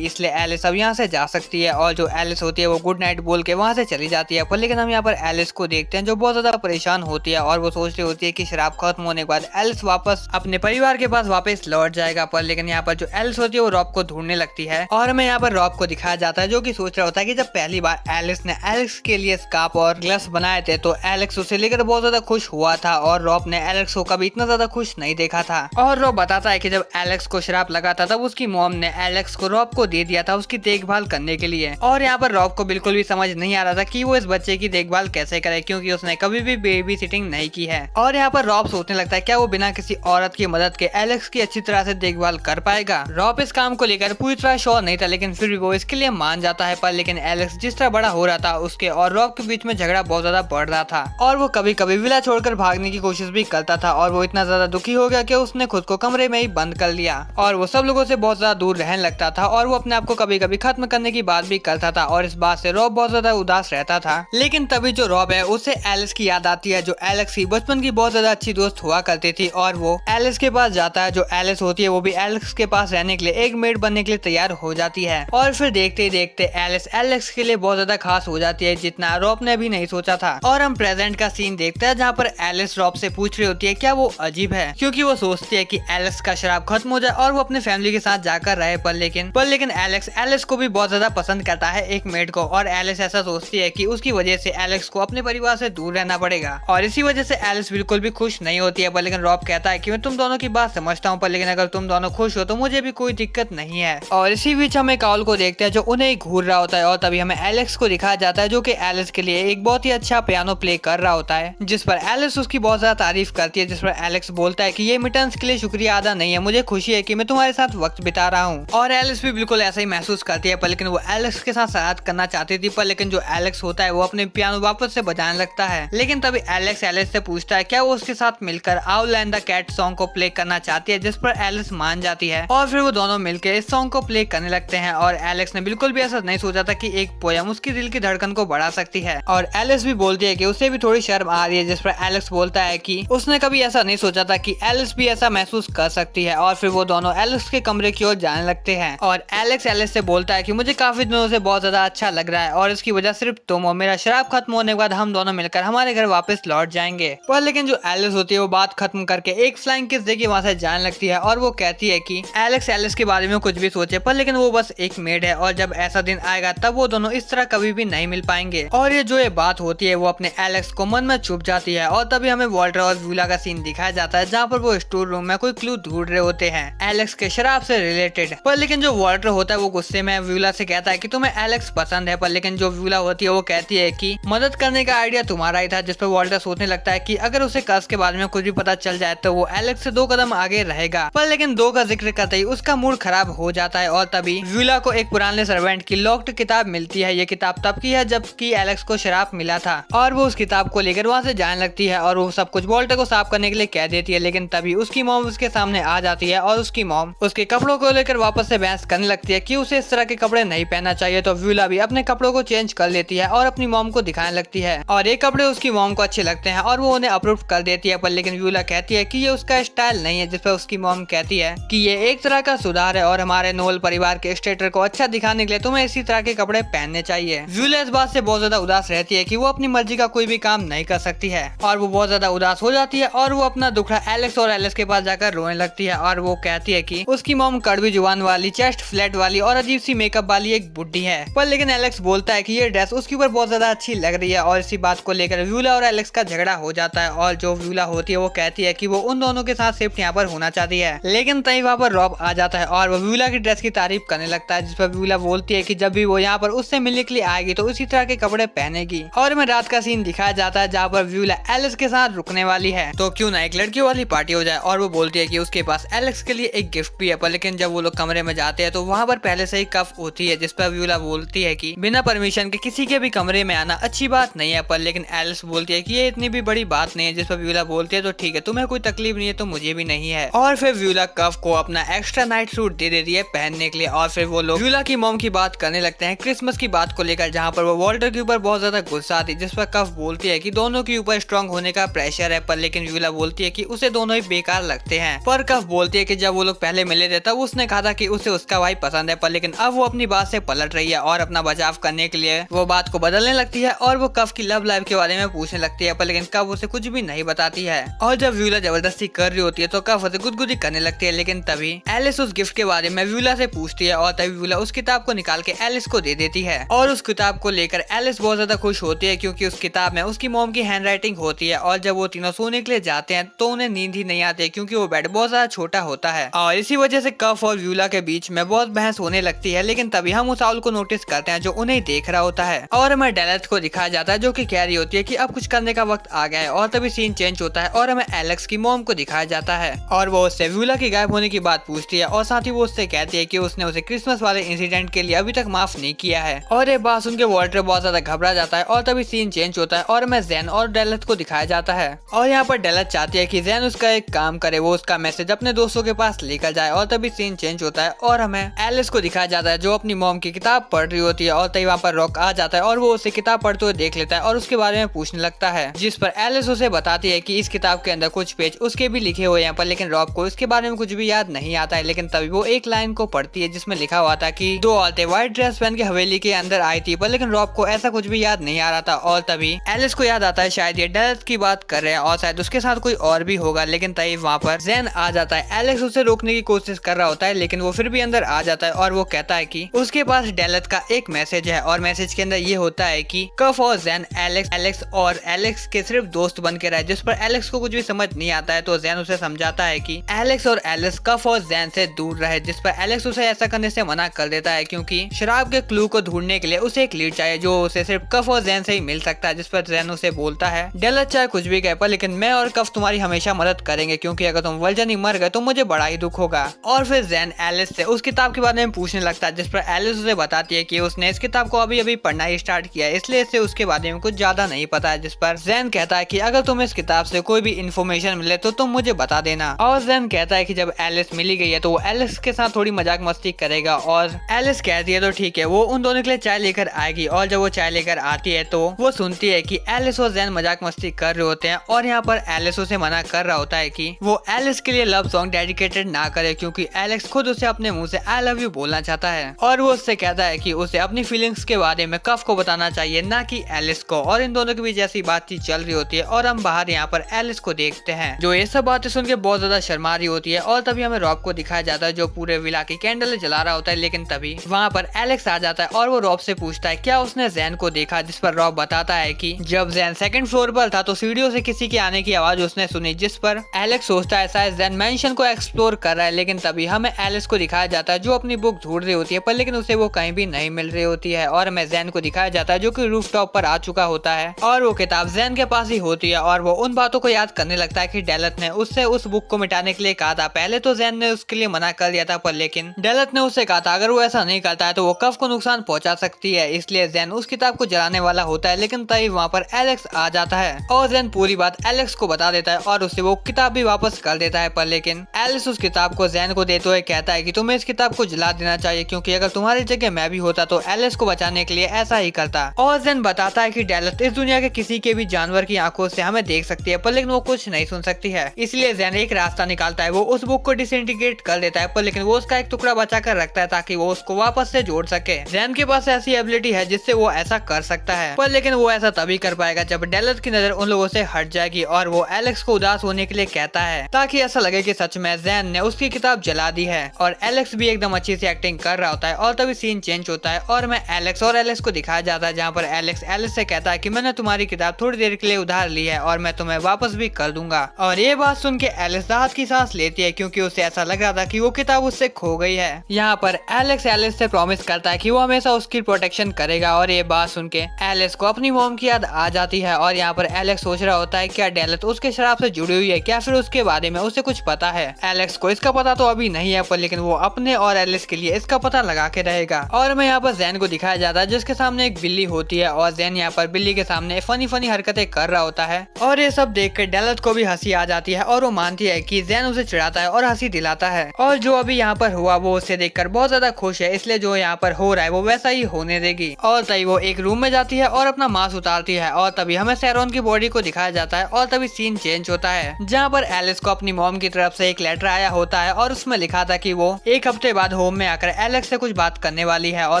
इसलिए एलिस अब यहाँ से जा सकती है, और जो एलिस होती है वो गुड नाइट बोल के वहाँ से चली जाती है। पर लेकिन हम यहाँ पर एलिस को देखते हैं जो बहुत ज्यादा परेशान होती है और वो सोच रही होती है कि शराब खत्म होने के बाद एलिस वापस अपने परिवार के पास वापस लौट जाएगा। पर लेकिन यहाँ पर जो एलिस होती है वो रॉब को ढूंढने लगती है, और हमें यहाँ पर रॉब को दिखाया जाता है जो कि सोच रहा होता है कि जब पहली बार एलिस ने एलेक्स के लिए स्कार्फ और ग्लव्स बनाए थे तो एलेक्स उसे लेकर बहुत ज्यादा खुश हुआ था, और रॉब ने एलेक्स को कभी इतना ज्यादा खुश नहीं देखा था। और रॉब बताता है कि जब एलेक्स को शराब लगा था तब उसकी मॉम ने एलेक्स को रॉब को दे दिया था उसकी देखभाल करने के लिए। और यहाँ पर रॉब को बिल्कुल भी समझ नहीं आ रहा था कि वो इस बच्चे की देखभाल कैसे करे, क्योंकि उसने कभी भी बेबी सिटिंग नहीं की है। और यहाँ पर रॉब सोचने लगता है क्या वो बिना किसी औरत की मदद के एलेक्स की अच्छी तरह से देखभाल कर पाएगा। रॉब इस काम को लेकर पूरी तरह श्योर नहीं था, लेकिन फिर भी वो इसके लिए मान जाता है। पर लेकिन एलेक्स जिस तरह बड़ा हो रहा था उसके और रॉब के बीच में झगड़ा बहुत ज्यादा बढ़ रहा था, और वो कभी कभी विला छोड़कर भागने की कोशिश भी करता था, और वो इतना ज्यादा दुखी हो गया कि उसने खुद को कमरे में ही बंद कर लिया और वो सब लोगों से बहुत ज्यादा दूर रहने लगता था, और वो अपने आप को कभी कभी खत्म करने की बात भी करता था, और इस बात से रॉब बहुत ज्यादा उदास रहता था। लेकिन तभी जो रॉब है उसे एलिस की याद आती है जो एलेक्स की बचपन की बहुत ज्यादा अच्छी दोस्त हुआ करती थी, और वो एलिस के पास जाता है। जो एलिस होती है वो भी एलेक्स के पास रहने के लिए एक मेड बनने के लिए तैयार हो जाती है, और फिर देखते ही देखते एलिस एलेक्स के लिए बहुत ज्यादा खास हो जाती है जितना रॉब ने भी नहीं सोचा था। और हम प्रेजेंट का सीन देखते हैं जहाँ पर एलिस रॉब से पूछ रही होती है क्या वो अजीब है, क्योंकि वो सोचती है कि एलिस का शराब खत्म हो जाए और वो अपने फैमिली के साथ जाकर रहे। पर लेकिन एलेक्स एलिस को भी बहुत ज्यादा पसंद करता है एक मेड को, और एलिस ऐसा सोचती है कि उसकी वजह से एलेक्स को अपने परिवार से दूर रहना पड़ेगा, और इसी वजह से एलिस बिल्कुल भी खुश नहीं होती है। पर लेकिन रॉब कहता है कि मैं तुम दोनों की बात समझता हूँ, पर लेकिन अगर तुम दोनों खुश हो तो मुझे भी कोई दिक्कत नहीं है। और इसी बीच हमें काउल को देखते हैं जो उन्हें घूर रहा होता है, और तभी हमें एलेक्स को दिखाया जाता है जो कि एलिस के लिए एक बहुत ही अच्छा पियानो प्ले कर रहा होता है, जिस पर एलिस उसकी बहुत ज्यादा तारीफ करती है। जिस पर एलेक्स बोलता है कि ये मिटन्स के लिए शुक्रिया अदा नहीं है, मुझे खुशी है कि मैं तुम्हारे साथ वक्त बिता रहा हूँ। और एलिस भी बिल्कुल ऐसा ही महसूस करती है, पर लेकिन वो एलेक्स के साथ शरारत करना चाहती थी। पर लेकिन जो एलेक्स होता है वो अपने पियानो वापस से बजाने लगता है, लेकिन तभी एलेक्स एलिस से पूछता है क्या वो उसके साथ मिलकर owl and the cat song को प्ले करना चाहती है, जिस पर एलिस मान जाती है, और फिर वो दोनों मिलकर इस सॉन्ग को प्ले करने लगते हैं। और एलेक्स ने बिल्कुल भी ऐसा नहीं सोचा था कि एक पोयम उसकी दिल की धड़कन को बढ़ा सकती है, और एलिस भी बोलती है कि उसे भी थोड़ी शर्म आ रही है, जिस पर एलेक्स बोलता है कि उसने कभी ऐसा नहीं सोचा था कि एलिस भी ऐसा महसूस कर सकती है। और फिर वो दोनों एलेक्स के कमरे की ओर जाने लगते हैं, और एलेक्स एलिस से बोलता है कि मुझे काफी दिनों से बहुत ज्यादा अच्छा लग रहा है, और इसकी वजह सिर्फ तुम हो। मेरा शराब खत्म होने के बाद हम दोनों मिलकर हमारे घर वापस लौट जाएंगे। पर लेकिन जो एलिस होती है वो बात खत्म करके एक फ्लाइंग किस देके वहाँ से जाने लगती है, और वो कहती है कि एलेक्स एलिस के बारे में कुछ भी सोचे, पर लेकिन वो बस एक मेड है, और जब ऐसा दिन आएगा तब वो दोनों इस तरह कभी भी नहीं मिल पाएंगे। और ये बात होती है वो अपने एलेक्स को मन में छुप जाती है, और तभी हमें वॉल्टर और व्यूला का सीन दिखाया जाता है जहाँ पर वो स्टोर रूम में कोई क्लू ढूंढ रहे होते हैं एलेक्स के शराब से रिलेटेड। पर लेकिन जो वॉल्टर होता है वो गुस्से में व्यूला से कहता है कि तुम्हें एलेक्स पसंद है, पर लेकिन जो व्यूला होती है वो कहती है कि मदद करने का आइडिया तुम्हारा ही था। जिस पर वॉल्टर सोचने लगता है कि अगर उसे कर्ज के बारे में कुछ भी पता चल जाए तो वो एलेक्स से 2 कदम आगे रहेगा। पर लेकिन 2 का जिक्र करते ही उसका मूड खराब हो जाता है, और तभी व्यूला को एक पुराने सर्वेंट की लॉक्ड किताब मिलती है। ये किताब तब की है जबकि एलेक्स को शराब मिला था, और वो उस किताब को लेकर वहाँ से जाने लगती है, और वो सब कुछ वॉल्टर को साफ करने के लिए कह देती है। लेकिन तभी उसकी मॉम उसके सामने आ जाती है, और उसकी मॉम उसके कपड़ों को लेकर वापस से बहस करने लगती है कि उसे इस तरह के कपड़े नहीं पहनना चाहिए। तो व्यूला भी अपने कपड़ों को चेंज कर लेती है और अपनी मॉम को दिखाने लगती है, और ये कपड़े उसकी मॉम को अच्छे लगते हैं और वो उन्हें अप्रूव कर देती है। पर लेकिन व्यूला कहती है कि ये उसका स्टाइल नहीं है, जिस पर उसकी मॉम मॉम कहती है कि ये एक तरह का सुधार है और हमारे नोल परिवार के स्टेटस को अच्छा दिखाने के लिए तुम्हें इसी तरह के कपड़े पहनने चाहिए। व्यूला इस बात से बहुत ज्यादा उदास रहती है कि वो अपनी मर्जी का कोई भी काम नहीं कर सकती है और वो बहुत ज्यादा उदास हो जाती है और वो अपना दुखड़ा एलेक्स और एलिस के पास जाकर रोने लगती है और वो कहती है कि उसकी मॉम कड़वी जुबान वाली, चेस्ट फ्लैट वाली और अजीब सी मेकअप वाली एक बुड्ढी है। पर लेकिन एलेक्स बोलता है कि ये ड्रेस उसके ऊपर बहुत ज्यादा अच्छी लग रही है और इसी बात को लेकर व्यूला और एलेक्स का झगड़ा हो जाता है और जो व्यूला होती है वो कहती है कि वो उन दोनों के साथ सिर्फ यहाँ पर होना चाहती है। लेकिन तभी वहाँ पर रॉब आ जाता है और वो व्यूला की ड्रेस की तारीफ करने लगता है, जिस पर व्यूला बोलती है कि जब भी वो यहाँ पर उससे मिलने के लिए आएगी तो इसी तरह के कपड़े पहनेगी। और में रात का सीन दिखाया जाता है जहाँ पर व्यूला एलिस के साथ रुकने वाली है, तो क्यों ना एक लड़कियों वाली पार्टी हो जाए। और वो बोलती है कि उसके पास एलेक्स के लिए एक गिफ्ट भी है। पर लेकिन जब वो लोग कमरे में जाते हैं तो वहाँ पर पहले से ही कफ होती है, जिस पर व्यूला बोलती है कि बिना परमिशन के किसी के भी कमरे में आना अच्छी बात नहीं है। पर लेकिन एलिस बोलती है कि ये इतनी भी बड़ी बात नहीं है, जिस पर व्यूला बोलती है तो ठीक है, तुम्हें कोई तकलीफ नहीं है तो मुझे भी नहीं है। और फिर व्यूला कफ को अपना एक्स्ट्रा नाइट सूट दे देती है पहनने के लिए और फिर वो लोग व्यूला की मॉम की बात करने लगते हैं क्रिसमस की बात को लेकर, जहाँ पर वो वॉल्टर के ऊपर बहुत ज्यादा गुस्सा आती है, जिस पर कफ बोलती है कि दोनों के ऊपर स्ट्रांग होने का प्रेशर है। पर लेकिन व्यूला बोलती है कि उसे दोनों ही बेकार लगते हैं। पर कफ बोलती है कि जब वो लोग पहले मिले थे तब उसने कहा था कि उसे उसका भाई पसंद है, पर लेकिन अब वो अपनी बात से पलट रही है और अपना बचाव करने के लिए वो बात को बदलने लगती है और वो कफ की लव लाइफ के बारे में पूछने लगती है। पर लेकिन कफ उसे कुछ भी नहीं बताती है और जब व्यूला जबरदस्ती कर रही होती है तो कफ उसे गुदगुदी करने लगती है। लेकिन तभी एलिस उस गिफ्ट के बारे में व्यूला से पूछती है और तभी व्यूला उस किताब को निकाल के एलिस को दे देती है और उस किताब को लेकर एलिस बहुत ज्यादा खुश होती है क्योंकि उस किताब में उसकी मॉम की हैंड राइटिंग होती है। और जब वो तीनों सोने के लिए जाते हैं तो उन्हें नींद ही नहीं आती क्योंकि वो बेड बहुत ज्यादा छोटा होता है और इसी वजह से कफ और व्यूला के बीच में बहुत बहस होने लगती है। लेकिन तभी हम उस आउल को नोटिस करते हैं जो उन्हें देख रहा होता है और हमें डेलेथ को दिखाया जाता है जो कि कह रही होती है कि अब कुछ करने का वक्त आ गया है। और तभी सीन चेंज होता है और हमें एलेक्स की मॉम को दिखाया जाता है और वो उससे व्यूला की गायब होने की बात पूछती है और साथ ही वो उससे कहती है कि उसने उसे क्रिसमस वाले इंसिडेंट के लिए अभी तक माफ नहीं किया है। और ये बात सुन के वॉल्टर बहुत ज्यादा घबरा जाता है और तभी सीन चेंज होता है और हमें ज़ेन और डेलेथ को दिखाया जाता है और यहाँ पर डेलेथ चाहती है कि ज़ेन उसका एक काम करे, वो उसका मैसेज अपने दोस्तों के पास लेकर जाए। और तभी सीन चेंज होता है और हमें एलिस को दिखाया जाता है जो अपनी मॉम की किताब पढ़ रही होती है और तभी वहाँ पर रॉक आ जाता है और वो उसे किताब पढ़ते हुए देख लेता है और उसके बारे में पूछने लगता है, जिस पर एलिस उसे बताती है कि इस किताब के अंदर कुछ पेज उसके भी लिखे हुए हैं। पर लेकिन रॉब को इसके बारे में कुछ भी याद नहीं आता है। लेकिन तभी वो एक लाइन को पढ़ती है जिसमें लिखा हुआ था कि दो औरतें व्हाइट ड्रेस पहन के हवेली के अंदर आई थी। पर लेकिन रॉब को ऐसा कुछ भी याद नहीं आ रहा था और तभी एलिस को याद आता है शायद ये डेलेथ की बात कर रहे हैं और शायद उसके साथ कोई और भी होगा। लेकिन तभी वहाँ पर ज़ेन आ जाता है। एलेक्स उसे रोकने की कोशिश कर रहा होता है लेकिन वो फिर भी अंदर आ जाता है और वो कहता है कि उसके पास डेलेथ का एक मैसेज है और मैसेज के अंदर ये होता है कि कफ और ज़ेन एलेक्स के सिर्फ दोस्त बन के रहे, जिस पर एलेक्स को कुछ भी समझ नहीं आता है। तो ज़ेन उसे समझाता है कि एलेक्स और एलिस कफ और ज़ेन से दूर रहे, जिस पर एलेक्स उसे ऐसा करने से मना कर देता है क्योंकि शराब के क्लू को ढूंढने के लिए उसे एक लीड चाहिए जो उसे सिर्फ कफ और ज़ेन से ही मिल सकता है। जिस पर ज़ेन उसे बोलता है डेलेथ चाहे कुछ भी कहे पर लेकिन मैं और कफ तुम्हारी हमेशा मदद करेंगे क्योंकि अगर तुम वल्जन ही मर गए तो मुझे बड़ा ही दुख होगा। और फिर ज़ेन एलिस से उस किताब के बारे में पूछने लगता है, जिस पर एलिस उसे बताती है कि उसने इस किताब को अभी अभी पढ़ना ही स्टार्ट किया है इसलिए इसे उसके बारे में कुछ ज्यादा नहीं पता है। जिस पर ज़ेन कहता है कि अगर तुम्हें इस किताब से कोई भी इन्फॉर्मेशन मिले तो तुम मुझे बता देना। और ज़ेन कहता है कि जब एलिस मिली गई है तो वो एलिस के साथ थोड़ी मजाक मस्ती करेगा और एलिस कहती है तो ठीक है, वो उन दोनों के लिए चाय लेकर आएगी। और जब वो चाय लेकर आती है तो वो सुनती है कि एलिस और ज़ेन मजाक मस्ती कर रहे होते हैं और यहाँ पर एलिस उसे मना कर रहा होता है कि वो एलिस के लिए लव सॉन्ग डेडिकेटेड ना करे क्योंकि एलेक्स खुद उसे अपने मुंह से आई लव यू बोलना चाहता है। और वो उससे कहता है कि उसे अपनी फीलिंग्स के बारे में कफ को बताना चाहिए ना कि एलिस को। और इन दोनों के बीच ऐसी बातचीत चल रही होती है और हम बाहर यहाँ पर एलिस को देखते हैं जो ये सब बातें सुन के बहुत ज्यादा शर्मा रही होती है। और तभी हमें रॉब को दिखाया जाता है जो पूरे विला की कैंडल जला रहा होता है। लेकिन तभी वहाँ पर एलेक्स आ जाता है और वो रॉब से पूछता है क्या उसने ज़ेन को देखा, जिस पर रॉब बताता है कि जब ज़ेन सेकंड फ्लोर पर था तो सीढ़ियों से किसी के आने की आवाज उसने सुनी, जिस पर एलेक्स सोचता है शायद ज़ेन मैंशन को एक्सप्लोर कर रहा है। लेकिन तभी हमें एलिस को दिखाया जाता है जो अपनी बुक ढूंढ रही होती है पर लेकिन उसे वो कहीं भी नहीं मिल रही होती है। और हमें ज़ेन को दिखाया जाता है जो कि रूफटॉप पर आ चुका होता है और वो किताब ज़ेन के पास ही होती है और वो उन बातों को याद करने लगता है कि डेलेथ ने उससे उस बुक को मिटाने के लिए कहा था। पहले तो ज़ेन ने उसके लिए मना कर दिया था पर लेकिन डेलेथ ने उससे कहा था अगर वो ऐसा नहीं करता है तो वो कफ को नुकसान पहुंचा सकती है, इसलिए ज़ेन उस किताब को जलाने वाला होता है। लेकिन तभी वहाँ पर एलेक्स आ जाता है और ज़ेन पूरी बात एलेक्स को बता देता है और उससे वो किताब भी वापस कर देता है। पर लेकिन एलिस उस किताब को ज़ेन को देते हुए कहता है कि तुम्हें इस किताब को जला देना चाहिए क्योंकि अगर तुम्हारी जगह मैं भी होता तो एलिस को बचाने के लिए ऐसा ही करता। और ज़ेन बताता है कि डेलेथ इस दुनिया के किसी के भी जानवर की आंखों से हमें देख सकती है पर लेकिन वो कुछ नहीं सुन सकती है, इसलिए ज़ेन एक रास्ता निकालता है वो उस बुक को डिसइंटीग्रेट कर देता है, पर लेकिन वो उसका एक टुकड़ा बचा कर रखता है ताकि वो उसको वापस से जोड़ सके। जैन के पास ऐसी एबिलिटी है जिससे वो ऐसा कर सकता है, पर लेकिन वो ऐसा तभी कर पाएगा जब डेलस की नजर उन लोगों से हट जाएगी और वो एलेक्स को उदास होने के लिए कहता है ताकि ऐसा लगे कि सच में जैन ने उसकी किताब जला दी है। और एलेक्स भी एकदम अच्छी सी एक्टिंग कर रहा होता है और तभी सीन चेंज होता है और मैं एलेक्स को दिखाया जाता है जहाँ पर एलेक्स एलिस से कहता है कि मैंने तुम्हारी किताब थोड़ी देर के लिए उधार ली है और मैं तुम्हें वापस भी कर दूंगा। और ये बात सुन के एलिस राहत की सांस लेती है क्योंकि उसे ऐसा लग रहा था कि वो किताब उससे खो गई है। यहाँ पर एलेक्स एलिस से प्रॉमिस करता है कि वो हमेशा उसकी प्रोटेक्शन करेगा और ये बात सुन के एलिस को अपनी मॉम की याद आ जाती है। और यहाँ पर एलेक्स सोच रहा होता है क्या डेलस उसके शराब से जुड़ी हुई है, क्या फिर उसके बारे में उसे कुछ पता है। एलेक्स को इसका पता तो अभी नहीं है, पर लेकिन वो अपने और एलिस के लिए इसका पता लगा के रहेगा। और मैं यहाँ पर जैन को दिखाया जाता है जिसके सामने एक बिल्ली होती है और जैन यहाँ पर बिल्ली के सामने फनी हरकतें कर रहा होता है। और ये सब देख कर डेलस को भी हंसी आ जाती है और वो मानती है कि जैन उसे चिढ़ाता है और हंसी दिलाता है। और जो अभी यहाँ पर हुआ वो उसे देखकर बहुत ज्यादा खुश है, इसलिए जो यहाँ पर हो रहा है वो वैसा ही होने देगी। और तभी वो एक रूम में जाती है और अपना मास्क उतारती है और तभी हमें सैरोन की बॉडी को दिखाया जाता है। और तभी सीन चेंज होता है जहाँ पर एलिस को अपनी मॉम की तरफ से एक लेटर आया होता है और उसमें लिखा था कि वो एक हफ्ते बाद होम में आकर एलेक्स से कुछ बात करने वाली है। और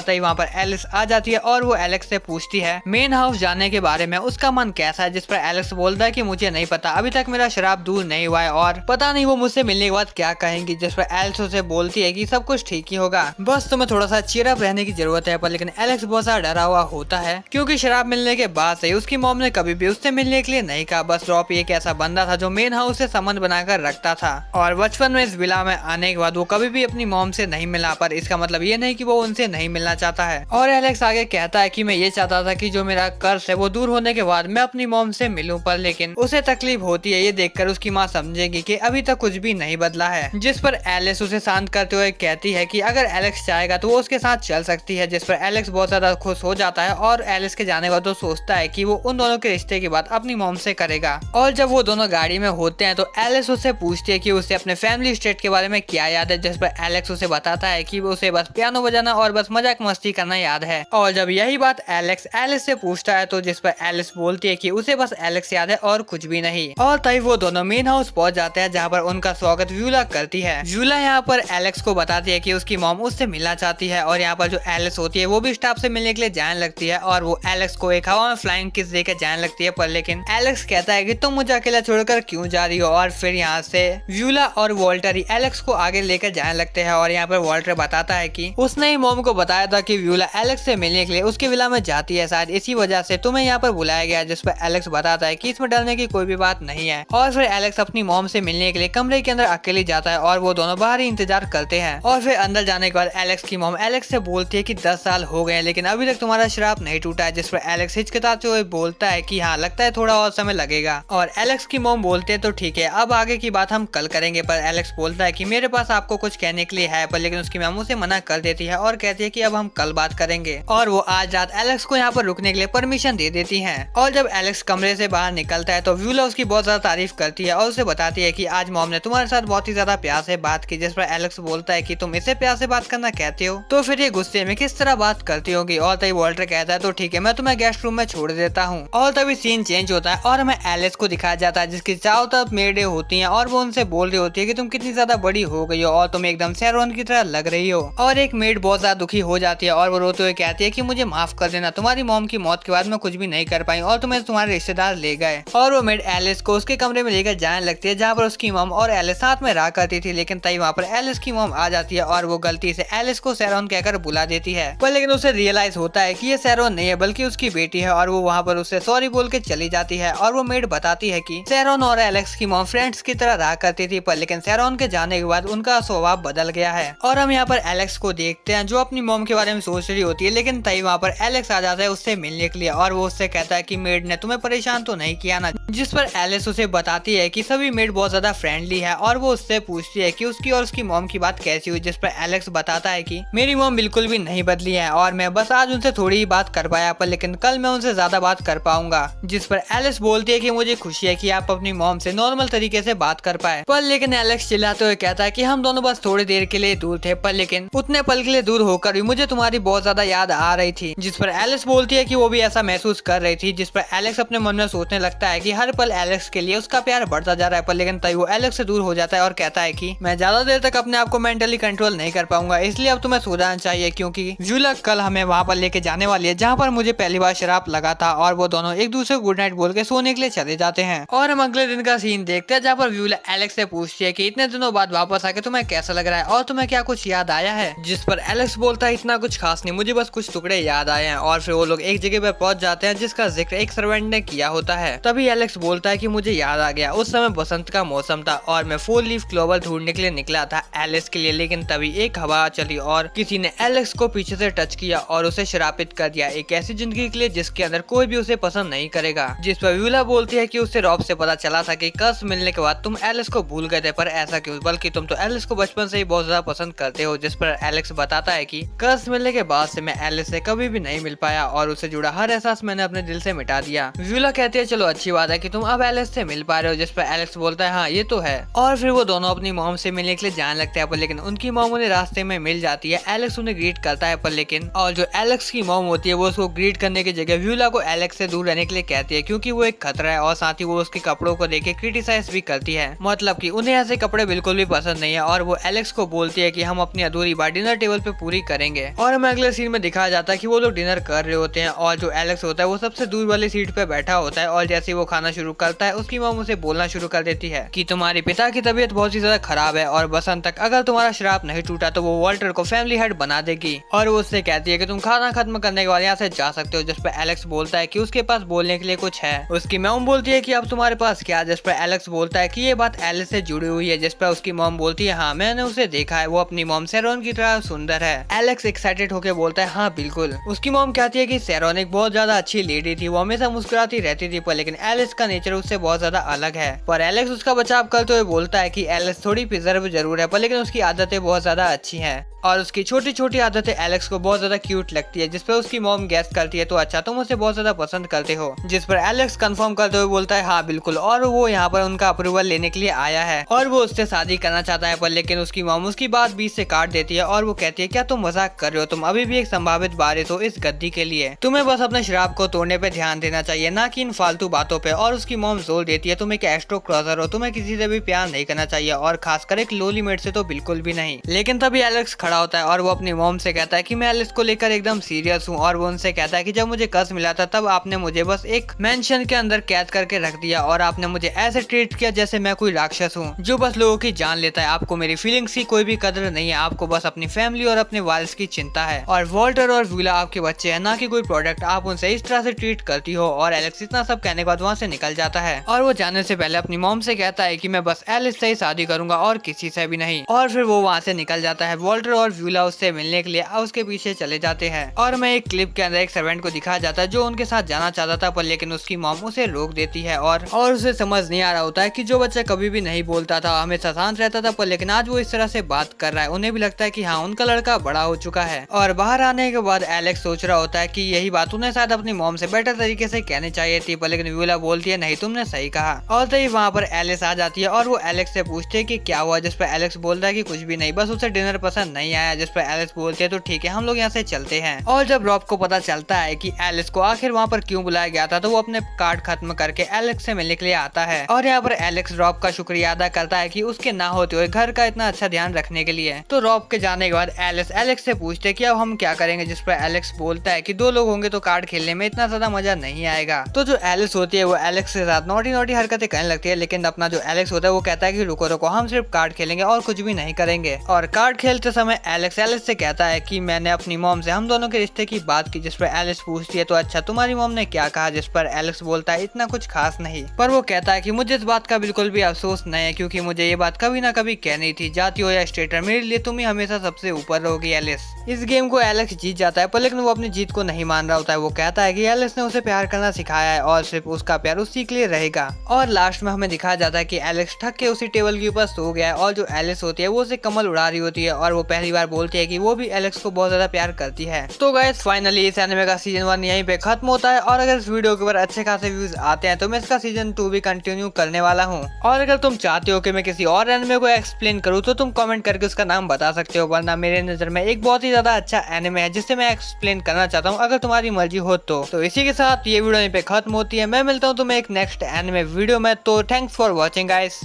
तभी वहाँ पर एलिस आ जाती है और वो एलेक्स से पूछती है मेन हाउस जाने के बारे में उसका मन कैसा है, जिस पर एलेक्स बोलता है कि मुझे नहीं पता, अभी तक मेरा शराब दूर नहीं हुआ है और पता नहीं वो मुझसे मिलने के बाद क्या कहेंगी। जिस पर एलिस उसे बोलती है कि सब कुछ ठीक ही होगा, बस तुम्हें थोड़ा सा चीयर अप रहने की जरूरत है। पर लेकिन एलेक्स बहुत सारा डरा हुआ होता है क्योंकि शराब मिलने के बाद से उसकी मॉम ने कभी भी उससे मिलने के लिए नहीं कहा। बस रॉप एक ऐसा बंदा था जो मेन हाउस से संबंध बनाकर रखता था और बचपन में इस विला में आने के बाद वो कभी भी अपनी मॉम से नहीं मिला, पर इसका मतलब ये नहीं कि वो उनसे नहीं मिलना चाहता है। और एलेक्स आगे कहता है कि मैं ये चाहता था कि जो मेरा कर्ज है वो दूर होने के बाद मैं अपनी मॉम से मिलूं, पर लेकिन उसे तकलीफ होती है ये देखकर उसकी माँ समझेगी कि अभी तक कुछ भी नहीं बदला है। जिस पर एलिस उसे शांत करते हुए कहती है कि अगर एलेक्स चाहेगा तो वो उसके साथ चल सकती है। जिस पर एलेक्स बहुत ज्यादा खुश हो जाता है और एलिस के जाने के बाद वो सोचता है कि वो उन दोनों के रिश्ते की बात अपनी मॉम से करेगा। और जब वो दोनों गाड़ी में होते हैं तो एलिस उससे पूछती है कि उसे अपने फैमिली स्टेट के बारे में क्या याद है। जिस पर एलेक्स उसे बताता है कि उसे बस पियानो बजाना और बस मजाक मस्ती करना याद है। और जब यही बात एलेक्स एलिस से पूछता है तो जिस पर एलिस बोलती है कि उसे बस एलेक्स याद है और कुछ भी नहीं। और तभी वो दोनों मेन हाउस पहुंच जाते हैं जहाँ पर उनका स्वागत व्यूला करती है। व्यूला यहाँ पर एलेक्स को बताती है कि उसकी मॉम उससे मिलना चाहती है और यहाँ पर जो एलिस होती है वो भी स्टाफ से मिलने के लिए जाने लगती है और वो एलेक्स को एक हवा में फ्लाइंग किस देकर जाने लगती है। पर लेकिन एलेक्स कहता है कि तुम मुझे अकेला छोड़कर क्यों जा रही हो। और फिर यहाँ से व्यूला और वॉल्टर ही एलेक्स को आगे लेकर जाने लगते हैं और यहाँ पर वॉल्टर बताता है कि उसने ही मॉम को बताया था कि व्यूला एलेक्स से मिलने के लिए उसके विला में जाती है, शायद इसी वजह से तुम्हें यहाँ पर बुलाया गया। जिस पर एलेक्स बताता है कि इसमें डरने की कोई भी बात नहीं है। और फिर एलेक्स अपनी मॉम से मिलने के लिए कमरे के अंदर अकेले जाता है और वो दोनों बाहर ही इंतजार करते हैं। और फिर अंदर जाने के बाद एलेक्स की मॉम एलेक्स से बोलती है कि 10 साल हो गए लेकिन अभी तक तुम्हारा शराब नहीं टूटा है। जिस पर एलेक्स हिचकिचाते हुए बोलता है कि हाँ लगता है थोड़ा और समय लगेगा। और एलेक्स की मॉम बोलते है तो ठीक है, अब आगे की बात हम कल करेंगे। पर एलेक्स बोलता है कि मेरे पास आपको कुछ कहने के लिए है, पर लेकिन उसकी मॉम उसे मना कर देती है और कहती है कि अब हम कल बात करेंगे। और वो आज रात एलेक्स को यहाँ पर रुकने के लिए परमिशन दे देती हैं। और जब एलेक्स कमरे से बाहर निकलता है तो व्यूला उसकी बहुत ज्यादा तारीफ करती है और उसे बताती है कि आज मॉम ने तुम्हारे साथ बहुत ही ज्यादा प्यार से बात की। जिस पर एलेक्स बोलता है कि तुम इसे प्यार से बात करना कहते हो तो फिर ये गुस्से में किस तरह बात करती होगी। और तभी वॉल्टर कहता है तो ठीक है, मैं तुम्हें गेस्ट रूम में छोड़ देता हूँ। और तभी सीन चेंज होता है और हमें एलिस को दिखाया जाता है जिसकी चारों तरफ मेडें होती हैं और वो उनसे बोल रही होती है कि तुम कितनी ज्यादा बड़ी हो गई हो और तुम एकदम सैरोन की तरह लग रही हो। और एक मेड बहुत ज्यादा दुखी हो जाती है और वो रोते हुए कहती है कि मुझे माफ कर देना, तुम्हारी मॉम की मौत के बाद मैं कुछ भी नहीं कर पाई और तुम्हें तुम्हारे रिश्तेदार ले गए। और वो मेड एलिस को उसके कमरे में लेकर जाने लगती है जहाँ पर उसकी मॉम और एलिस साथ में रहा करती थी। लेकिन तभी वहाँ पर एलिस की मॉम आ जाती है और वो गलती से एलिस को सैरोन कहकर बुला देती है। पर लेकिन उसे रियलाइज होता है कि ये सैरोन नहीं है बल्कि उसकी बेटी है और वो वहाँ पर उसे सॉरी बोल के चली जाती है। और वो मेड बताती है कि सैरोन और एलेक्स की मॉम फ्रेंड्स की तरह रहा करती थी, पर लेकिन सैरोन के जाने के बाद उनका स्वभाव बदल गया है। और हम यहाँ पर एलेक्स को देखते हैं जो अपनी मॉम के बारे में सोच रही होती है। लेकिन तभी वहाँ पर एलेक्स आ जाता है उससे मिलने के लिए और वो उससे कहता है कि मेड ने तुम्हें परेशान तो नहीं किया ना। जिस पर एलिस उसे बताती है कि सभी मेड बहुत ज्यादा फ्रेंडली है और वो उससे पूछती है कि उसकी और उसकी मॉम की बात कैसी हुई। जिस पर एलेक्स बताता है कि मेरी मॉम बिल्कुल भी नहीं बदली है और मैं बस आज उनसे थोड़ी ही बात कर पाया, पर लेकिन कल मैं उनसे ज्यादा बात कर पाऊंगा। जिस पर एलिस बोलती है कि मुझे खुशी है कि आप अपनी मॉम से नॉर्मल तरीके से बात कर पाए। पर लेकिन एलेक्स चिल्लाते हुए कहता है कि हम दोनों बस थोड़ी देर के लिए दूर थे, पर लेकिन उतने पल के लिए दूर होकर भी मुझे तुम्हारी बहुत ज्यादा याद आ रही थी। जिस पर एलिस बोलती है कि वो भी ऐसा महसूस कर रही थी। जिस पर एलेक्स अपने मन में सोचने लगता है कि हर पल एलेक्स के लिए उसका प्यार बढ़ता जा रहा है, पर लेकिन तभी वो एलेक्स से दूर हो जाता है और कहता है कि मैं ज्यादा देर तक अपने आप को मेंटली कंट्रोल नहीं कर पाऊंगा, इसलिए अब तुम्हें सो जाना चाहिए क्योंकि व्यूला कल हमें वहाँ पर लेके जाने वाली है जहाँ पर मुझे पहली बार शराब लगा था। और वो दोनों एक दूसरे को गुड नाइट बोल के सोने के लिए चले जाते हैं। और हम अगले दिन का सीन देखते हैं जहाँ पर व्यूला एलेक्स से पूछती है कि इतने दिनों बाद वापस आके तुम्हें कैसा लग रहा है और तुम्हें क्या कुछ याद आया है, जिस पर एलेक्स बोलता है इतना कुछ खास नहीं, मुझे बस कुछ टुकड़े याद आए हैं। और फिर वो लोग एक जगह पर पहुंच जाते हैं जिसका जिक्र एक सर्वेंट ने किया होता है। तभी एलेक्स बोलता है कि मुझे याद आ गया, उस समय बसंत का मौसम था और मैं 4 लीफ क्लोवर ढूंढने के लिए निकला था एलेक्स के लिए, लेकिन तभी एक हवा चली और किसी ने एलेक्स को पीछे से टच किया और उसे श्रापित कर दिया एक ऐसी जिंदगी के लिए जिसके अंदर कोई भी उसे पसंद नहीं करेगा। जिस पर व्यूला बोलती है कि उससे रॉब से पता चला था कि कर्स मिलने के बाद तुम एलेक्स को भूल गए थे, पर ऐसा क्यों, बल्कि तुम तो एलेक्स को बचपन से ही बहुत ज्यादा पसंद करते हो। जिस पर एलेक्स बताता है कि कर्स मिलने के बाद से मैं एलेक्स से कभी भी नहीं मिल पाया और उससे जुड़ा हर एहसास मैंने अपने दिल से मिटा दिया। व्यूला कहती है चलो अच्छी बात है कि तुम अब एलेक्स से मिल पा रहे हो। जिस पर एलेक्स बोलता है हाँ ये तो है। और फिर वो दोनों अपनी मॉम से मिलने के लिए जाने लगते हैं, पर लेकिन उनकी मॉम उन्हें रास्ते में मिल जाती है। एलेक्स उन्हें ग्रीट करता है, पर लेकिन और जो एलेक्स की मॉम होती है वो उसको ग्रीट करने की जगह व्यूला को एलेक्स से दूर रहने के लिए कहती है क्योंकि वो एक खतरा है और साथ ही वो उसके कपड़ों को देख के क्रिटिसाइज भी करती है, मतलब कि उन्हें ऐसे कपड़े बिल्कुल भी पसंद नहीं है। और वो एलेक्स को बोलती है कि हम अपनी अधूरी बात डिनर टेबल पे पूरी करेंगे। और हमें अगले सीन में दिखाया जाता है कि वो लोग डिनर कर रहे होते हैं और जो एलेक्स होता है वो सबसे दूर वाली सीट पे बैठा होता है। और जैसे ही वो खाना शुरू करता है उसकी मॉम उसे बोलना शुरू कर देती है कि तुम्हारे पिता की तबीयत बहुत ही ज्यादा खराब है और बसंत तक अगर तुम्हारा श्राप नहीं टूटा तो वो वॉल्टर को फैमिली हेड बना देगी। और वो उससे कहती है कि तुम खाना खत्म करने के बाद यहाँ से जा सकते हो। जिस पर एलेक्स बोलता है कि उसके पास बोलने के लिए कुछ है। उसकी मॉम बोलती है कि अब तुम्हारे पास क्या। जिस पर एलेक्स बोलता है कि ये बात एलिस से जुड़ी हुई है। जिस पर उसकी मॉम बोलती है हाँ मैंने उसे देखा है, वो अपनी मॉम सैरोन की तरह सुंदर है। एलेक्स एक्साइटेड होकर बोलता है हाँ बिल्कुल। उसकी मॉम कहती है कि सैरोन एक बहुत ज्यादा अच्छी लेडी थी, वो हमेशा मुस्कुराती रहती थी, पर लेकिन एलिस का नेचर उससे बहुत ज्यादा अलग है। पर एलेक्स उसका बचाव करते हुए बोलता है कि एलिस थोड़ी प्रिजर्व जरूर है, पर लेकिन उसकी आदतें बहुत ज्यादा अच्छी हैं और उसकी छोटी छोटी आदतें एलेक्स को बहुत ज्यादा क्यूट लगती है। जिस पर उसकी मॉम गैस करती है तो अच्छा तुम उसे बहुत ज्यादा पसंद करते हो। जिस पर एलेक्स कंफर्म करते हुए बोलता है हाँ बिल्कुल, और वो यहाँ पर उनका अप्रूवल लेने के लिए आया है और वो उससे शादी करना चाहता है। पर लेकिन उसकी मॉम उसकी बात बीच से काट देती है और वो कहती है क्या तुम मजाक कर रहे हो, तुम अभी भी एक संभावित वारिस हो इस गद्दी के लिए, तुम्हें बस अपने शराब को तोड़ने पे ध्यान देना चाहिए ना कि इन फालतू बातों पे। और उसकी मॉम जोर देती है तुम एक एस्ट्रो क्रॉसर हो, तुम्हें किसी से भी प्यार नहीं करना चाहिए और खासकर एक लोली मेट से तो बिल्कुल भी नहीं। लेकिन तभी एलेक्स खड़ा होता है और वो अपनी मॉम से कहता है कि मैं एलिस को लेकर एकदम सीरियस हूँ। और वो उनसे कहता है कि जब मुझे कर्स मिला था तब आपने मुझे बस एक मेंशन के अंदर कैद करके रख दिया और आपने मुझे ऐसे ट्रीट किया जैसे मैं कोई राक्षस हूँ जो बस लोगों की जान लेता है। आपको मेरी फीलिंग्स की कोई भी कदर नहीं है, आपको बस अपनी फैमिली और अपने वारिस की चिंता है। और वॉल्टर और व्यूला आपके बच्चे हैं ना कि कोई प्रोडक्ट, आप उनसे इस तरह से ट्रीट करती हो। और एलेक्स इतना सब कहने के बाद वहाँ से निकल जाता है और वो जाने से पहले अपनी मॉम से कहता है कि मैं बस एलिस से ही शादी करूंगा और किसी से भी नहीं। और फिर वो वहाँ से निकल जाता है। वॉल्टर और व्यूला उससे मिलने के लिए उसके पीछे चले जाते हैं और मैं एक क्लिप के अंदर एक सर्वेंट को दिखाया जाता है जो उनके साथ जाना चाहता था, पर लेकिन उसकी मॉम उसे रोक देती है और उसे समझ नहीं आ रहा होता है कि जो बच्चा कभी भी नहीं बोलता था, हमेशा शांत रहता था, पर लेकिन आज वो इस तरह से बात कर रहा है। उन्हें भी लगता है कि हाँ उनका लड़का बड़ा हो चुका है। और बाहर आने के बाद एलेक्स सोच रहा होता है कि यही बात उन्हें शायद अपनी मॉम से बेटर तरीके से कहनी चाहिए थी, पर लेकिन व्यूला बोलती है नहीं तुमने सही कहा। और तभी वहाँ पर एलिस आ जाती है और वो एलेक्स से पूछती है कि क्या हुआ। जिस पर एलेक्स बोलता है कि कुछ भी नहीं, बस उसे डिनर पसंद नहीं आया। जिस पर एलिस बोलती है तो ठीक है हम लोग यहाँ से चलते हैं। और जब रॉब को पता चलता है कि एलिस को आखिर वहाँ पर क्यों बुलाया गया था तो वो अपने कार्ड खत्म करके एलेक्स से मिलने के लिए आता है। और यहाँ पर एलेक्स रॉब का शुक्रिया अदा करता है कि उसके ना होते हुए घर का इतना अच्छा ध्यान रखने के लिए। तो रॉब के जाने के बाद एलिस एलेक्स से पूछते है कि अब हम क्या करेंगे। जिस पर एलेक्स बोलता है कि 2 लोग होंगे तो कार्ड खेलने में इतना ज्यादा मजा नहीं आएगा। तो जो एलिस होती है वो एलेक्स के साथ नोटी नोटी हरकतें करने लगती है, लेकिन अपना जो एलेक्स होता है वो कहता है कि रुको रुको हम सिर्फ कार्ड खेलेंगे और कुछ भी नहीं करेंगे। और कार्ड खेलते समय एलेक्स से कहता है कि मैंने अपनी मॉम से हम दोनों के रिश्ते की बात की। जिस पर एलिस पूछती है तो अच्छा तुम्हारी मॉम ने क्या कहा। जिस पर एलेक्स बोलता है इतना कुछ खास नहीं, पर वो कहता है कि मुझे इस बात का बिल्कुल भी अफसोस नहीं है क्योंकि मुझे ये बात कभी ना कभी कहनी थी, जाती हो या स्टेटर मेरे लिए तुम ही हमेशा सबसे ऊपर रहोगी एलिस। इस गेम को एलेक्स जीत जाता है, पर लेकिन वो अपनी जीत को नहीं मान रहा होता है। वो कहता है कि एलिस ने उसे प्यार करना सिखाया है और सिर्फ उसका प्यार उसी के लिए रहेगा। और लास्ट में हमें दिखाया जाता है कि एलेक्स थक के उसी टेबल के ऊपर सो गया है और जो एलिस होती है वो उसे कमल उड़ा रही होती है और वो पहली बार बोलती है कि वो भी एलेक्स को बहुत ज्यादा प्यार करती है। तो गाइस फाइनली इस एनिमे का सीजन 1 यहीं पे खत्म होता है और अगर इस वीडियो के ऊपर अच्छे खासे व्यूज आते हैं तो मैं इसका सीजन 2 भी कंटिन्यू करने वाला हूँ। और अगर तुम चाहते हो कि मैं किसी और एनिमे को एक्सप्लेन करूँ तो तुम कमेंट करके उसका नाम बता सकते हो, वरना मेरे नजर में एक बहुत ही ज्यादा अच्छा एनिमे है जिससे मैं एक्सप्लेन करना चाहता हूँ, अगर तुम्हारी मर्जी हो तो इसी के साथ ये वीडियो यहीं पे खत्म होती है। मैं मिलता हूँ तुम्हें एक नेक्स्ट एनिमे वीडियो में। तो थैंक्स फॉर वॉचिंग गाइस।